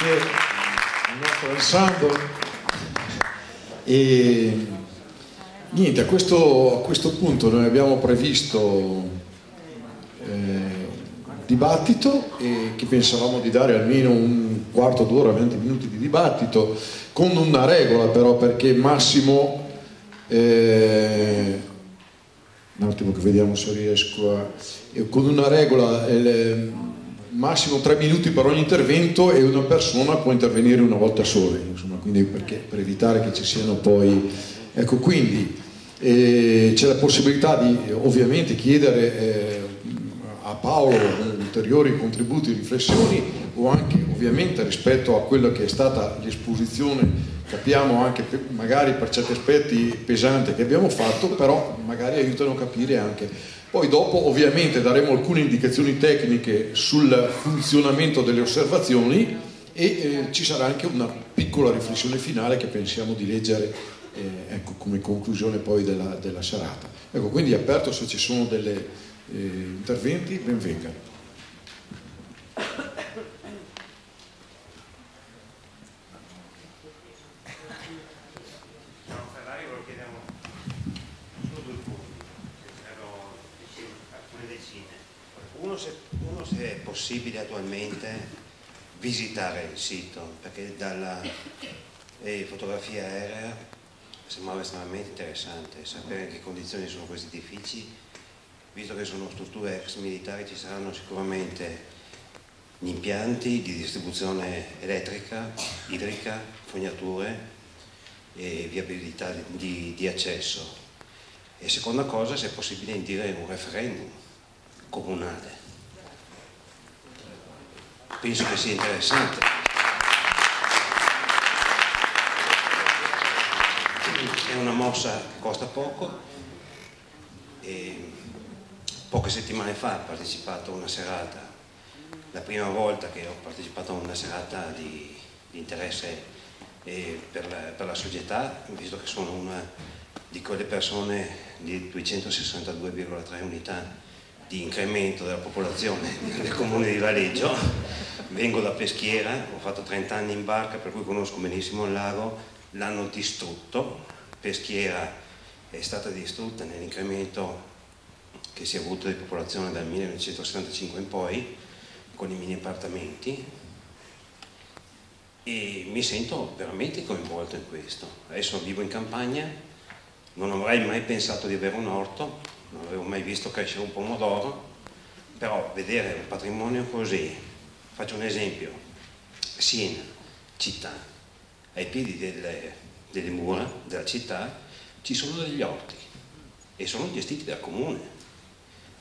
grazie al nostro Alessandro. E niente, a questo punto noi abbiamo previsto dibattito, e che pensavamo di dare almeno un quarto d'ora, 20 minuti di dibattito, con una regola però, perché massimo un attimo che vediamo se riesco con una regola massimo 3 minuti per ogni intervento, e una persona può intervenire una volta sola, insomma, quindi per evitare che ci siano poi, ecco, quindi c'è la possibilità di ovviamente chiedere a Paolo ulteriori contributi, riflessioni, o anche ovviamente rispetto a quello che è stata l'esposizione, capiamo anche magari per certi aspetti pesante che abbiamo fatto, però magari aiutano a capire anche. Poi dopo ovviamente daremo alcune indicazioni tecniche sul funzionamento delle osservazioni, e ci sarà anche una piccola riflessione finale che pensiamo di leggere ecco, come conclusione poi della serata. Ecco, quindi aperto, se ci sono degli interventi, benvengano. Uno, se è possibile attualmente visitare il sito, perché dalla fotografia aerea sembrava estremamente interessante sapere in che condizioni sono questi edifici, visto che sono strutture ex militari. Ci saranno sicuramente gli impianti di distribuzione elettrica, idrica, fognature e viabilità di accesso. E seconda cosa, se è possibile indire un referendum comunale. Penso che sia interessante. È una mossa che costa poco, e poche settimane fa ho partecipato a una serata, la prima volta che ho partecipato a una serata di interesse per la società, visto che sono una di quelle persone di 262,3 unità di incremento della popolazione del comune di Valeggio. Vengo da Peschiera, ho fatto 30 anni in barca, per cui conosco benissimo il lago. L'hanno distrutto, Peschiera è stata distrutta nell'incremento che si è avuto di popolazione dal 1975 in poi, con i mini appartamenti, e mi sento veramente coinvolto in questo. Adesso vivo in campagna, non avrei mai pensato di avere un orto, non avevo mai visto crescere un pomodoro, però vedere un patrimonio così, faccio un esempio, Siena, città, ai piedi delle mura della città ci sono degli orti e sono gestiti dal comune,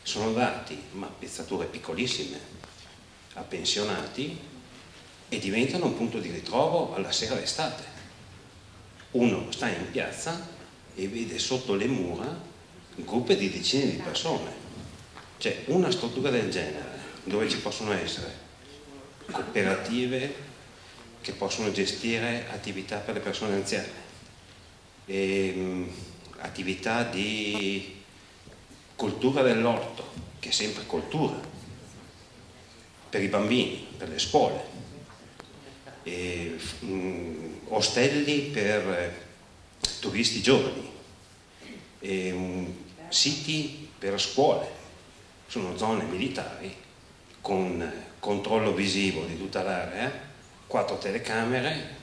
sono dati, ma pezzature piccolissime, a pensionati, e diventano un punto di ritrovo alla sera d'estate. Uno sta in piazza e vede sotto le mura gruppi di decine di persone. Cioè, una struttura del genere, dove ci possono essere cooperative che possono gestire attività per le persone anziane, attività di cultura dell'orto, che è sempre cultura, per i bambini, per le scuole, ostelli per turisti giovani, siti per scuole, sono zone militari con controllo visivo di tutta l'area, 4 telecamere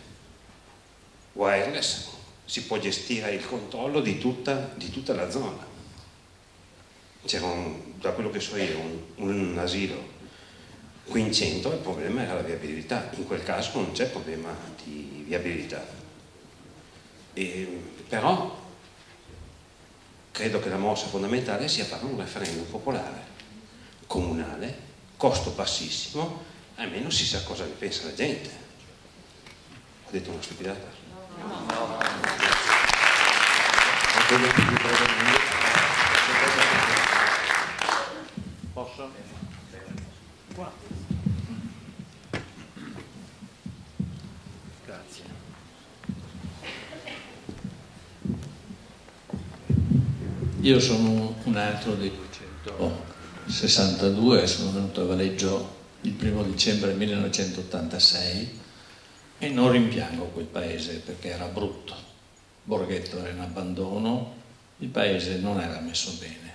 wireless, si può gestire il controllo di tutta la zona. C'era da quello che so io un asilo qui in centro, il problema era la viabilità. In quel caso non c'è problema di viabilità, però credo che la mossa fondamentale sia fare un referendum popolare, comunale, costo bassissimo, almeno si sa cosa ne pensa la gente. Ho detto una stupidata? No. Posso? Grazie. Io sono un altro dei 262, sono venuto a Valeggio il 1° dicembre 1986 e non rimpiango quel paese perché era brutto. Borghetto era in abbandono, il paese non era messo bene.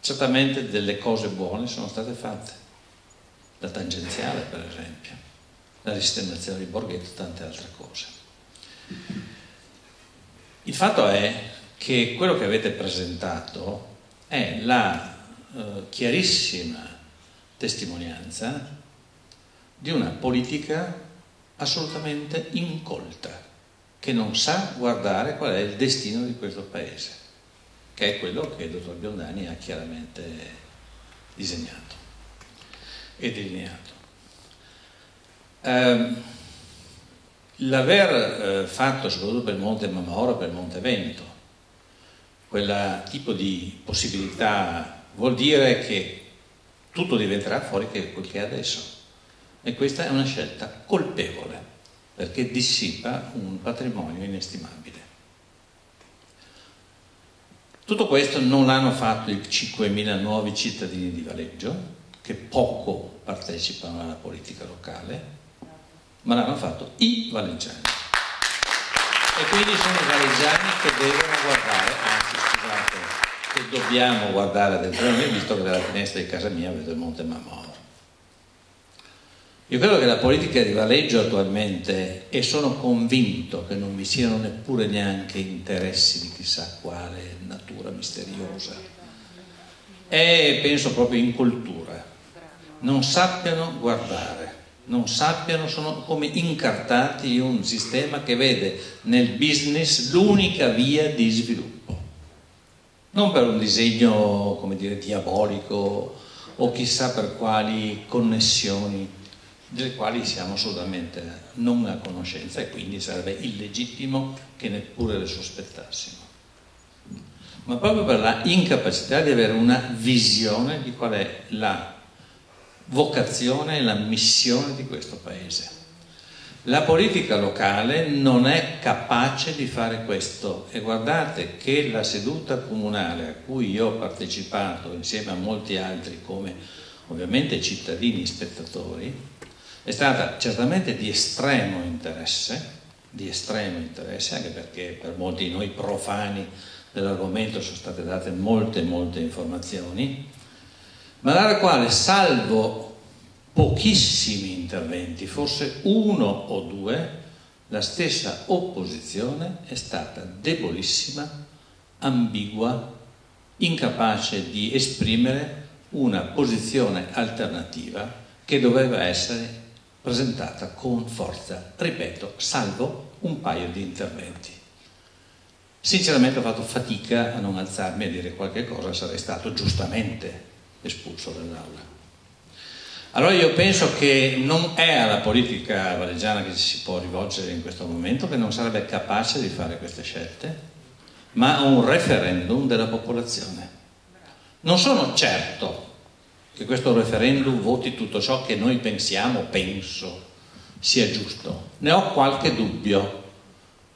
Certamente delle cose buone sono state fatte, la tangenziale per esempio, la risistemazione di Borghetto e tante altre cose. Il fatto è che quello che avete presentato è la chiarissima testimonianza di una politica assolutamente incolta, che non sa guardare qual è il destino di questo paese, che è quello che il dottor Biondani ha chiaramente disegnato e delineato. L'aver fatto, soprattutto per il Monte Marmora, per il Monte Veneto, quel tipo di possibilità vuol dire che tutto diventerà fuori che quel che è adesso, e questa è una scelta colpevole perché dissipa un patrimonio inestimabile. Tutto questo non l'hanno fatto i 5.000 nuovi cittadini di Valeggio, che poco partecipano alla politica locale, ma l'hanno fatto i valeggiani. E quindi sono i valeggiani che devono guardare, anzi scusate, che dobbiamo guardare dentro noi, visto che dalla finestra di casa mia vedo il Monte Marmora. Io credo che la politica di Valeggio attualmente, e sono convinto che non vi siano neppure neanche interessi di chissà quale natura misteriosa, è, penso, proprio in cultura. Non sappiano guardare, non sappiano, sono come incartati in un sistema che vede nel business l'unica via di sviluppo. Non per un disegno, come dire, diabolico o chissà per quali connessioni delle quali siamo assolutamente non a conoscenza, e quindi sarebbe illegittimo che neppure le sospettassimo, ma proprio per la incapacità di avere una visione di qual è la vocazione e la missione di questo paese. La politica locale non è capace di fare questo, e guardate che la seduta comunale a cui io ho partecipato insieme a molti altri come ovviamente cittadini spettatori è stata certamente di estremo interesse, anche perché per molti di noi profani dell'argomento sono state date molte informazioni, ma dalla quale, salvo pochissimi interventi, forse uno o due, la stessa opposizione è stata debolissima, ambigua, incapace di esprimere una posizione alternativa che doveva essere presentata con forza, ripeto, salvo un paio di interventi. Sinceramente ho fatto fatica a non alzarmi a dire qualche cosa, sarei stato giustamente espulso dall'aula. Allora io penso che non è alla politica valeggiana che ci si può rivolgere in questo momento, che non sarebbe capace di fare queste scelte, ma a un referendum della popolazione. Non sono certo che questo referendum voti tutto ciò che noi penso sia giusto. Ne ho qualche dubbio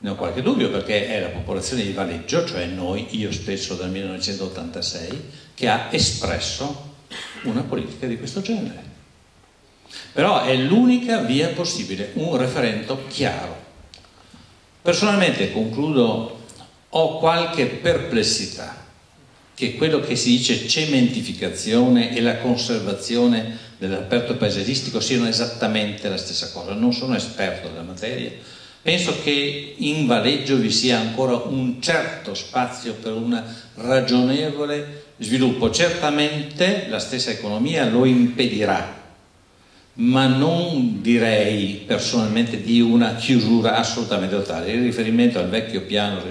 perché è la popolazione di Valeggio, cioè noi, io stesso dal 1986, che ha espresso una politica di questo genere. Però è l'unica via possibile, un referendum chiaro. Personalmente, concludo, ho qualche perplessità che quello che si dice cementificazione e la conservazione dell'aperto paesaggistico siano esattamente la stessa cosa. Non sono esperto della materia, penso che in Valeggio vi sia ancora un certo spazio per un ragionevole sviluppo. Certamente la stessa economia lo impedirà, ma non direi personalmente di una chiusura assolutamente totale. Il riferimento al vecchio piano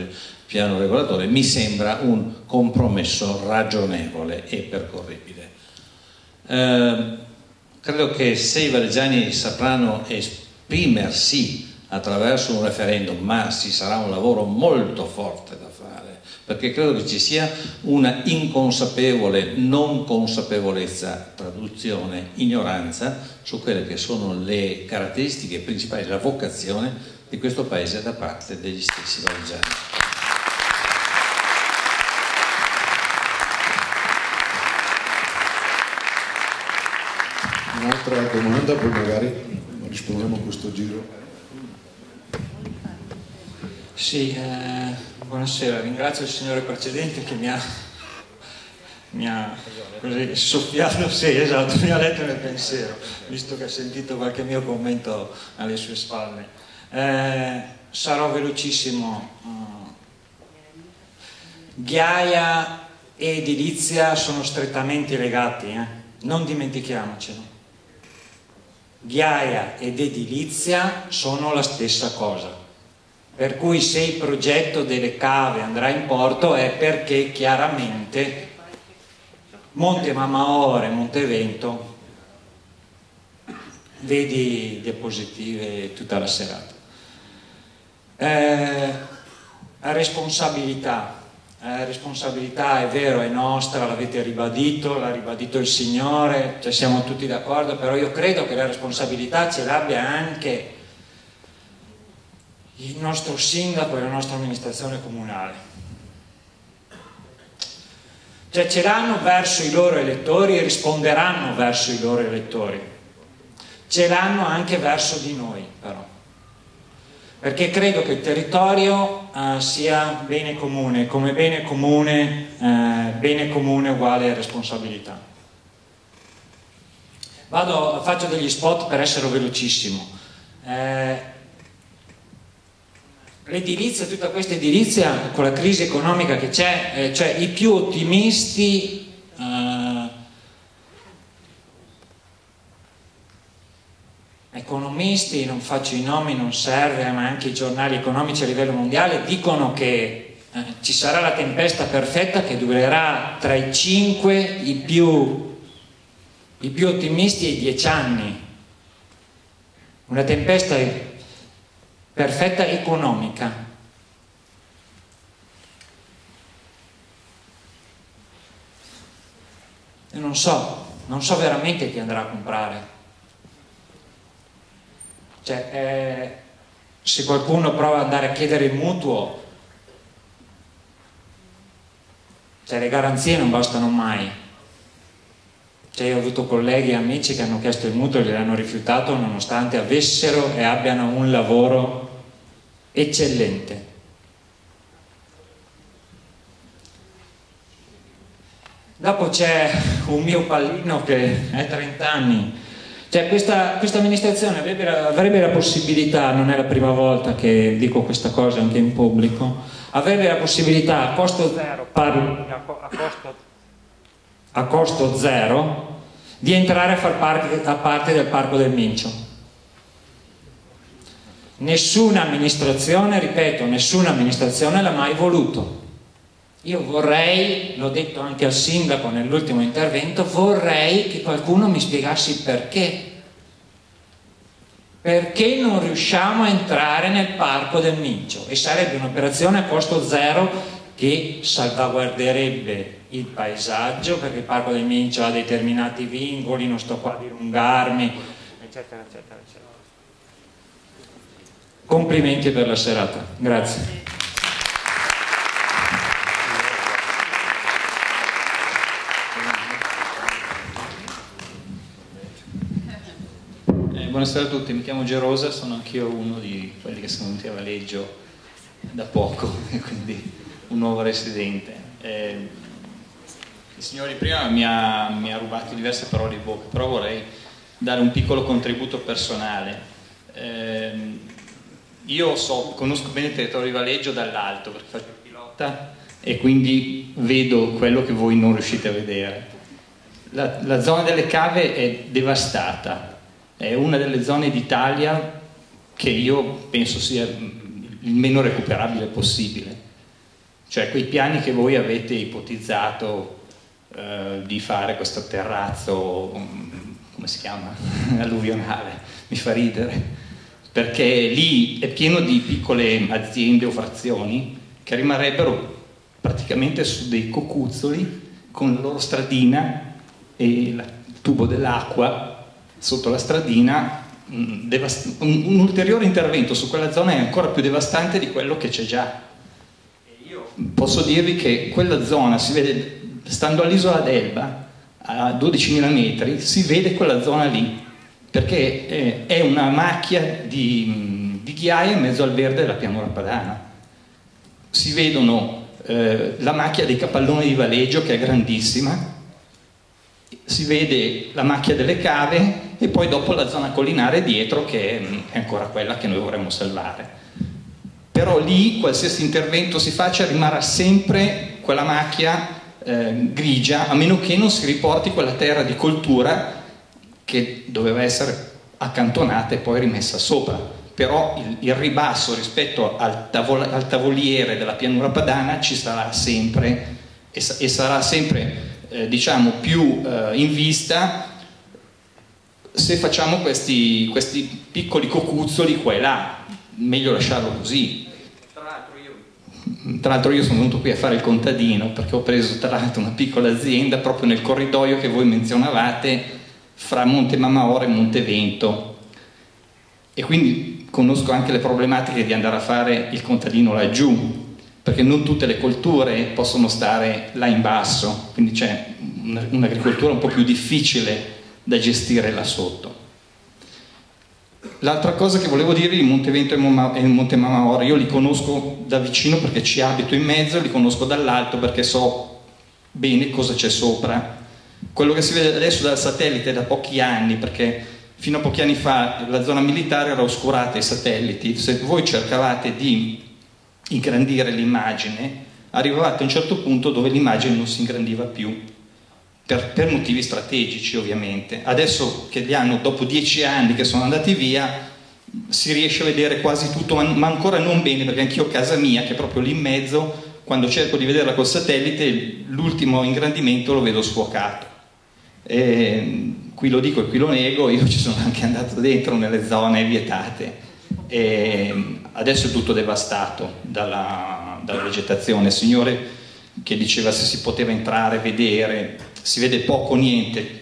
regolatore mi sembra un compromesso ragionevole e percorribile. Credo che se i valeggiani sapranno esprimersi attraverso un referendum, ma ci sarà un lavoro molto forte da fare, perché credo che ci sia una inconsapevole non consapevolezza, traduzione, ignoranza su quelle che sono le caratteristiche principali, la vocazione di questo paese da parte degli stessi valeggiani. Un'altra domanda, poi magari rispondiamo a questo giro. Sì, buonasera, ringrazio il signore precedente che mi ha così soffiato, sì, esatto, mi ha letto nel pensiero, visto che ha sentito qualche mio commento alle sue spalle. Sarò velocissimo. Ghiaia e edilizia sono strettamente legati, non dimentichiamocelo. Ghiaia ed edilizia sono la stessa cosa. Per cui se il progetto delle cave andrà in porto è perché chiaramente Monte Mamaore, Montevento, vedi diapositive tutta la serata. Responsabilità è vero, è nostra, l'avete ribadito, l'ha ribadito il Signore, cioè siamo tutti d'accordo, però io credo che la responsabilità ce l'abbia anche il nostro sindaco e la nostra amministrazione comunale. Cioè ce l'hanno verso i loro elettori e risponderanno verso i loro elettori. Ce l'hanno anche verso di noi, però. Perché credo che il territorio sia bene comune, come bene comune uguale responsabilità. Faccio degli spot per essere velocissimo. L'edilizia, tutta questa edilizia con la crisi economica che c'è, cioè i più ottimisti economisti, non faccio i nomi, non serve, ma anche i giornali economici a livello mondiale dicono che ci sarà la tempesta perfetta che durerà tra i 5, i più ottimisti, e i 10 anni. Una tempesta perfetta economica. E non so veramente chi andrà a comprare. Cioè, se qualcuno prova ad andare a chiedere il mutuo, cioè le garanzie non bastano mai. Cioè, io ho avuto colleghi e amici che hanno chiesto il mutuo e gliel'hanno rifiutato nonostante avessero e abbiano un lavoro eccellente. Dopo c'è un mio pallino che è 30 anni. Cioè questa amministrazione avrebbe la possibilità, non è la prima volta che dico questa cosa anche in pubblico, avrebbe la possibilità a costo zero, a costo zero, di entrare a far parte del Parco del Mincio. Nessuna amministrazione, ripeto, nessuna amministrazione l'ha mai voluto. Io vorrei, l'ho detto anche al sindaco nell'ultimo intervento, vorrei che qualcuno mi spiegasse il perché. Perché non riusciamo a entrare nel Parco del Mincio? E sarebbe un'operazione a costo zero che salvaguarderebbe il paesaggio, perché il Parco del Mincio ha determinati vincoli, non sto qua a dilungarmi, eccetera, eccetera, eccetera. Complimenti per la serata. Grazie. Buonasera a tutti, mi chiamo Gerosa, sono anch'io uno di quelli che sono venuti a Valeggio da poco, quindi un nuovo residente. Il signore prima mi ha rubato diverse parole di bocca, però vorrei dare un piccolo contributo personale. Io conosco bene il territorio di Valeggio dall'alto, perché faccio il pilota e quindi vedo quello che voi non riuscite a vedere. La zona delle cave è devastata. È una delle zone d'Italia che io penso sia il meno recuperabile possibile. Cioè quei piani che voi avete ipotizzato di fare questo terrazzo, come si chiama? Alluvionale, mi fa ridere, perché lì è pieno di piccole aziende o frazioni che rimarrebbero praticamente su dei cocuzzoli con la loro stradina e il tubo dell'acqua sotto la stradina. Un ulteriore intervento su quella zona è ancora più devastante di quello che c'è già. Io posso dirvi che quella zona si vede, stando all'isola d'Elba a 12.000 metri, si vede quella zona lì, perché è una macchia di ghiaia in mezzo al verde della pianura padana. si vedono la macchia dei Capalloni di Valeggio, che è grandissima, si vede la macchia delle cave e poi dopo la zona collinare dietro, che è ancora quella che noi vorremmo salvare. Però lì qualsiasi intervento si faccia rimarrà sempre quella macchia grigia, a meno che non si riporti quella terra di coltura che doveva essere accantonata e poi rimessa sopra. Però il ribasso rispetto al tavoliere della pianura padana ci sarà sempre e sarà sempre diciamo più in vista se facciamo questi piccoli cocuzzoli qua e là. Meglio lasciarlo così. Tra l'altro io sono venuto qui a fare il contadino perché ho preso tra l'altro una piccola azienda proprio nel corridoio che voi menzionavate fra Monte Mamaora e Montevento, e quindi conosco anche le problematiche di andare a fare il contadino laggiù, perché non tutte le colture possono stare là in basso, quindi c'è un'agricoltura un po' più difficile da gestire là sotto. L'altra cosa che volevo dire, il Montevento e il Monte Mamaora, io li conosco da vicino perché ci abito in mezzo, li conosco dall'alto perché so bene cosa c'è sopra. Quello che si vede adesso dal satellite da pochi anni, perché fino a pochi anni fa la zona militare era oscurata ai satelliti, se voi cercavate di ingrandire l'immagine, arrivavate a un certo punto dove l'immagine non si ingrandiva più. Per motivi strategici ovviamente. Adesso che li hanno, dopo 10 anni che sono andati via, si riesce a vedere quasi tutto, ma ancora non bene, perché anch'io casa mia, che è proprio lì in mezzo, quando cerco di vederla col satellite, l'ultimo ingrandimento lo vedo sfocato. Qui lo dico e qui lo nego, io ci sono anche andato dentro nelle zone vietate. Adesso è tutto devastato dalla vegetazione. Il signore che diceva se si poteva entrare, vedere, si vede poco o niente.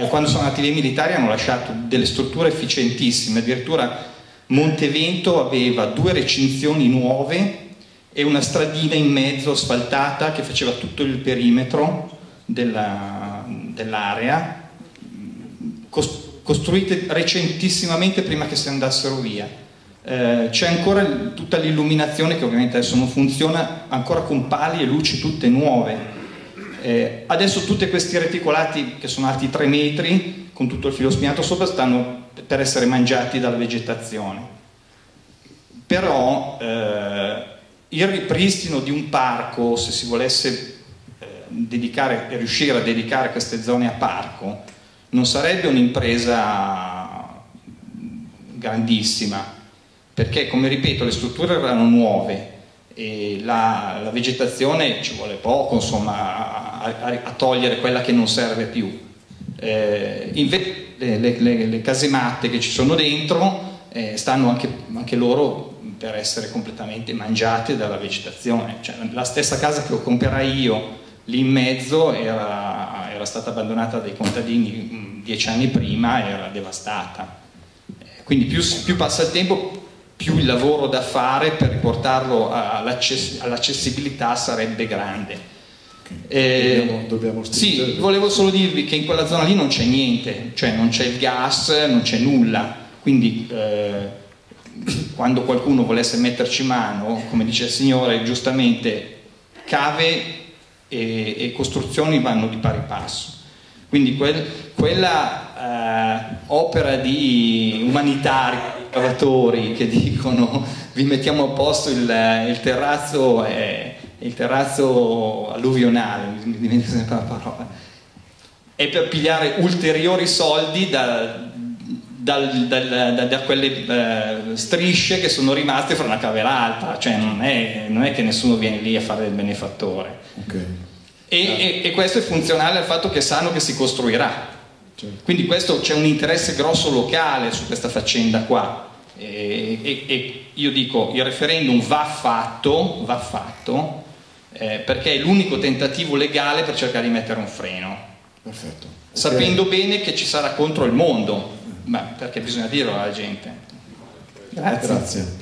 Quando sono andati i militari hanno lasciato delle strutture efficientissime, addirittura Montevento aveva 2 recinzioni nuove e una stradina in mezzo asfaltata che faceva tutto il perimetro dell'area, costruite recentissimamente prima che se andassero via. C'è ancora tutta l'illuminazione che ovviamente adesso non funziona, ancora con pali e luci tutte nuove. Adesso tutti questi reticolati che sono alti 3 metri con tutto il filo spinato sopra stanno per essere mangiati dalla vegetazione. Però il ripristino di un parco, se si volesse riuscire a dedicare queste zone a parco, non sarebbe un'impresa grandissima, perché come ripeto le strutture erano nuove e la vegetazione ci vuole poco, insomma, a togliere quella che non serve più. Invece le casematte che ci sono dentro stanno anche loro per essere completamente mangiate dalla vegetazione. Cioè, la stessa casa che comperai io lì in mezzo era stata abbandonata dai contadini 10 anni prima e era devastata. Quindi più passa il tempo, più il lavoro da fare per riportarlo all'accessibilità sarebbe grande. Dobbiamo sì, volevo solo dirvi che in quella zona lì non c'è niente, cioè non c'è il gas, non c'è nulla, quindi quando qualcuno volesse metterci mano, come dice il signore giustamente, cave e costruzioni vanno di pari passo, quindi quella opera di umanitari, cavatori che dicono vi mettiamo a posto il terrazzo alluvionale, mi dimentico sempre la parola, è per pigliare ulteriori soldi da quelle strisce che sono rimaste fra una cava e l'altra, cioè non è che nessuno viene lì a fare il benefattore. Okay. E questo è funzionale al fatto che sanno che si costruirà. Certo. Quindi c'è un interesse grosso locale su questa faccenda qua. E io dico il referendum va fatto perché è l'unico tentativo legale per cercare di mettere un freno. Perfetto. Sapendo bene che ci sarà contro il mondo, ma perché bisogna dirlo alla gente. Grazie.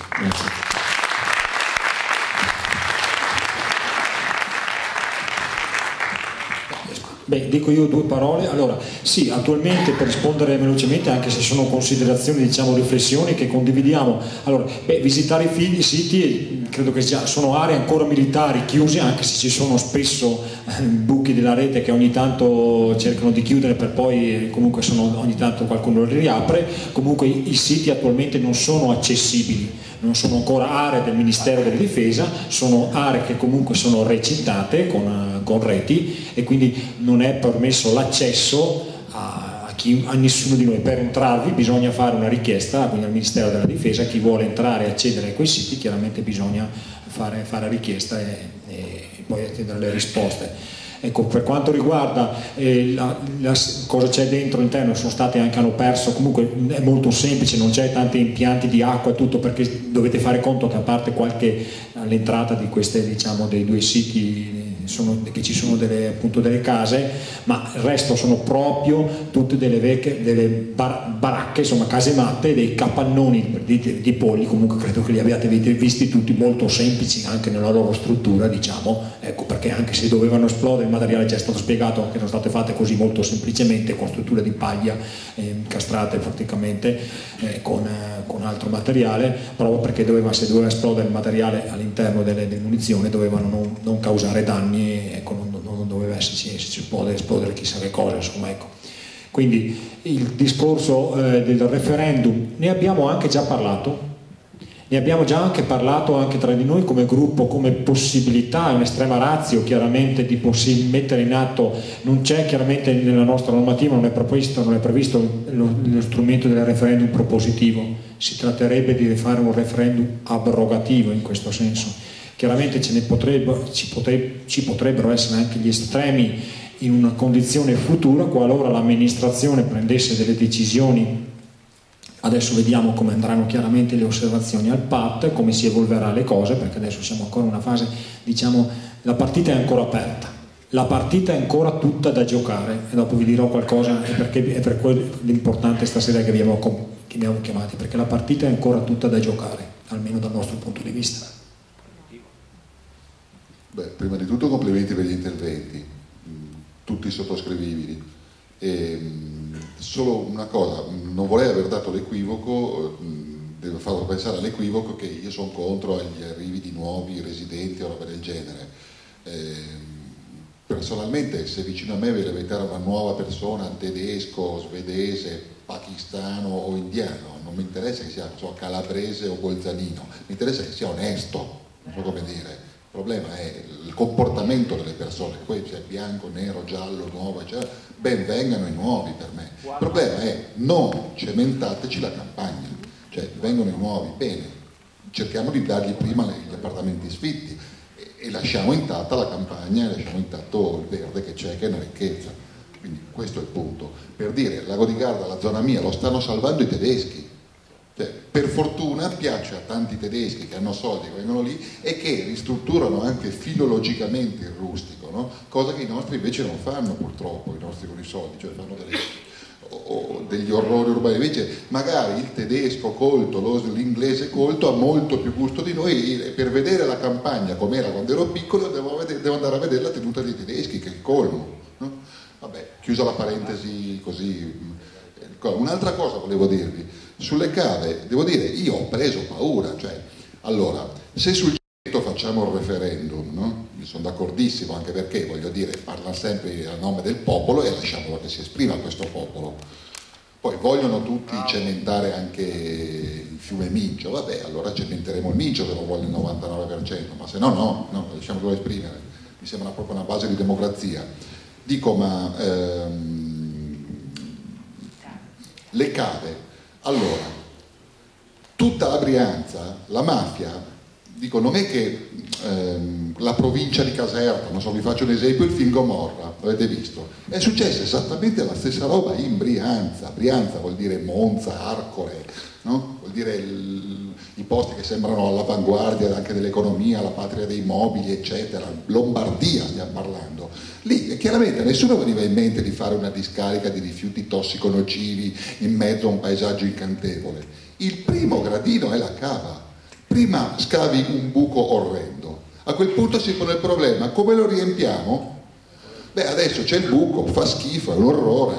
Beh, dico io due parole. Allora, sì, attualmente, per rispondere velocemente, anche se sono considerazioni, diciamo riflessioni che condividiamo. Allora, visitare i siti credo che già sono aree ancora militari chiuse, anche se ci sono spesso buchi della rete che ogni tanto cercano di chiudere, per poi comunque ogni tanto qualcuno li riapre. Comunque i siti attualmente non sono accessibili, non sono ancora aree del Ministero della Difesa, sono aree che comunque sono recintate con reti, e quindi non è permesso l'accesso a nessuno di noi. Per entrarvi bisogna fare una richiesta, quindi al Ministero della Difesa. Chi vuole entrare e accedere a quei siti chiaramente bisogna fare richiesta e poi attendere le risposte. Ecco, per quanto riguarda cosa c'è dentro all'interno, hanno perso, comunque è molto semplice, non c'è tanti impianti di acqua e tutto, perché dovete fare conto che a parte all'entrata di queste, diciamo, dei due siti che ci sono delle case, ma il resto sono proprio tutte delle baracche, insomma casematte, dei capannoni di polli. Comunque credo che li abbiate visti tutti, molto semplici anche nella loro struttura, diciamo, ecco, perché anche se dovevano esplodere, il materiale già è stato spiegato che sono state fatte così molto semplicemente, con strutture di paglia incastrate praticamente con altro materiale, proprio perché se doveva esplodere il materiale all'interno delle munizioni dovevano non causare danni. Ecco, non doveva esserci esplodere chissà che cosa, insomma, ecco. Quindi il discorso del referendum ne abbiamo anche già parlato, anche tra di noi come gruppo, come possibilità, un'estrema ratio chiaramente di mettere in atto. Non c'è chiaramente nella nostra normativa, non è previsto lo strumento del referendum propositivo, si tratterebbe di fare un referendum abrogativo in questo senso. Chiaramente ci potrebbero essere anche gli estremi in una condizione futura, qualora l'amministrazione prendesse delle decisioni. Adesso vediamo come andranno chiaramente le osservazioni al PAT, come si evolverà le cose, perché adesso siamo ancora in una fase, diciamo, la partita è ancora aperta, la partita è ancora tutta da giocare, e dopo vi dirò qualcosa, perché è per quello l'importante stasera che abbiamo chiamati, perché la partita è ancora tutta da giocare, almeno dal nostro punto di vista. Beh, prima di tutto complimenti per gli interventi, tutti sottoscrivibili. Solo una cosa, non vorrei aver dato l'equivoco, devo farlo pensare all'equivoco che io sono contro agli arrivi di nuovi residenti o roba del genere. Personalmente, se vicino a me viene invitare una nuova persona, tedesco, svedese, pakistano o indiano, non mi interessa che sia calabrese o bolzanino, mi interessa che sia onesto, non so come dire. Il problema è il comportamento delle persone, poi c'è bianco, nero, giallo, nuovo, eccetera. Ben vengano i nuovi per me. Il problema è non cementateci la campagna, cioè vengono i nuovi, bene, cerchiamo di dargli prima gli appartamenti sfitti e lasciamo intatta la campagna, e lasciamo intatto il verde che c'è, che è una ricchezza. Quindi questo è il punto. Per dire, Lago di Garda, la zona mia, lo stanno salvando i tedeschi. Cioè, per fortuna piace a tanti tedeschi che hanno soldi, che vengono lì e che ristrutturano anche filologicamente il rustico, no? Cosa che i nostri invece non fanno, purtroppo, i nostri con i soldi, cioè fanno degli orrori urbani. Invece magari il tedesco colto, l'inglese colto ha molto più gusto di noi, e per vedere la campagna com'era quando ero piccolo devo andare a vedere la tenuta dei tedeschi, che è il colmo, no? Vabbè, chiusa la parentesi così. Un'altra cosa volevo dirvi, sulle cave, devo dire, io ho preso paura, cioè, allora, se sul centro facciamo il referendum, no? Io sono d'accordissimo, anche perché, voglio dire, parla sempre a nome del popolo e lasciamolo che si esprima questo popolo. Poi vogliono tutti cementare anche il fiume Mincio, vabbè, allora cementeremo il Mincio se lo vuole il 99%, ma se no, lasciamolo esprimere, mi sembra proprio una base di democrazia. Dico, ma le cave, allora, tutta la Brianza, la mafia, dico, non è che la provincia di Caserta, non so, vi faccio un esempio, il film Gomorra, l'avete visto? È successa esattamente la stessa roba in Brianza. Brianza vuol dire Monza, Arcore, no? Vuol dire i posti che sembrano all'avanguardia anche dell'economia, la patria dei mobili, eccetera. Lombardia stiamo parlando. Lì chiaramente a nessuno veniva in mente di fare una discarica di rifiuti tossico-nocivi in mezzo a un paesaggio incantevole. Il primo gradino è la cava. Prima scavi un buco orrendo, a quel punto si pone il problema: come lo riempiamo? Beh, adesso c'è il buco, fa schifo, è un orrore,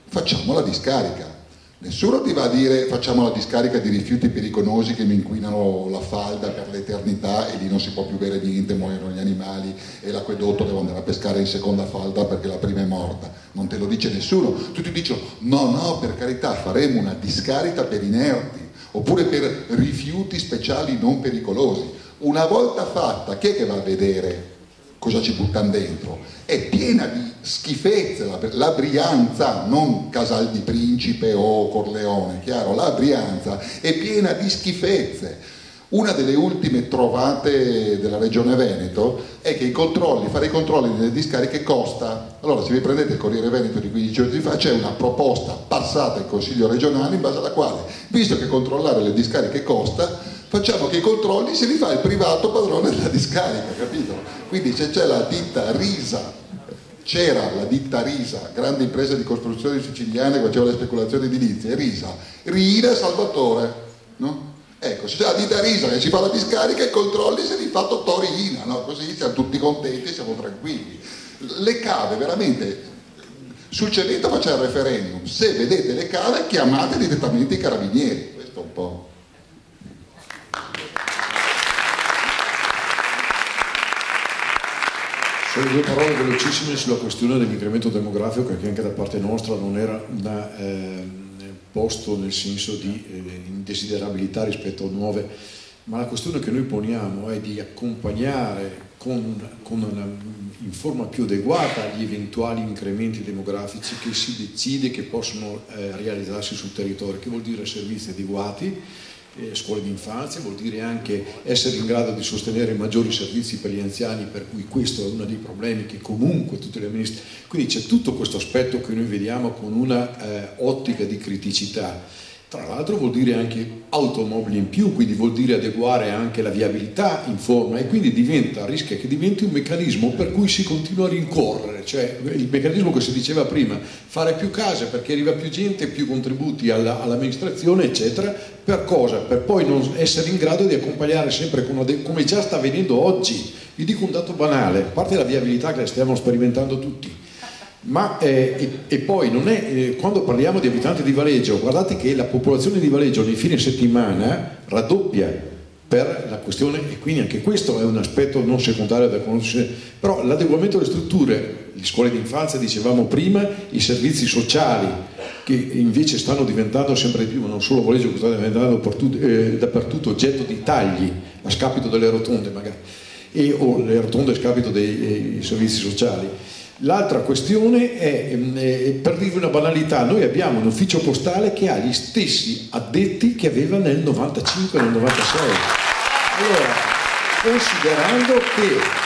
facciamo la discarica. Nessuno ti va a dire facciamo la discarica di rifiuti pericolosi che mi inquinano la falda per l'eternità e lì non si può più bere niente, muoiono gli animali e l'acquedotto deve andare a pescare in seconda falda perché la prima è morta. Non te lo dice nessuno. Tutti dicono no, per carità, faremo una discarica per inerti oppure per rifiuti speciali non pericolosi. Una volta fatta, chi è che va a vedere cosa ci buttano dentro? È piena di schifezze, la Brianza, non Casal di Principe o Corleone, chiaro? La Brianza è piena di schifezze. Una delle ultime trovate della Regione Veneto è che fare i controlli nelle discariche costa. Allora, se vi prendete il Corriere Veneto di 15 giorni fa, c'è una proposta passata in Consiglio regionale in base alla quale, visto che controllare le discariche costa, facciamo che i controlli se li fa il privato padrone della discarica, capito? Quindi se c'è la ditta Risa, c'era la ditta Risa, grande impresa di costruzioni siciliane che faceva le speculazioni edilizie, Rina Salvatore, no? Ecco, se c'è la ditta Risa che ci fa la discarica, i controlli se li fa Tottorina, no? Così siamo tutti contenti, siamo tranquilli. Le cave, veramente, sul cemento facciamo il referendum, se vedete le cave chiamate direttamente i carabinieri, questo è un po'. Solo due parole velocissime sulla questione dell'incremento demografico, che anche da parte nostra non era posto nel senso di indesiderabilità rispetto a nuove, ma la questione che noi poniamo è di accompagnare in forma più adeguata gli eventuali incrementi demografici che si decide che possono realizzarsi sul territorio, che vuol dire servizi adeguati, scuole di infanzia, vuol dire anche essere in grado di sostenere maggiori servizi per gli anziani, per cui questo è uno dei problemi che comunque tutte le amministrazioni, quindi c'è tutto questo aspetto che noi vediamo con una ottica di criticità. Tra l'altro vuol dire anche automobili in più, quindi vuol dire adeguare anche la viabilità in forma, e quindi rischia che diventi un meccanismo per cui si continua a rincorrere, cioè il meccanismo che si diceva prima, fare più case perché arriva più gente, più contributi all'amministrazione, eccetera. Per cosa? Per poi non essere in grado di accompagnare sempre come già sta avvenendo oggi. Vi dico un dato banale, a parte la viabilità che la stiamo sperimentando tutti, ma e poi non è quando parliamo di abitanti di Valeggio, guardate che la popolazione di Valeggio nei fine settimana raddoppia per la questione, e quindi anche questo è un aspetto non secondario da conoscere, però l'adeguamento delle strutture, le scuole di infanzia dicevamo prima, i servizi sociali che invece stanno diventando sempre di più, ma non solo Valeggio, che sta diventando dappertutto oggetto di tagli a scapito delle rotonde magari, o le rotonde a scapito dei servizi sociali. L'altra questione è, per dirvi una banalità, noi abbiamo un ufficio postale che ha gli stessi addetti che aveva nel 95 e nel 96. Allora, considerando che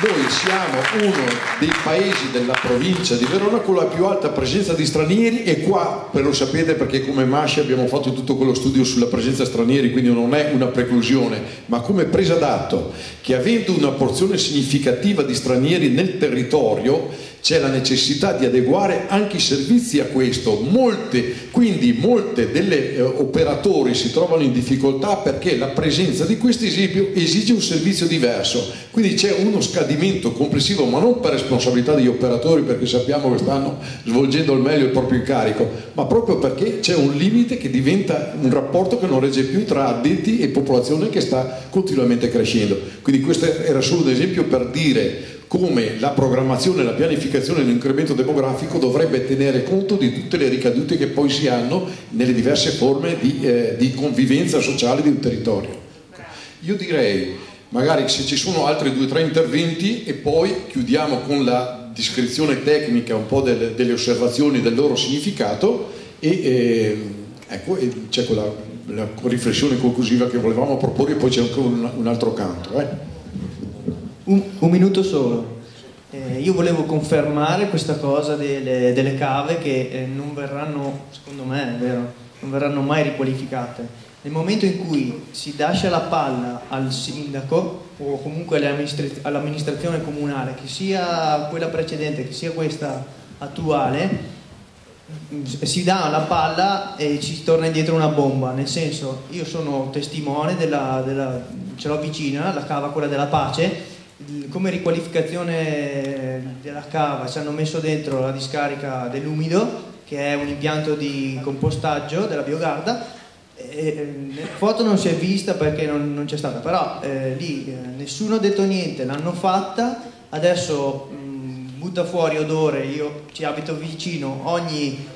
noi siamo uno dei paesi della provincia di Verona con la più alta presenza di stranieri, e qua, per lo sapete, perché come Masci abbiamo fatto tutto quello studio sulla presenza stranieri, quindi non è una preclusione, ma come presa d'atto che avendo una porzione significativa di stranieri nel territorio c'è la necessità di adeguare anche i servizi a questo. Quindi molte delle operatori si trovano in difficoltà perché la presenza di questi esige un servizio diverso, quindi c'è uno scadimento complessivo, ma non per responsabilità degli operatori, perché sappiamo che stanno svolgendo al meglio il proprio incarico, ma proprio perché c'è un limite che diventa un rapporto che non regge più tra addetti e popolazione che sta continuamente crescendo. Quindi questo era solo un esempio per dire come la programmazione e la pianificazione dell'incremento demografico dovrebbe tenere conto di tutte le ricadute che poi si hanno nelle diverse forme di convivenza sociale di un territorio. Io direi, magari se ci sono altri 2 o 3 interventi, e poi chiudiamo con la descrizione tecnica un po' delle osservazioni del loro significato, e c'è quella la riflessione conclusiva che volevamo proporre, e poi c'è ancora un altro canto. Un minuto solo. Io volevo confermare questa cosa delle cave che non verranno, secondo me è vero, non verranno mai riqualificate. Nel momento in cui si lascia la palla al sindaco o comunque all'amministrazione comunale, che sia quella precedente che sia questa attuale, si dà la palla e ci torna indietro una bomba. Nel senso, io sono testimone ce l'ho vicina, la cava, quella della Pace. come riqualificazione della cava ci hanno messo dentro la discarica dell'umido, che è un impianto di compostaggio della Biogarda. Nella foto non si è vista perché non c'è stata, però lì nessuno ha detto niente, l'hanno fatta, adesso butta fuori odore. Io ci abito vicino, ogni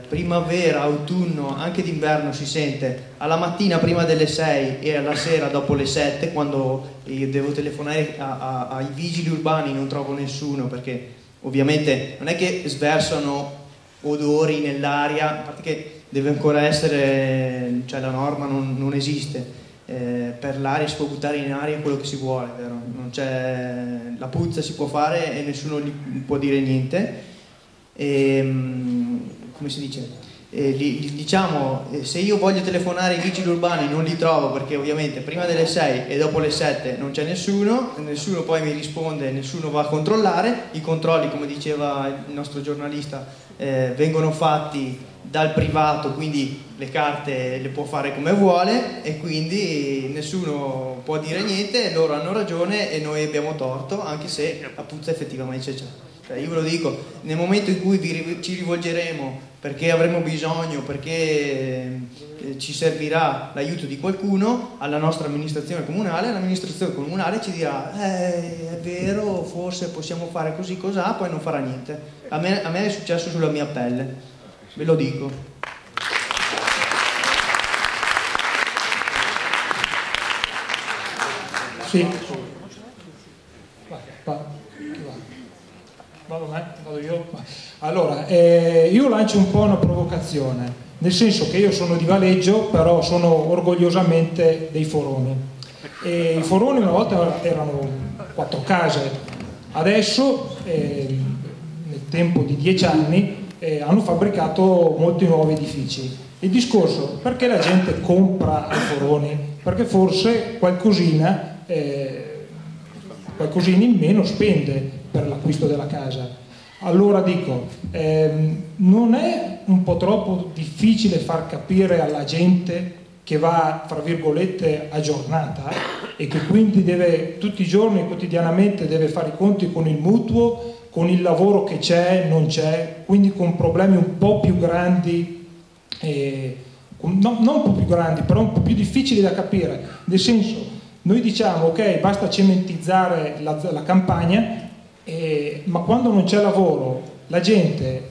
primavera, autunno, anche d'inverno si sente alla mattina prima delle 6 e alla sera dopo le 7, quando io devo telefonare ai vigili urbani, non trovo nessuno, perché ovviamente non è che sversano odori nell'aria, a parte che deve ancora essere, cioè la norma non esiste, per l'aria si può buttare in aria quello che si vuole, vero? Non c'è, la puzza si può fare e nessuno gli può dire niente. Come si dice? Diciamo, se io voglio telefonare ai vigili urbani non li trovo, perché ovviamente prima delle 6 e dopo le 7 non c'è nessuno poi mi risponde, nessuno va a controllare. I controlli, come diceva il nostro giornalista, vengono fatti dal privato, quindi le carte le può fare come vuole e quindi nessuno può dire niente, loro hanno ragione e noi abbiamo torto, anche se la puzza effettivamente c'è. Cioè, io ve lo dico, nel momento in cui ci rivolgeremo perché avremo bisogno, perché ci servirà l'aiuto di qualcuno, alla nostra amministrazione comunale, l'amministrazione comunale ci dirà è vero, forse possiamo fare così, cos'ha, poi non farà niente. A me è successo sulla mia pelle, ve lo dico. Sì. Vado io. Allora, io lancio un po' una provocazione, nel senso che io sono di Valeggio, però sono orgogliosamente dei Foroni. E i Foroni una volta erano 4 case, adesso, nel tempo di 10 anni, hanno fabbricato molti nuovi edifici. Il discorso, perché la gente compra ai Foroni? Perché forse qualcosina in meno spende per l'acquisto della casa. Allora dico, non è un po' troppo difficile far capire alla gente che va, fra virgolette, aggiornata e che quindi deve tutti i giorni, quotidianamente, deve fare i conti con il mutuo, con il lavoro che c'è, non c'è, quindi con problemi un po' più grandi, non un po' più grandi, però un po' più difficili da capire, nel senso, noi diciamo ok, basta cementizzare la campagna, ma quando non c'è lavoro la gente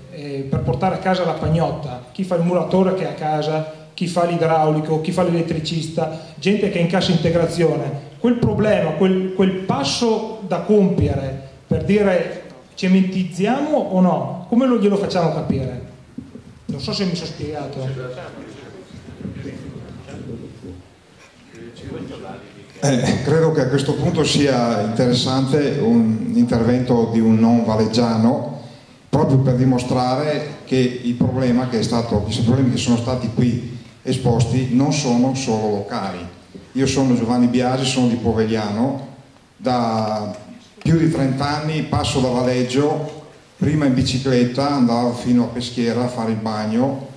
per portare a casa la pagnotta, chi fa il muratore che è a casa, chi fa l'idraulico, chi fa l'elettricista, gente che è in cassa integrazione, quel problema, quel passo da compiere per dire cementizziamo o no, come lo glielo facciamo capire? Non so se mi sono spiegato. Credo che a questo punto sia interessante un intervento di un non valeggiano, proprio per dimostrare che i problemi che sono stati qui esposti non sono solo locali. Io sono Giovanni Biasi, sono di Povegliano, da più di 30 anni passo da Valeggio, prima in bicicletta, andavo fino a Peschiera a fare il bagno.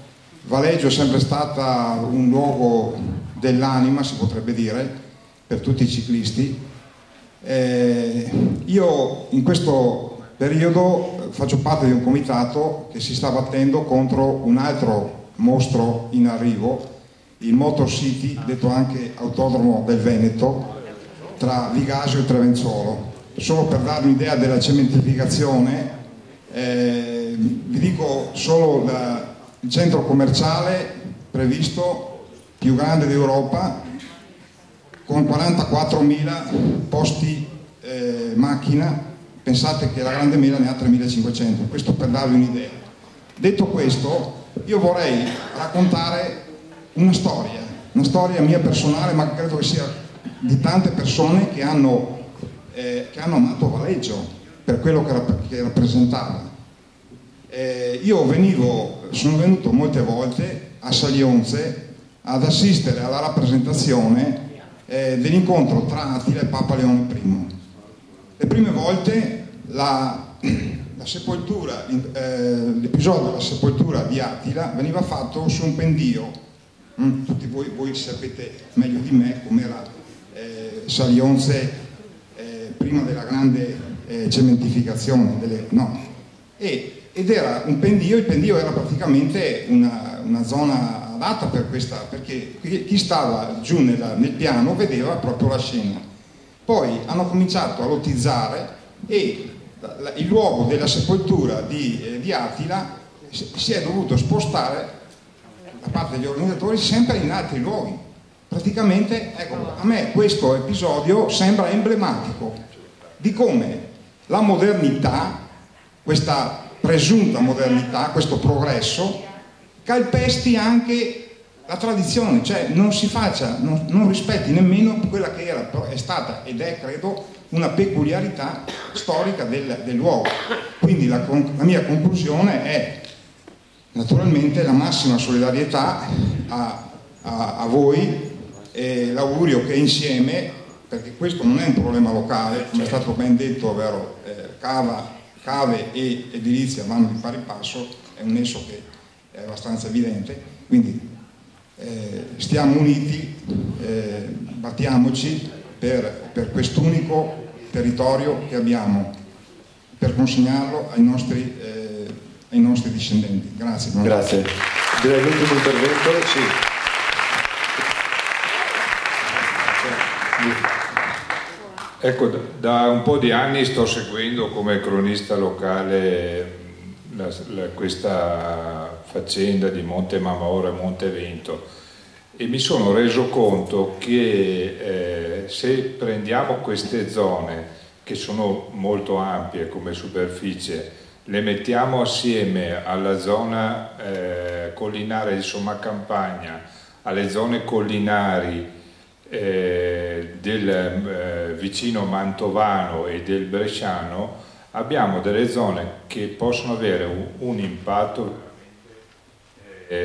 Valeggio è sempre stata un luogo dell'anima, si potrebbe dire, per tutti i ciclisti. Io in questo periodo faccio parte di un comitato che si sta battendo contro un altro mostro in arrivo, il Motor City, detto anche Autodromo del Veneto, tra Vigasio e Trevenzzolo. Solo per darvi un'idea della cementificazione, vi dico solo il centro commerciale previsto più grande d'Europa, con 44.000 posti macchina. Pensate che la Grande Mela ne ha 3.500, questo per darvi un'idea. Detto questo, io vorrei raccontare una storia mia personale, ma credo che sia di tante persone che hanno amato Valeggio per quello che rappresentava. Sono venuto molte volte a Salionze ad assistere alla rappresentazione dell'incontro tra Attila e Papa Leone I. Le prime volte l'episodio della sepoltura di Attila veniva fatto su un pendio. Tutti voi sapete meglio di me com'era Salionze prima prima della grande cementificazione ed era un pendio. Il pendio era praticamente una zona adatta per questa, perché chi stava giù nel piano vedeva proprio la scena. Poi hanno cominciato a lottizzare e il luogo della sepoltura di Attila si è dovuto spostare da parte degli organizzatori sempre in altri luoghi. Praticamente, ecco, a me questo episodio sembra emblematico di come la modernità, questa presunta modernità, questo progresso, calpesti anche la tradizione, cioè non si faccia, non rispetti nemmeno quella che è stata ed è, credo, una peculiarità storica del luogo. Quindi la mia conclusione è naturalmente la massima solidarietà a voi e l'augurio che insieme, perché questo non è un problema locale, come è stato ben detto, ovvero cave e edilizia vanno di pari passo, è un nesso che è abbastanza evidente, quindi stiamo uniti, battiamoci per quest'unico territorio che abbiamo, per consegnarlo ai nostri discendenti. Grazie. Grazie. Direi l'ultimo intervento. Sì. Ecco, da un po' di anni sto seguendo come cronista locale questa faccenda di Monte Mamora e Monte Vento e mi sono reso conto che se prendiamo queste zone che sono molto ampie come superficie, le mettiamo assieme alla zona collinare di Sommacampagna, alle zone collinari del vicino Mantovano e del Bresciano, abbiamo delle zone che possono avere un impatto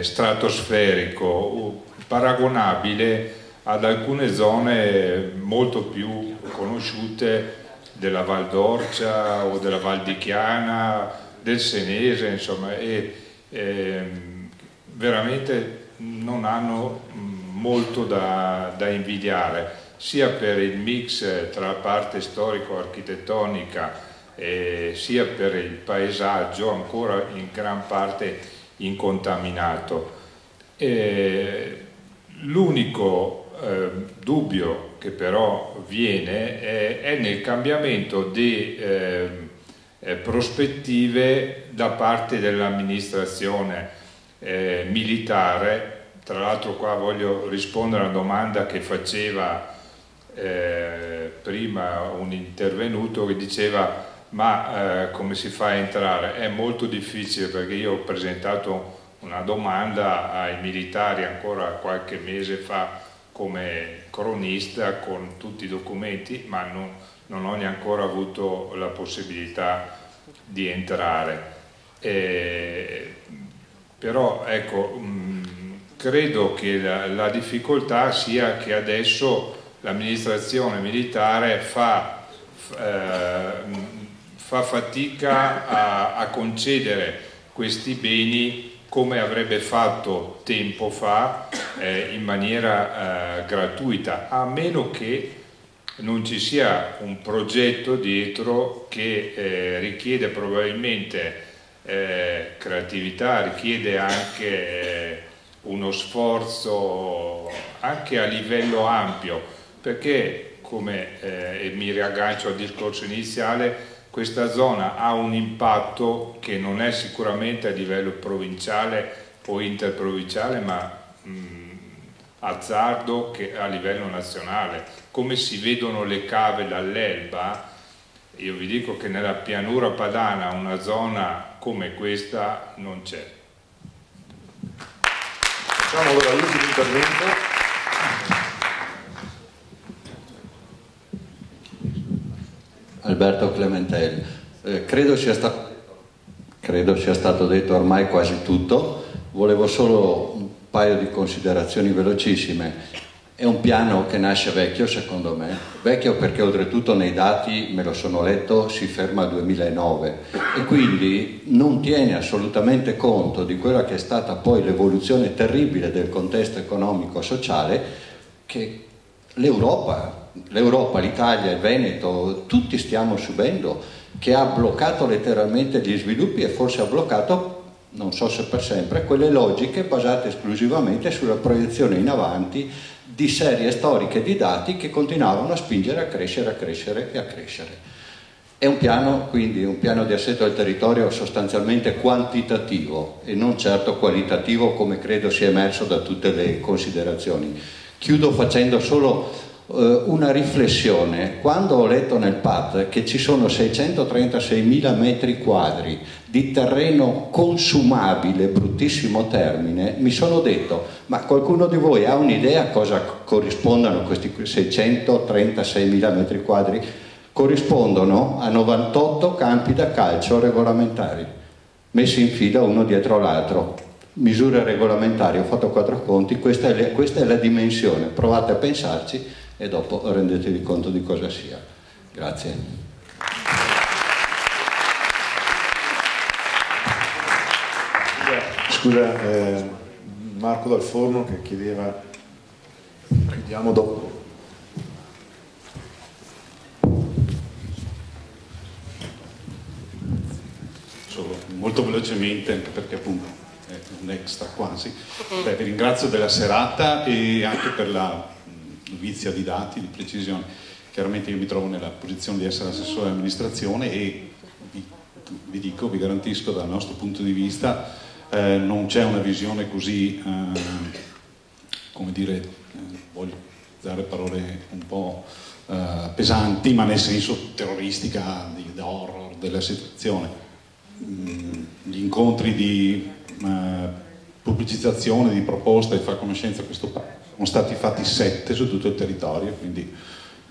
stratosferico paragonabile ad alcune zone molto più conosciute della Val d'Orcia o della Val di Chiana, del Senese, insomma, e veramente non hanno molto da invidiare, sia per il mix tra la parte storico-architettonica sia per il paesaggio ancora in gran parte incontaminato. L'unico dubbio che però viene è nel cambiamento di prospettive da parte dell'amministrazione militare. Tra l'altro qua voglio rispondere a una domanda che faceva prima un intervenuto che diceva ma come si fa a entrare? È molto difficile, perché io ho presentato una domanda ai militari ancora qualche mese fa come cronista con tutti i documenti, ma non ho neanche ancora avuto la possibilità di entrare. Però ecco, credo che la difficoltà sia che adesso l'amministrazione militare fa fatica a concedere questi beni come avrebbe fatto tempo fa in maniera gratuita, a meno che non ci sia un progetto dietro che richiede probabilmente creatività, richiede anche uno sforzo anche a livello ampio, perché come mi riaggancio al discorso iniziale, questa zona ha un impatto che non è sicuramente a livello provinciale o interprovinciale, ma azzardo che a livello nazionale. Come si vedono le cave dall'Elba, io vi dico che nella pianura padana una zona come questa non c'è. Facciamo allora l'ultimo intervento. Alberto Clementel, credo sia stato detto ormai quasi tutto. Volevo solo un paio di considerazioni velocissime. È un piano che nasce vecchio, secondo me, vecchio perché oltretutto nei dati, me lo sono letto, si ferma al 2009 e quindi non tiene assolutamente conto di quella che è stata poi l'evoluzione terribile del contesto economico-sociale che l'Europa, l'Italia, il Veneto, tutti stiamo subendo, che ha bloccato letteralmente gli sviluppi e forse ha bloccato, non so se per sempre, quelle logiche basate esclusivamente sulla proiezione in avanti di serie storiche di dati che continuavano a spingere a crescere, a crescere e a crescere. È un piano, quindi, un piano di assetto del territorio sostanzialmente quantitativo e non certo qualitativo, come credo sia emerso da tutte le considerazioni. Chiudo facendo solo una riflessione. Quando ho letto nel PAD che ci sono 636.000 metri quadri di terreno consumabile, bruttissimo termine, mi sono detto: ma qualcuno di voi ha un'idea a cosa corrispondano questi 636.000 metri quadri? Corrispondono a 98 campi da calcio regolamentari, messi in fila uno dietro l'altro. Misure regolamentari, ho fatto 4 conti, questa è la dimensione, provate a pensarci e dopo rendetevi conto di cosa sia. Grazie. Scusa, Marco Dal Forno che chiedeva, chiudiamo dopo. Solo molto velocemente, anche perché appunto è un extra quasi. Beh, vi ringrazio della serata e anche per la dovizia di dati, di precisione. Chiaramente io mi trovo nella posizione di essere assessore di amministrazione e vi garantisco dal nostro punto di vista non c'è una visione così, come dire, voglio usare parole un po' pesanti, ma nel senso terroristica, di horror della situazione. Gli incontri di pubblicizzazione, di proposta e far conoscenza a questo paese sono stati fatti 7 su tutto il territorio, quindi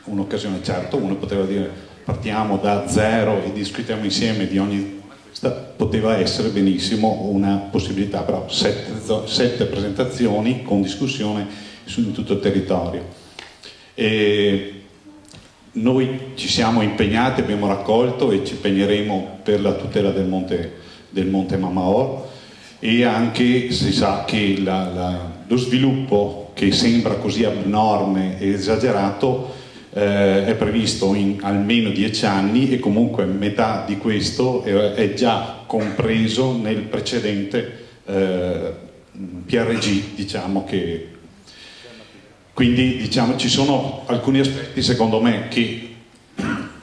un'occasione. Certo, uno poteva dire partiamo da 0 e discutiamo insieme di ogni, questa poteva essere benissimo una possibilità, però 7 presentazioni con discussione su tutto il territorio. E noi ci siamo impegnati, abbiamo raccolto e ci impegneremo per la tutela del monte Mamaor, e anche si sa che lo sviluppo che sembra così abnorme e esagerato è previsto in almeno 10 anni e comunque metà di questo è già compreso nel precedente PRG, diciamo che. Quindi diciamo ci sono alcuni aspetti secondo me che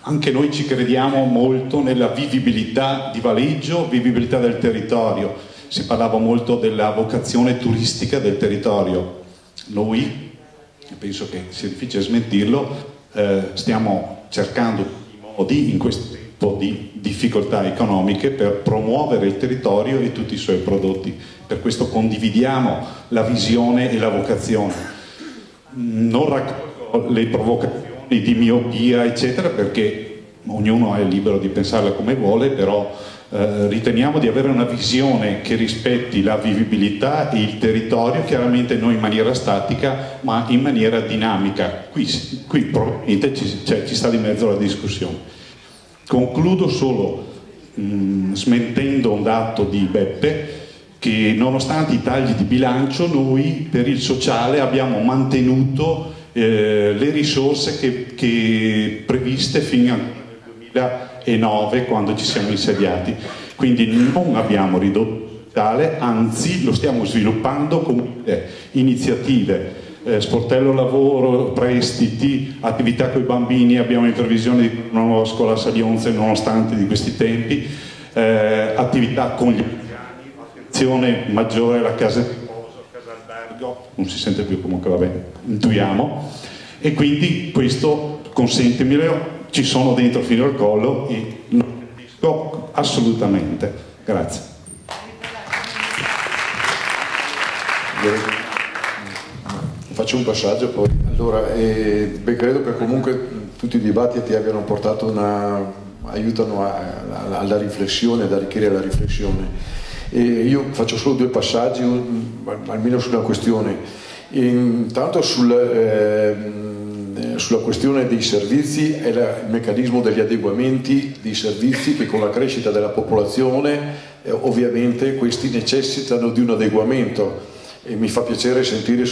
anche noi ci crediamo molto nella vivibilità di Valeggio, vivibilità del territorio. Si parlava molto della vocazione turistica del territorio. Noi, penso che sia difficile smentirlo, stiamo cercando i modi in questo tempo di difficoltà economiche per promuovere il territorio e tutti i suoi prodotti. Per questo condividiamo la visione e la vocazione. Non raccolgo le provocazioni di miopia eccetera, perché ognuno è libero di pensarla come vuole, però riteniamo di avere una visione che rispetti la vivibilità e il territorio, chiaramente non in maniera statica ma in maniera dinamica. Qui probabilmente ci sta di mezzo la discussione. Concludo solo smentendo un dato di Beppe, che nonostante i tagli di bilancio noi per il sociale abbiamo mantenuto le risorse che previste fino al 2009 quando ci siamo insediati, quindi non abbiamo ridotto tale, anzi lo stiamo sviluppando con iniziative, sportello lavoro, prestiti, attività con i bambini, abbiamo in previsione di una nuova scuola a Saglionze nonostante di questi tempi, attività con gli anziani, attenzione maggiore alla casa di riposo, casa albergo, non si sente più, comunque va bene, intuiamo, e quindi questo, consentimelo, ci sono dentro fino al collo e non capisco assolutamente. Grazie. Faccio un passaggio poi. Allora, credo che comunque tutti i dibattiti abbiano portato aiutano alla riflessione, ad arricchire la riflessione. Io faccio solo 2 passaggi, almeno sulla questione. Intanto sulla questione dei servizi è il meccanismo degli adeguamenti dei servizi, che con la crescita della popolazione ovviamente questi necessitano di un adeguamento. e mi fa piacere sentire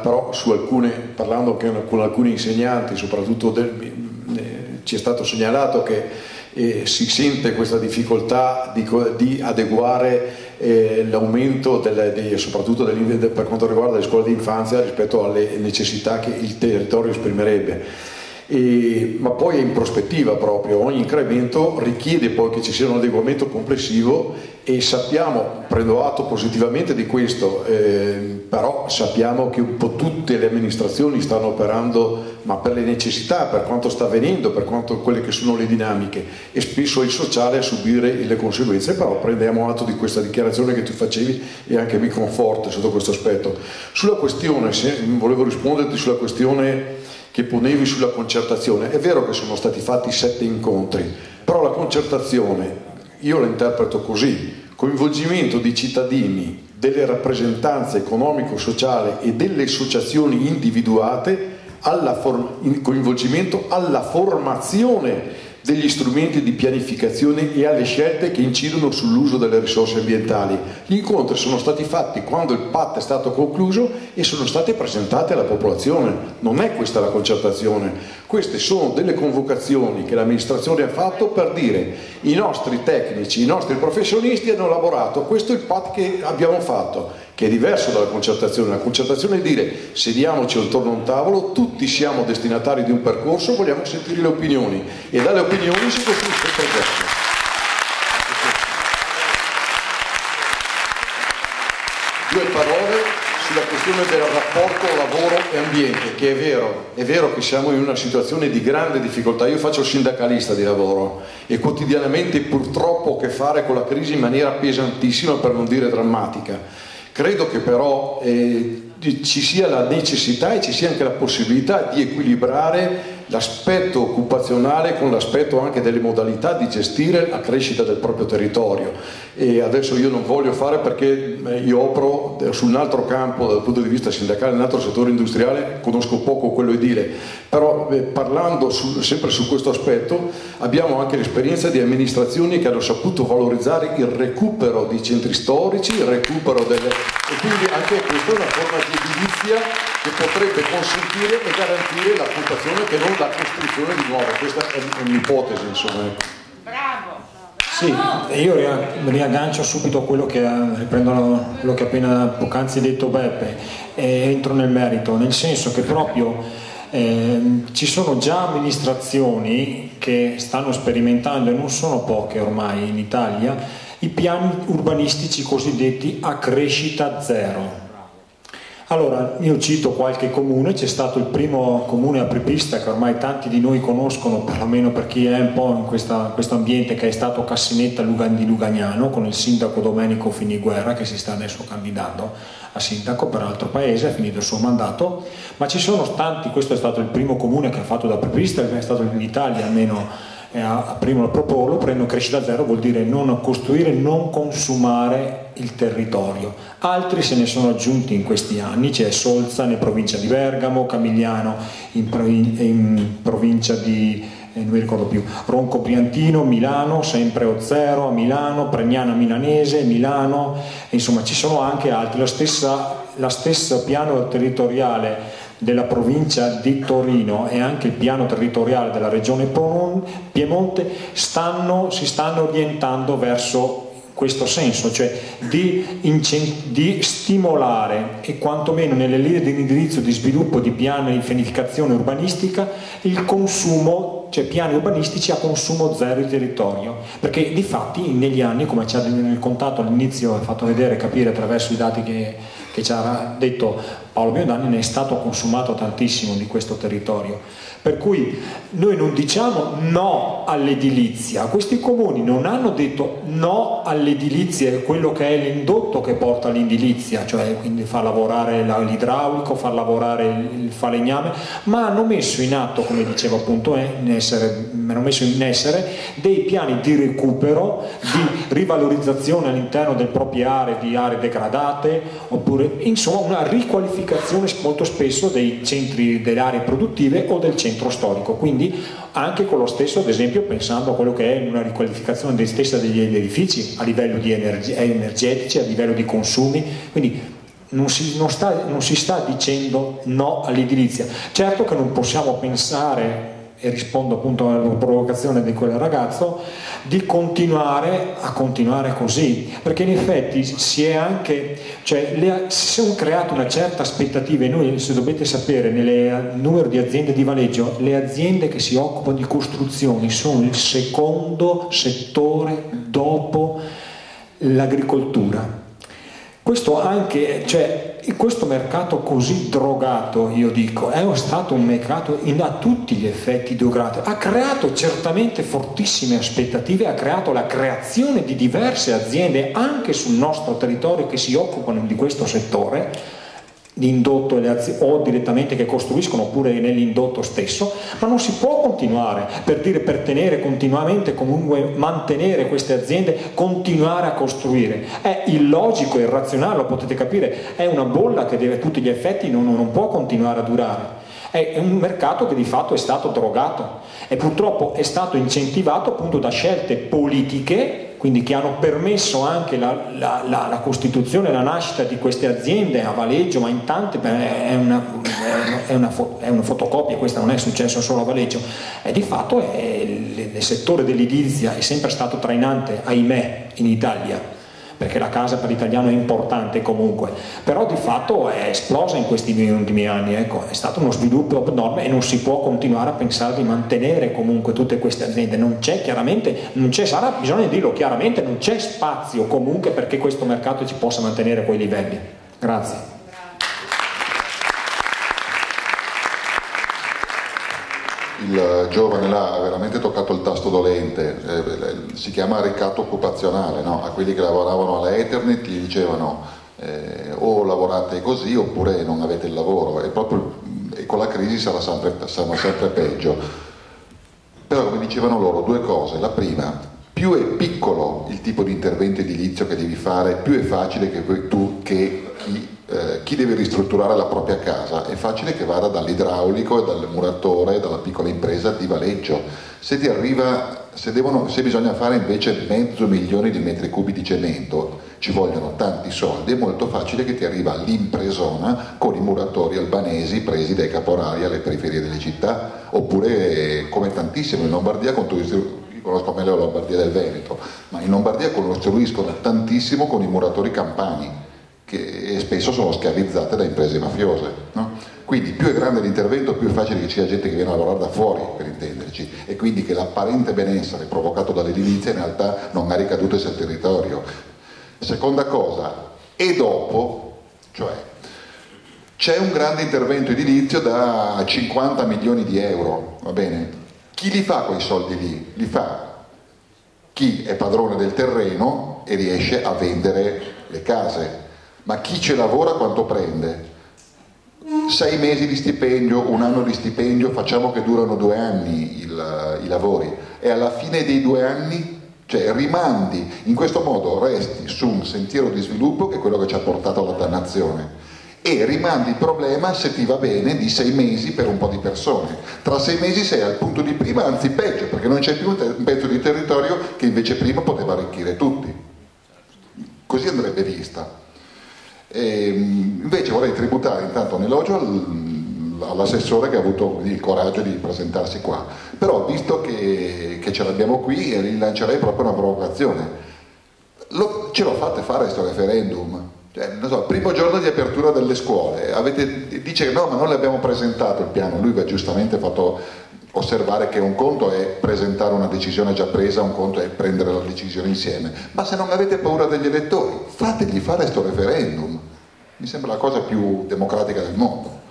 però su alcune, parlando con alcuni insegnanti, soprattutto ci è stato segnalato che si sente questa difficoltà di adeguare l'aumento soprattutto per quanto riguarda le scuole di infanzia rispetto alle necessità che il territorio esprimerebbe. Ma poi è in prospettiva proprio, ogni incremento richiede poi che ci sia un adeguamento complessivo e sappiamo, prendo atto positivamente di questo, però sappiamo che un po' tutte le amministrazioni stanno operando ma per le necessità, per quanto sta avvenendo, per quanto quelle che sono le dinamiche, e spesso è il sociale a subire le conseguenze, però prendiamo atto di questa dichiarazione che tu facevi e anche mi conforta sotto questo aspetto. Sulla questione, volevo risponderti sulla questione che ponevi sulla concertazione. È vero che sono stati fatti 7 incontri, però la concertazione io la interpreto così: coinvolgimento di cittadini, delle rappresentanze economico-sociali e delle associazioni individuate, coinvolgimento alla formazione degli strumenti di pianificazione e alle scelte che incidono sull'uso delle risorse ambientali. Gli incontri sono stati fatti quando il PAT è stato concluso e sono state presentate alla popolazione. Non è questa la concertazione, queste sono delle convocazioni che l'amministrazione ha fatto per dire: i nostri tecnici, i nostri professionisti hanno lavorato, questo è il PAT che abbiamo fatto, che è diverso dalla concertazione. La concertazione è dire: sediamoci attorno a un tavolo, tutti siamo destinatari di un percorso, vogliamo sentire le opinioni e dalle opinioni si costruisce il progetto. Due parole sulla questione del rapporto lavoro e ambiente, che è vero che siamo in una situazione di grande difficoltà. Io faccio il sindacalista di lavoro e quotidianamente purtroppo ho a che fare con la crisi in maniera pesantissima, per non dire drammatica. Credo che però ci sia la necessità e ci sia anche la possibilità di equilibrare l'aspetto occupazionale con l'aspetto anche delle modalità di gestire la crescita del proprio territorio. E adesso io non voglio fare, perché io opero su un altro campo dal punto di vista sindacale, un altro settore industriale, conosco poco quello edile, però parlando sempre su questo aspetto abbiamo anche l'esperienza di amministrazioni che hanno saputo valorizzare il recupero di centri storici, il recupero e quindi anche questa è una forma di edilizia che potrebbe consentire e garantire l'occupazione, che non la costruzione di nuovo. Questa è un'ipotesi, insomma. Bravo! Sì, io riaggancio subito quello riprendo quello che appena poc'anzi detto Beppe e entro nel merito, nel senso che proprio ci sono già amministrazioni che stanno sperimentando, e non sono poche ormai in Italia, i piani urbanistici cosiddetti a crescita zero. Allora, io cito qualche comune, c'è stato il primo comune apripista che ormai tanti di noi conoscono, perlomeno per chi è un po' in questo ambiente, che è stato Cassinetta di Lugagnano, con il sindaco Domenico Finiguerra, che si sta adesso candidando a sindaco per altro paese, ha finito il suo mandato, ma ci sono tanti, questo è stato il primo comune che ha fatto da apripista, che è stato in Italia almeno a primo a proporlo. Prendo crescita zero, vuol dire non costruire, non consumare il territorio. Altri se ne sono aggiunti in questi anni, c'è Solza in provincia di Bergamo, Camigliano in provincia di non mi ricordo più, Ronco Briantino, Milano, sempre Ozzero a Milano, Pregnana Milanese, Milano, insomma ci sono anche altri. La stessa piano territoriale della provincia di Torino e anche il piano territoriale della regione Piemonte si stanno orientando verso questo senso, cioè di stimolare, e quantomeno nelle linee di indirizzo di sviluppo di piani di pianificazione urbanistica, il consumo, cioè piani urbanistici a consumo zero di territorio, perché di fatti negli anni, come ci ha raccontato all'inizio, ha fatto vedere e capire attraverso i dati che ci ha detto Paolo Biondani, ne è stato consumato tantissimo di questo territorio. Per cui noi non diciamo no all'edilizia, questi comuni non hanno detto no all'edilizia e quello che è l'indotto che porta all'edilizia, cioè quindi far lavorare l'idraulico, far lavorare il falegname, ma hanno messo in atto, come dicevo appunto, hanno messo in essere dei piani di recupero, di rivalorizzazione all'interno delle proprie aree, di aree degradate, oppure insomma una riqualificazione molto spesso dei centri, delle aree produttive o del centro storico, quindi anche con lo stesso, ad esempio pensando a quello che è una riqualificazione stessa degli edifici a livello di energetici, a livello di consumi, quindi non si sta dicendo no all'edilizia. Certo che non possiamo pensare, e rispondo appunto alla provocazione di quel ragazzo, di continuare così, perché in effetti si sono create una certa aspettativa, e noi, se dovete sapere, nel numero di aziende di Valeggio, le aziende che si occupano di costruzioni sono il secondo settore dopo l'agricoltura. Questo anche, questo mercato così drogato, io dico, è stato un mercato a tutti gli effetti drogato, ha creato certamente fortissime aspettative, ha creato la creazione di diverse aziende anche sul nostro territorio che si occupano di questo settore, di indotto o direttamente che costruiscono oppure nell'indotto stesso, ma non si può continuare per tenere continuamente, comunque mantenere queste aziende, continuare a costruire. È illogico, irrazionale, lo potete capire, è una bolla che deve a tutti gli effetti, non può continuare a durare. È un mercato che di fatto è stato drogato e purtroppo è stato incentivato appunto da scelte politiche, quindi che hanno permesso anche la costituzione e la nascita di queste aziende a Valeggio, ma in tante, è una fotocopia, questa non è successo solo a Valeggio, e di fatto il settore dell'edilizia è sempre stato trainante, ahimè, in Italia, perché la casa per l'italiano è importante comunque, però di fatto è esplosa in questi ultimi anni, ecco, è stato uno sviluppo enorme e non si può continuare a pensare di mantenere comunque tutte queste aziende, sarà bisogno dirlo chiaramente, non c'è spazio comunque perché questo mercato ci possa mantenere a quei livelli. Grazie. Il giovane là ha veramente toccato il tasto dolente, si chiama ricatto occupazionale, no? A quelli che lavoravano alla Ethernet gli dicevano o lavorate così oppure non avete il lavoro, e con la crisi sarà sempre peggio. Però, come dicevano loro, due cose: la prima, più è piccolo il tipo di intervento edilizio che devi fare, più è facile che chi deve ristrutturare la propria casa, è facile che vada dall'idraulico e dal muratore, dalla piccola impresa di Valeggio. Se bisogna fare invece 500.000 di metri cubi di cemento, ci vogliono tanti soldi, è molto facile che ti arriva l'impresona con i muratori albanesi presi dai caporali alle periferie delle città, oppure come tantissimo in Lombardia, conosco meglio la Lombardia del Veneto, ma in Lombardia costruiscono tantissimo con i muratori campani, che spesso sono schiavizzate da imprese mafiose, no? Quindi più è grande l'intervento, più è facile che ci sia gente che viene a lavorare da fuori, per intenderci, e quindi che l'apparente benessere provocato dall'edilizia in realtà non ha ricadute sul territorio. Seconda cosa, e dopo, cioè c'è un grande intervento edilizio da 50 milioni di euro, va bene? Chi li fa quei soldi lì? Li fa chi è padrone del terreno e riesce a vendere le case. Ma chi ci lavora quanto prende? 6 mesi di stipendio, 1 anno di stipendio, facciamo che durano 2 anni i lavori, e alla fine dei 2 anni, cioè rimandi, in questo modo resti su un sentiero di sviluppo che è quello che ci ha portato alla dannazione, e rimandi il problema, se ti va bene, di 6 mesi per un po' di persone. Tra 6 mesi sei al punto di prima, anzi peggio, perché non c'è più un pezzo di territorio che invece prima poteva arricchire tutti. Così andrebbe vista. Invece vorrei tributare intanto un elogio all'assessore che ha avuto il coraggio di presentarsi qua, però visto che ce l'abbiamo qui, gli lancerei proprio una provocazione. Ce lo fate fare questo referendum? Cioè, non so, primo giorno di apertura delle scuole dice no, ma non le abbiamo presentato il piano. Lui va giustamente fatto osservare che un conto è presentare una decisione già presa, un conto è prendere la decisione insieme. Ma se non avete paura degli elettori, fategli fare questo referendum. Mi sembra la cosa più democratica del mondo.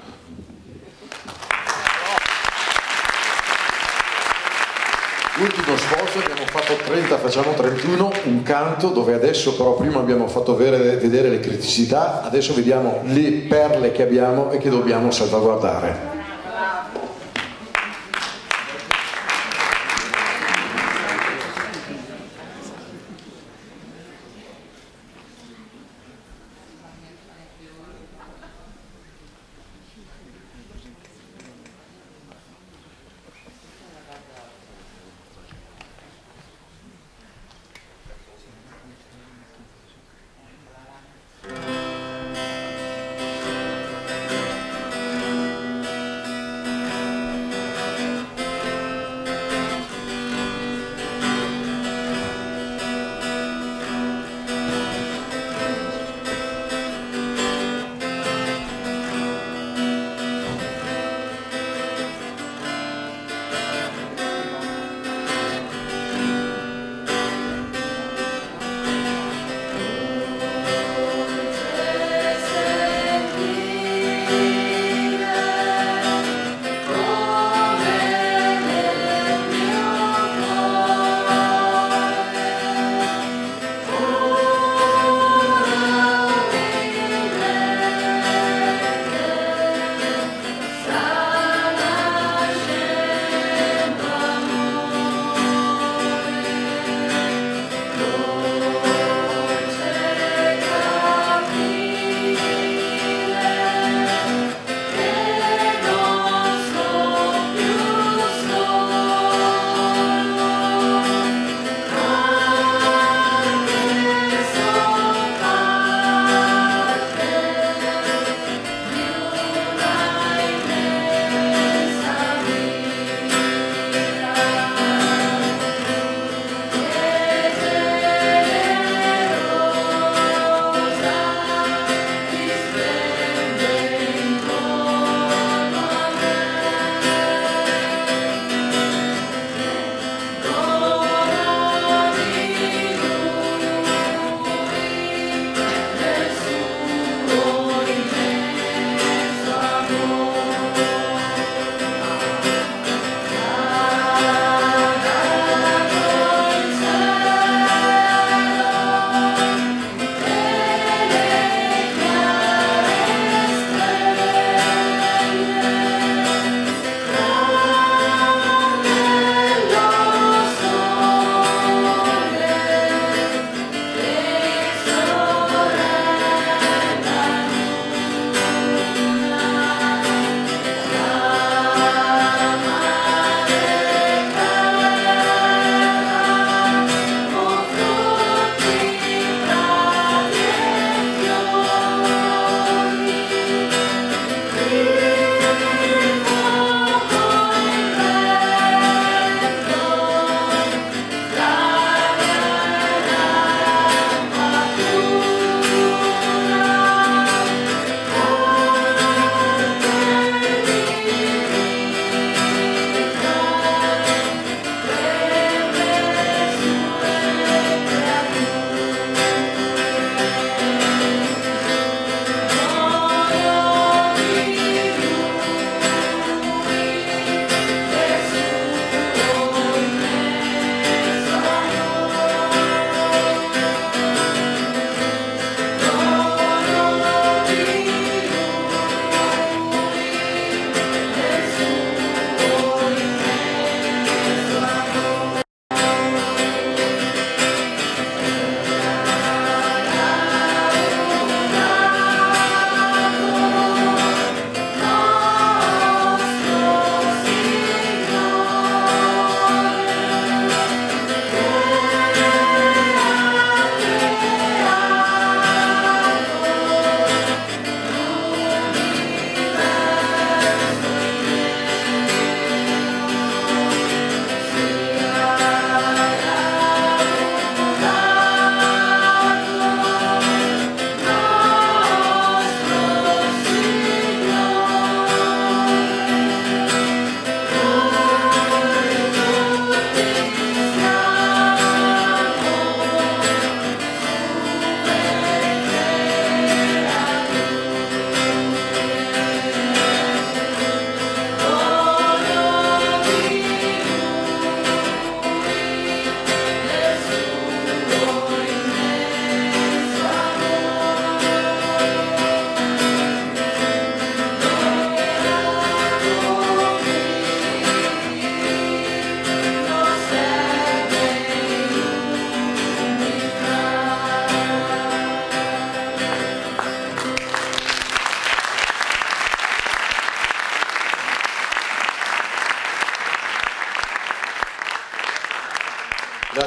Ultimo sforzo, abbiamo fatto 30, facciamo 31, un canto dove adesso però prima abbiamo fatto vedere le criticità, adesso vediamo le perle che abbiamo e che dobbiamo salvaguardare.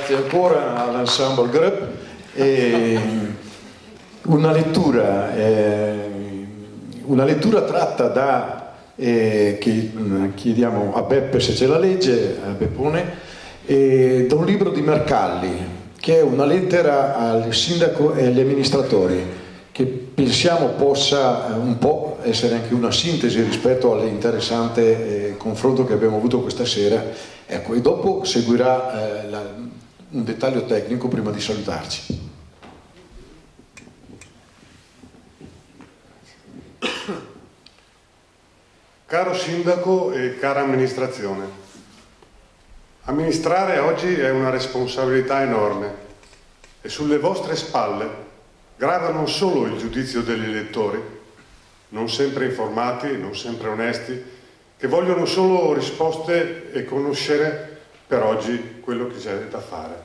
grazie ancora all'Ensemble Group. Una lettura tratta da, che chiediamo a Beppe se ce la legge, a Beppone, da un libro di Mercalli, che è una lettera al sindaco e agli amministratori, che pensiamo possa un po' essere anche una sintesi rispetto all'interessante confronto che abbiamo avuto questa sera. Ecco, e dopo seguirà un dettaglio tecnico prima di salutarci. Caro sindaco e cara amministrazione, amministrare oggi è una responsabilità enorme e sulle vostre spalle grava non solo il giudizio degli elettori, non sempre informati, non sempre onesti, che vogliono solo risposte e conoscere per oggi quello che c'è da fare,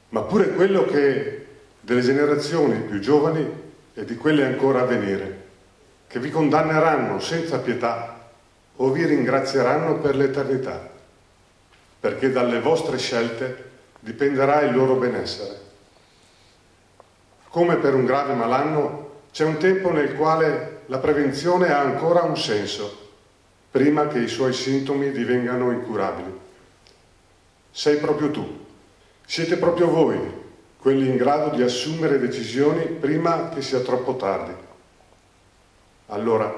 ma pure quello che delle generazioni più giovani e di quelle ancora a venire, che vi condanneranno senza pietà o vi ringrazieranno per l'eternità, perché dalle vostre scelte dipenderà il loro benessere. Come per un grave malanno, c'è un tempo nel quale la prevenzione ha ancora un senso, prima che i suoi sintomi divengano incurabili. Sei proprio tu, siete proprio voi, quelli in grado di assumere decisioni prima che sia troppo tardi. Allora,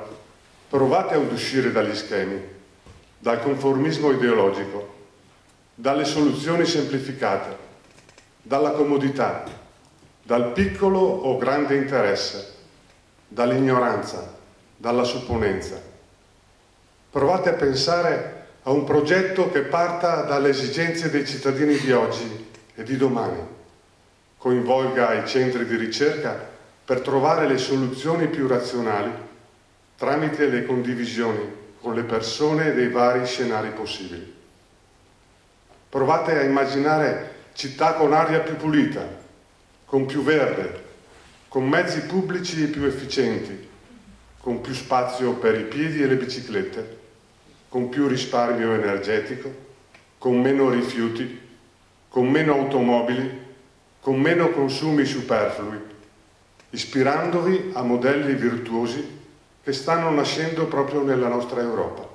provate ad uscire dagli schemi, dal conformismo ideologico, dalle soluzioni semplificate, dalla comodità, dal piccolo o grande interesse, dall'ignoranza, dalla supponenza. Provate a pensare a un progetto che parta dalle esigenze dei cittadini di oggi e di domani, coinvolga i centri di ricerca per trovare le soluzioni più razionali tramite le condivisioni con le persone dei vari scenari possibili. Provate a immaginare città con aria più pulita, con più verde, con mezzi pubblici più efficienti, con più spazio per i piedi e le biciclette, con più risparmio energetico, con meno rifiuti, con meno automobili, con meno consumi superflui, ispirandovi a modelli virtuosi che stanno nascendo proprio nella nostra Europa.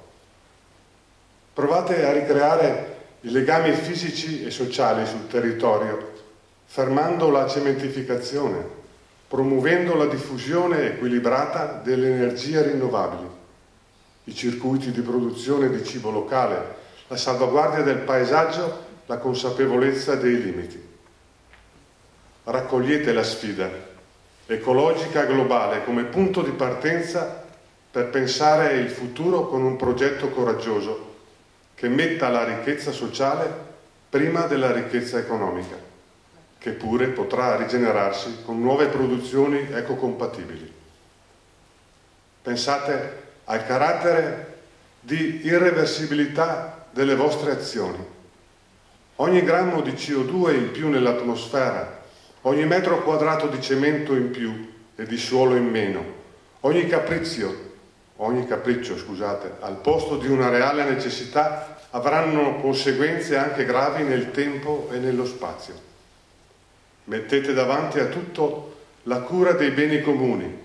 Provate a ricreare i legami fisici e sociali sul territorio, fermando la cementificazione, promuovendo la diffusione equilibrata delle energie rinnovabili, i circuiti di produzione di cibo locale, la salvaguardia del paesaggio, la consapevolezza dei limiti. Raccogliete la sfida ecologica globale come punto di partenza per pensare il futuro con un progetto coraggioso che metta la ricchezza sociale prima della ricchezza economica, che pure potrà rigenerarsi con nuove produzioni ecocompatibili. Pensate al carattere di irreversibilità delle vostre azioni. Ogni grammo di CO2 in più nell'atmosfera, ogni metro quadrato di cemento in più e di suolo in meno, ogni capriccio, al posto di una reale necessità, avranno conseguenze anche gravi nel tempo e nello spazio. Mettete davanti a tutto la cura dei beni comuni,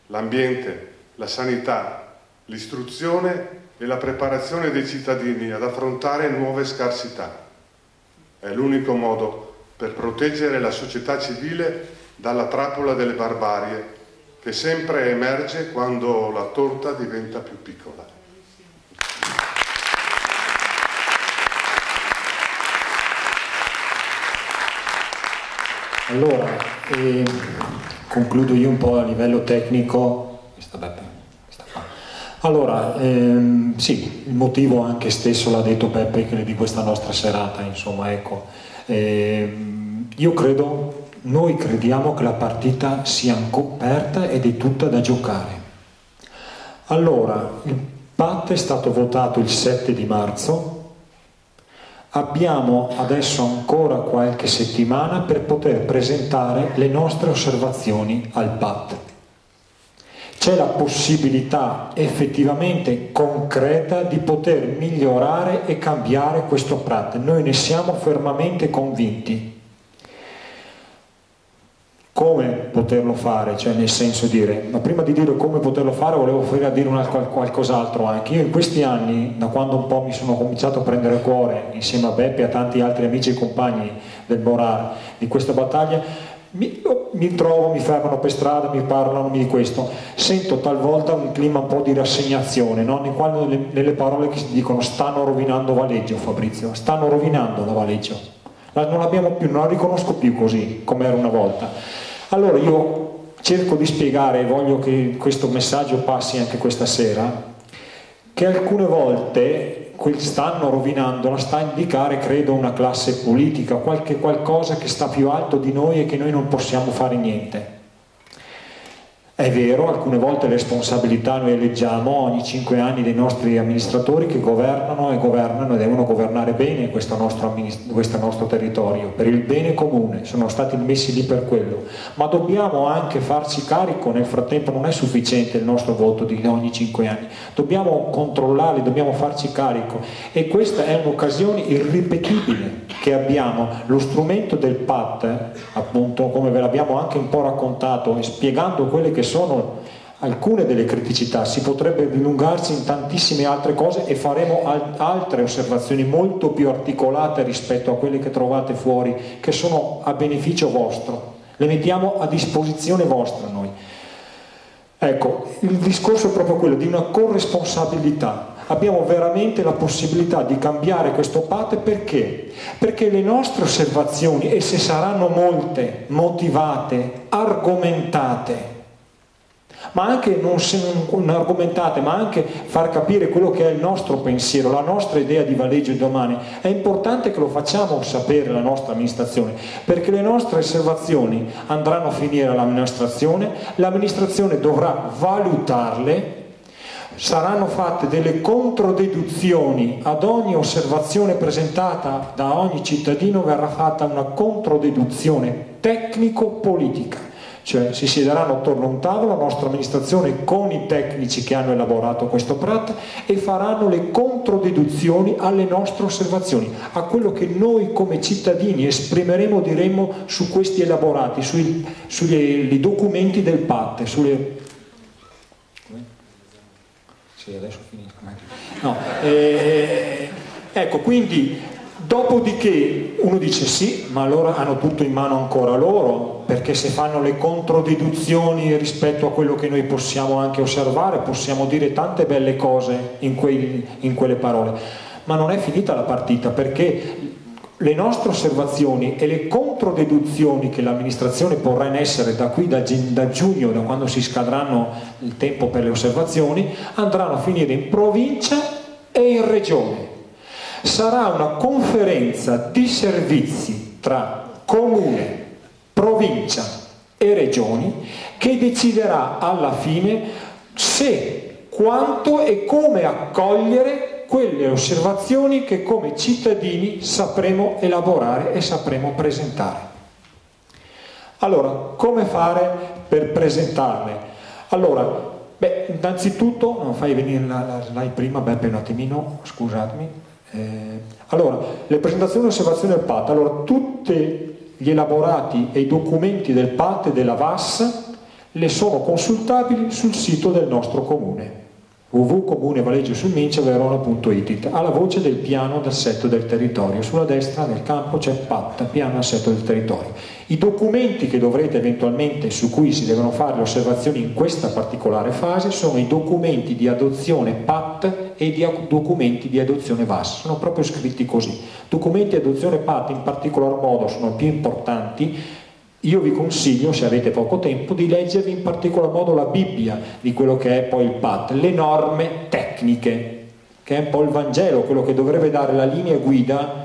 l'ambiente, la sanità, l'istruzione e la preparazione dei cittadini ad affrontare nuove scarsità. È l'unico modo per proteggere la società civile dalla trappola delle barbarie che sempre emerge quando la torta diventa più piccola. Allora, concludo io un po' a livello tecnico. Allora, sì, il motivo anche stesso l'ha detto Beppe di questa nostra serata, insomma, ecco. Noi crediamo che la partita sia aperta ed è tutta da giocare. Allora, il PAT è stato votato il 7 di marzo, abbiamo adesso ancora qualche settimana per poter presentare le nostre osservazioni al PAT. c'è la possibilità effettivamente concreta di poter migliorare e cambiare questo PRAT. Noi ne siamo fermamente convinti. Come poterlo fare? Cioè, nel senso dire, ma prima di dire come poterlo fare volevo venire a dire qualcos'altro anche. Io in questi anni, da quando un po' mi sono cominciato a prendere a cuore, insieme a Beppe e a tanti altri amici e compagni del Morar, di questa battaglia, mi trovo, mi fermano per strada, mi parlano di questo, sento talvolta un clima un po' di rassegnazione, no? Nelle parole che si dicono stanno rovinando Valeggio, Fabrizio, stanno rovinando la Valeggio, non l'abbiamo più, non la riconosco più così come era una volta. Allora io cerco di spiegare, e voglio che questo messaggio passi anche questa sera, che alcune volte quel stanno rovinando la sta a indicare, credo, una classe politica, qualcosa che sta più alto di noi e che noi non possiamo fare niente. È vero, alcune volte le responsabilità noi eleggiamo ogni 5 anni dei nostri amministratori che governano e devono governare bene questo nostro territorio, per il bene comune, sono stati messi lì per quello, ma dobbiamo anche farci carico, nel frattempo non è sufficiente il nostro voto di ogni 5 anni, dobbiamo controllarli, dobbiamo farci carico, e questa è un'occasione irripetibile che abbiamo. Lo strumento del PAT, appunto, come ve l'abbiamo anche un po' raccontato, spiegando quelle che sono alcune delle criticità, si potrebbe dilungarsi in tantissime altre cose e faremo altre osservazioni molto più articolate rispetto a quelle che trovate fuori, che sono a beneficio vostro, le mettiamo a disposizione vostra noi. Ecco, il discorso è proprio quello di una corresponsabilità. Abbiamo veramente la possibilità di cambiare questo PAT, perché? Perché le nostre osservazioni, e se saranno molte, motivate, argomentate, ma anche non argomentate, ma anche far capire quello che è il nostro pensiero, la nostra idea di Valeggio di domani, è importante che lo facciamo sapere alla nostra amministrazione, perché le nostre osservazioni andranno a finire l'amministrazione dovrà valutarle, saranno fatte delle controdeduzioni ad ogni osservazione presentata da ogni cittadino, verrà fatta una controdeduzione tecnico-politica. Cioè si siederanno attorno a un tavolo la nostra amministrazione con i tecnici che hanno elaborato questo PRAT e faranno le controdeduzioni alle nostre osservazioni, a quello che noi come cittadini esprimeremo, diremo su questi elaborati, sugli documenti del PAT, sulle... Sì, adesso finisco. No, ecco, quindi dopodiché uno dice sì, ma allora hanno tutto in mano ancora loro, perché se fanno le controdeduzioni rispetto a quello che noi possiamo anche osservare, possiamo dire tante belle cose in quelle parole, ma non è finita la partita, perché le nostre osservazioni e le controdeduzioni che l'amministrazione porrà in essere da qui, da giugno, da quando si scadranno il tempo per le osservazioni, andranno a finire in provincia e in regione. Sarà una conferenza di servizi tra comune, provincia e regioni che deciderà alla fine se, quanto e come accogliere quelle osservazioni che come cittadini sapremo elaborare e sapremo presentare. Allora, come fare per presentarle? Allora, innanzitutto, non fai venire la slide prima, Beppe, un attimino, scusatemi. Allora, le presentazioni e osservazioni del PAT, allora tutti gli elaborati e i documenti del PAT e della VAS le sono consultabili sul sito del nostro comune, www.comunevaleggiosulmince.verona.it, alla voce del piano d'assetto del territorio. Sulla destra nel campo c'è PAT, piano d'assetto del territorio. I documenti che dovrete eventualmente, su cui si devono fare le osservazioni in questa particolare fase, sono i documenti di adozione PAT e i documenti di adozione VAS, sono proprio scritti così. Documenti di adozione PAT in particolar modo sono più importanti. Io vi consiglio, se avete poco tempo, di leggervi in particolar modo la Bibbia di quello che è poi il PAT, le norme tecniche, che è un po' il Vangelo, quello che dovrebbe dare la linea guida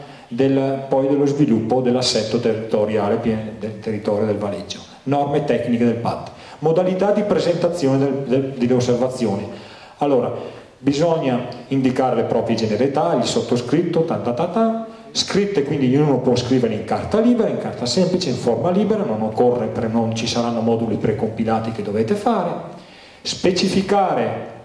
poi dello sviluppo dell'assetto territoriale del territorio del Valeggio. Norme tecniche del PAT. Modalità di presentazione delle osservazioni. Allora, bisogna indicare le proprie generalità, il sottoscritto, scritte, quindi ognuno può scrivere in carta libera, in carta semplice, in forma libera, non occorre, non ci saranno moduli precompilati che dovete fare. specificare,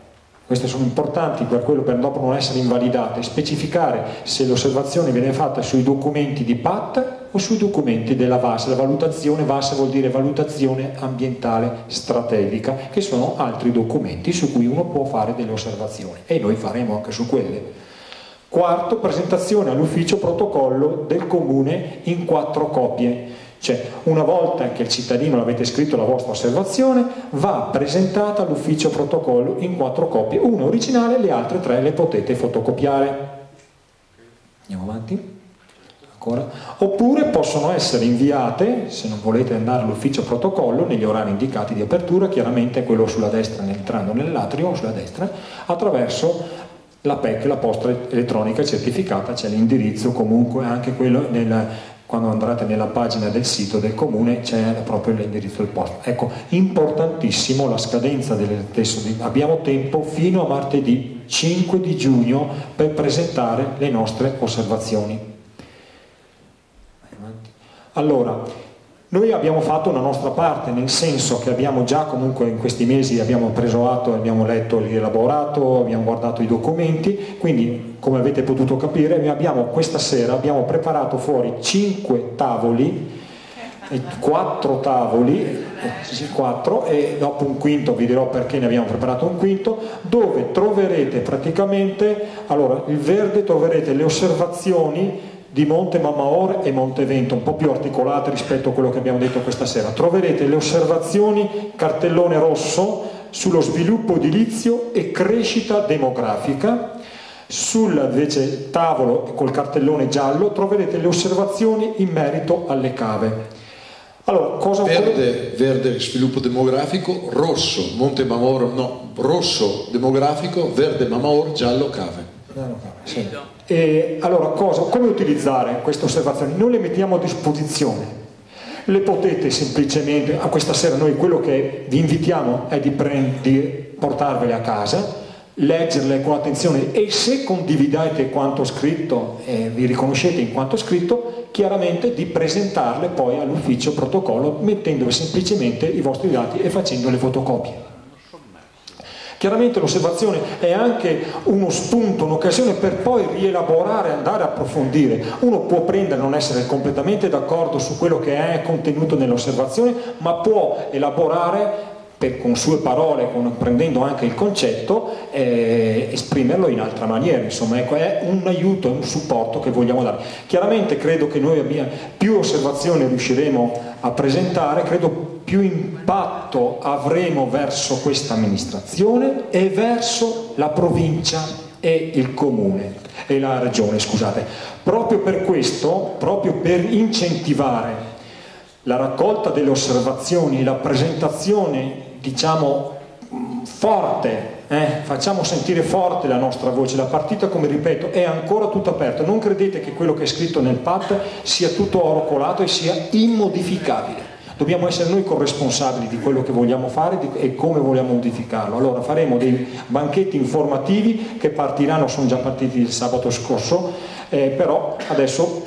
queste sono importanti per quello, per dopo non essere invalidate, specificare se l'osservazione viene fatta sui documenti di PAT o sui documenti della VAS. La valutazione VAS vuol dire valutazione ambientale strategica, che sono altri documenti su cui uno può fare delle osservazioni, e noi faremo anche su quelle. Quarto, presentazione all'ufficio protocollo del comune in 4 copie. Cioè, una volta che il cittadino l'avete scritto la vostra osservazione, va presentata all'ufficio protocollo in 4 copie, una originale, le altre 3 le potete fotocopiare. Andiamo avanti. Ancora. Oppure possono essere inviate, se non volete andare all'ufficio protocollo, negli orari indicati di apertura, chiaramente quello sulla destra entrando nell'atrio, sulla destra, attraverso la PEC, la posta elettronica certificata. C'è l'indirizzo, comunque anche quello quando andrete nella pagina del sito del comune c'è proprio l'indirizzo del posto. Ecco, importantissimo la scadenza del testo. Abbiamo tempo fino a martedì 5 di giugno per presentare le nostre osservazioni. Allora, noi abbiamo fatto una nostra parte, nel senso che abbiamo già comunque in questi mesi abbiamo preso atto, abbiamo letto l'elaborato, abbiamo guardato i documenti, quindi come avete potuto capire questa sera abbiamo preparato fuori 5 tavoli, 4 tavoli, 4, e dopo un quinto vi dirò perché ne abbiamo preparato un quinto, dove troverete praticamente, allora il verde troverete le osservazioni di Monte Mamaor e Montevento, un po' più articolate rispetto a quello che abbiamo detto questa sera. Troverete le osservazioni cartellone rosso sullo sviluppo edilizio e crescita demografica. Sul invece tavolo col cartellone giallo troverete le osservazioni in merito alle cave. Allora, cosa verde sviluppo demografico, rosso Monte Mamaor, no, rosso demografico, verde Mamaor, giallo cave. Sì. E allora come utilizzare queste osservazioni? Noi le mettiamo a disposizione, le potete semplicemente, a questa sera noi quello che vi invitiamo è di portarvele a casa, leggerle con attenzione, e se condividete quanto scritto e vi riconoscete in quanto scritto, chiaramente di presentarle poi all'ufficio protocollo mettendo semplicemente i vostri dati e facendo le fotocopie. Chiaramente l'osservazione è anche uno spunto, un'occasione per poi rielaborare, andare a approfondire. Uno può prendere, non essere completamente d'accordo su quello che è contenuto nell'osservazione, ma può elaborare con sue parole, prendendo anche il concetto, esprimerlo in altra maniera. Insomma, ecco, è un aiuto, è un supporto che vogliamo dare. Chiaramente credo che noi più osservazioni riusciremo a presentare, credo più impatto avremo verso questa amministrazione e verso la provincia e il comune e la regione, scusate. Proprio per questo, proprio per incentivare la raccolta delle osservazioni e la presentazione, diciamo, forte, facciamo sentire forte la nostra voce. La partita, come ripeto, è ancora tutta aperta. Non credete che quello che è scritto nel PAT sia tutto oro colato e sia immodificabile. Dobbiamo essere noi corresponsabili di quello che vogliamo fare e come vogliamo modificarlo. Allora faremo dei banchetti informativi che partiranno, sono già partiti il sabato scorso, però adesso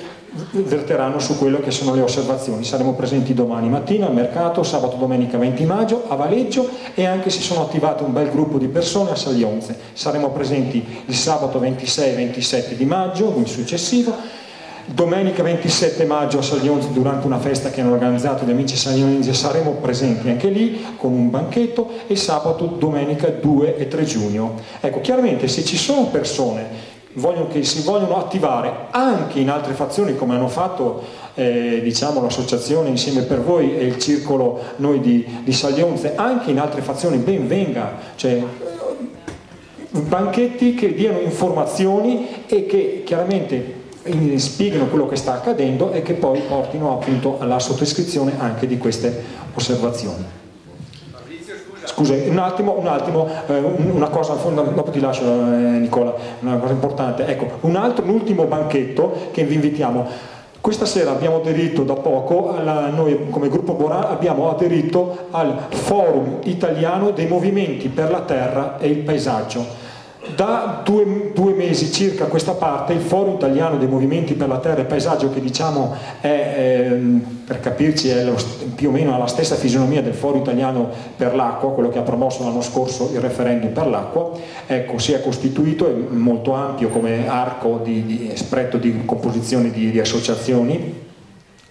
verteranno su quello che sono le osservazioni. Saremo presenti domani mattina al mercato, sabato domenica 20 maggio a Valeggio, e anche si sono attivate un bel gruppo di persone a Saglionze. Saremo presenti il sabato 26 e 27 di maggio, il successivo. Domenica 27 maggio a Saglionze, durante una festa che hanno organizzato gli amici saglionesi, saremo presenti anche lì con un banchetto, e sabato, domenica 2 e 3 giugno. Ecco, chiaramente se ci sono persone che si vogliono attivare anche in altre fazioni, come hanno fatto diciamo l'associazione Insieme per Voi e il circolo noi di Saglionze, anche in altre fazioni, ben venga, cioè banchetti che diano informazioni e che chiaramente spieghino quello che sta accadendo e che poi portino appunto alla sottoscrizione anche di queste osservazioni. Scusa, un attimo, una cosa, dopo ti lascio Nicola, una cosa importante. Ecco, un ultimo banchetto che vi invitiamo. Questa sera abbiamo aderito da poco, noi come gruppo Borà abbiamo aderito al Forum Italiano dei Movimenti per la Terra e il Paesaggio. Da due mesi circa a questa parte il Foro Italiano dei Movimenti per la Terra e Paesaggio, che diciamo è, per capirci, è più o meno alla stessa fisionomia del Foro Italiano per l'Acqua, quello che ha promosso l'anno scorso il referendum per l'acqua, ecco, si è costituito, è molto ampio come arco di spretto di composizione di associazioni,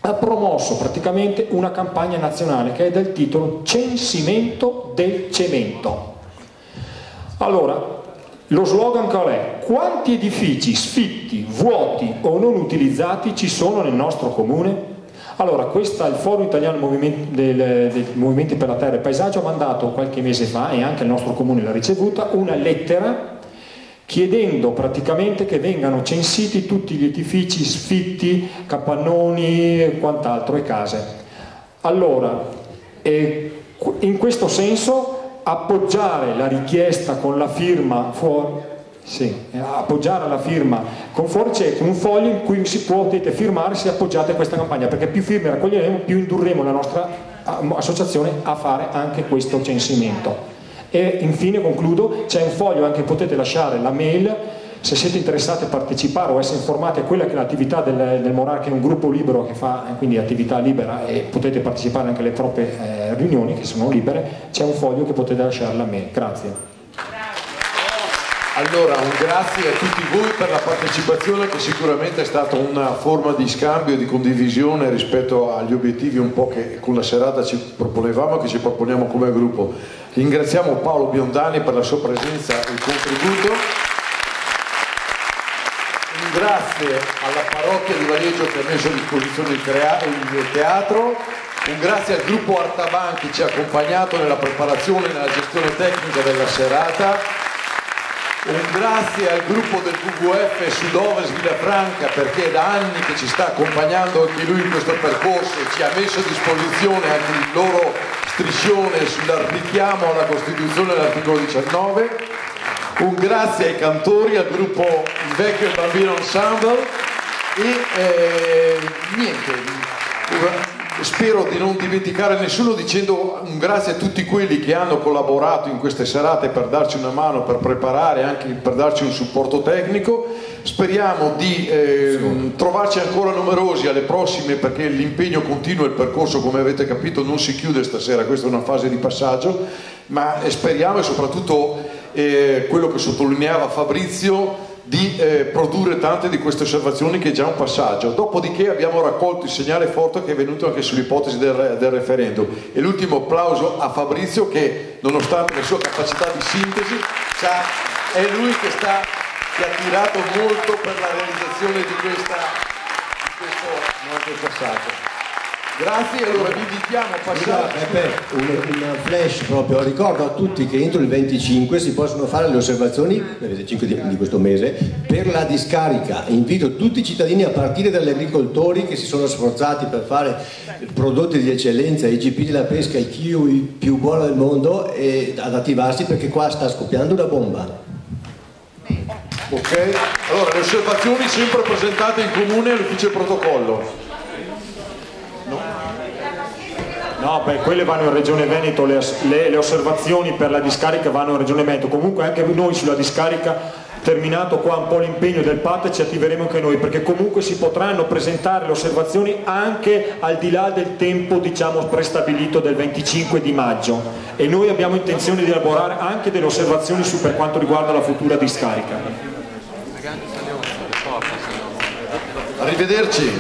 ha promosso praticamente una campagna nazionale che è del titolo Censimento del cemento. Allora, lo slogan qual è? Quanti edifici sfitti, vuoti o non utilizzati ci sono nel nostro comune? Allora, questa, il Foro Italiano dei Movimenti per la Terra e il Paesaggio ha mandato qualche mese fa, e anche il nostro comune l'ha ricevuta, una lettera chiedendo praticamente che vengano censiti tutti gli edifici sfitti, capannoni e quant'altro, e case. Allora, in questo senso appoggiare la richiesta con la firma fuori, appoggiare la firma con fuori c'è un foglio in cui potete firmare se appoggiate questa campagna, perché più firme raccoglieremo, più indurremo la nostra associazione a fare anche questo censimento. E infine concludo, c'è un foglio, anche potete lasciare la mail se siete interessati a partecipare o essere informati a quella che è l'attività del Morar, che è un gruppo libero che fa quindi attività libera, e potete partecipare anche alle proprie riunioni che sono libere. C'è un foglio che potete lasciare a me. Grazie. Allora, un grazie a tutti voi per la partecipazione, che sicuramente è stata una forma di scambio e di condivisione rispetto agli obiettivi un po' che con la serata ci proponevamo, che ci proponiamo come gruppo. Ringraziamo Paolo Biondani per la sua presenza e il contributo. Grazie alla parrocchia di Valeggio che ha messo a disposizione il teatro, un grazie al gruppo Artaban che ci ha accompagnato nella preparazione e nella gestione tecnica della serata, un grazie al gruppo del WWF Sud-Ovest Villafranca, perché è da anni che ci sta accompagnando anche lui in questo percorso e ci ha messo a disposizione anche il loro striscione sul richiamo alla Costituzione dell'articolo 19. Un grazie ai cantori, al gruppo Il Vecchio e il Bambino Ensemble e niente, spero di non dimenticare nessuno dicendo un grazie a tutti quelli che hanno collaborato in queste serate per darci una mano, per preparare, anche per darci un supporto tecnico. Speriamo di trovarci ancora numerosi alle prossime, perché l'impegno continua, il percorso come avete capito non si chiude stasera, questa è una fase di passaggio, ma speriamo, e soprattutto quello che sottolineava Fabrizio, di produrre tante di queste osservazioni, che è già un passaggio. Dopodiché abbiamo raccolto il segnale forte che è venuto anche sull'ipotesi del referendum, e l'ultimo applauso a Fabrizio che, nonostante le sue capacità di sintesi, è lui che ha tirato molto per la realizzazione di questo passaggio. Grazie, allora vi invitiamo a passare. Un flash proprio, ricordo a tutti che entro il 25 si possono fare le osservazioni, il 25 di questo mese, per la discarica. Invito tutti i cittadini, a partire dagli agricoltori che si sono sforzati per fare prodotti di eccellenza, IGP della pesca, il kiwi più buono del mondo, ad attivarsi, perché qua sta scoppiando una bomba. Ok, allora le osservazioni sempre presentate in comune all'ufficio protocollo. No, beh, quelle vanno in Regione Veneto, le osservazioni per la discarica vanno in Regione Veneto. Comunque anche noi sulla discarica, terminato qua un po' l'impegno del PAT, ci attiveremo anche noi, perché comunque si potranno presentare le osservazioni anche al di là del tempo, diciamo, prestabilito del 25 di maggio, e noi abbiamo intenzione di elaborare anche delle osservazioni su per quanto riguarda la futura discarica. Arrivederci.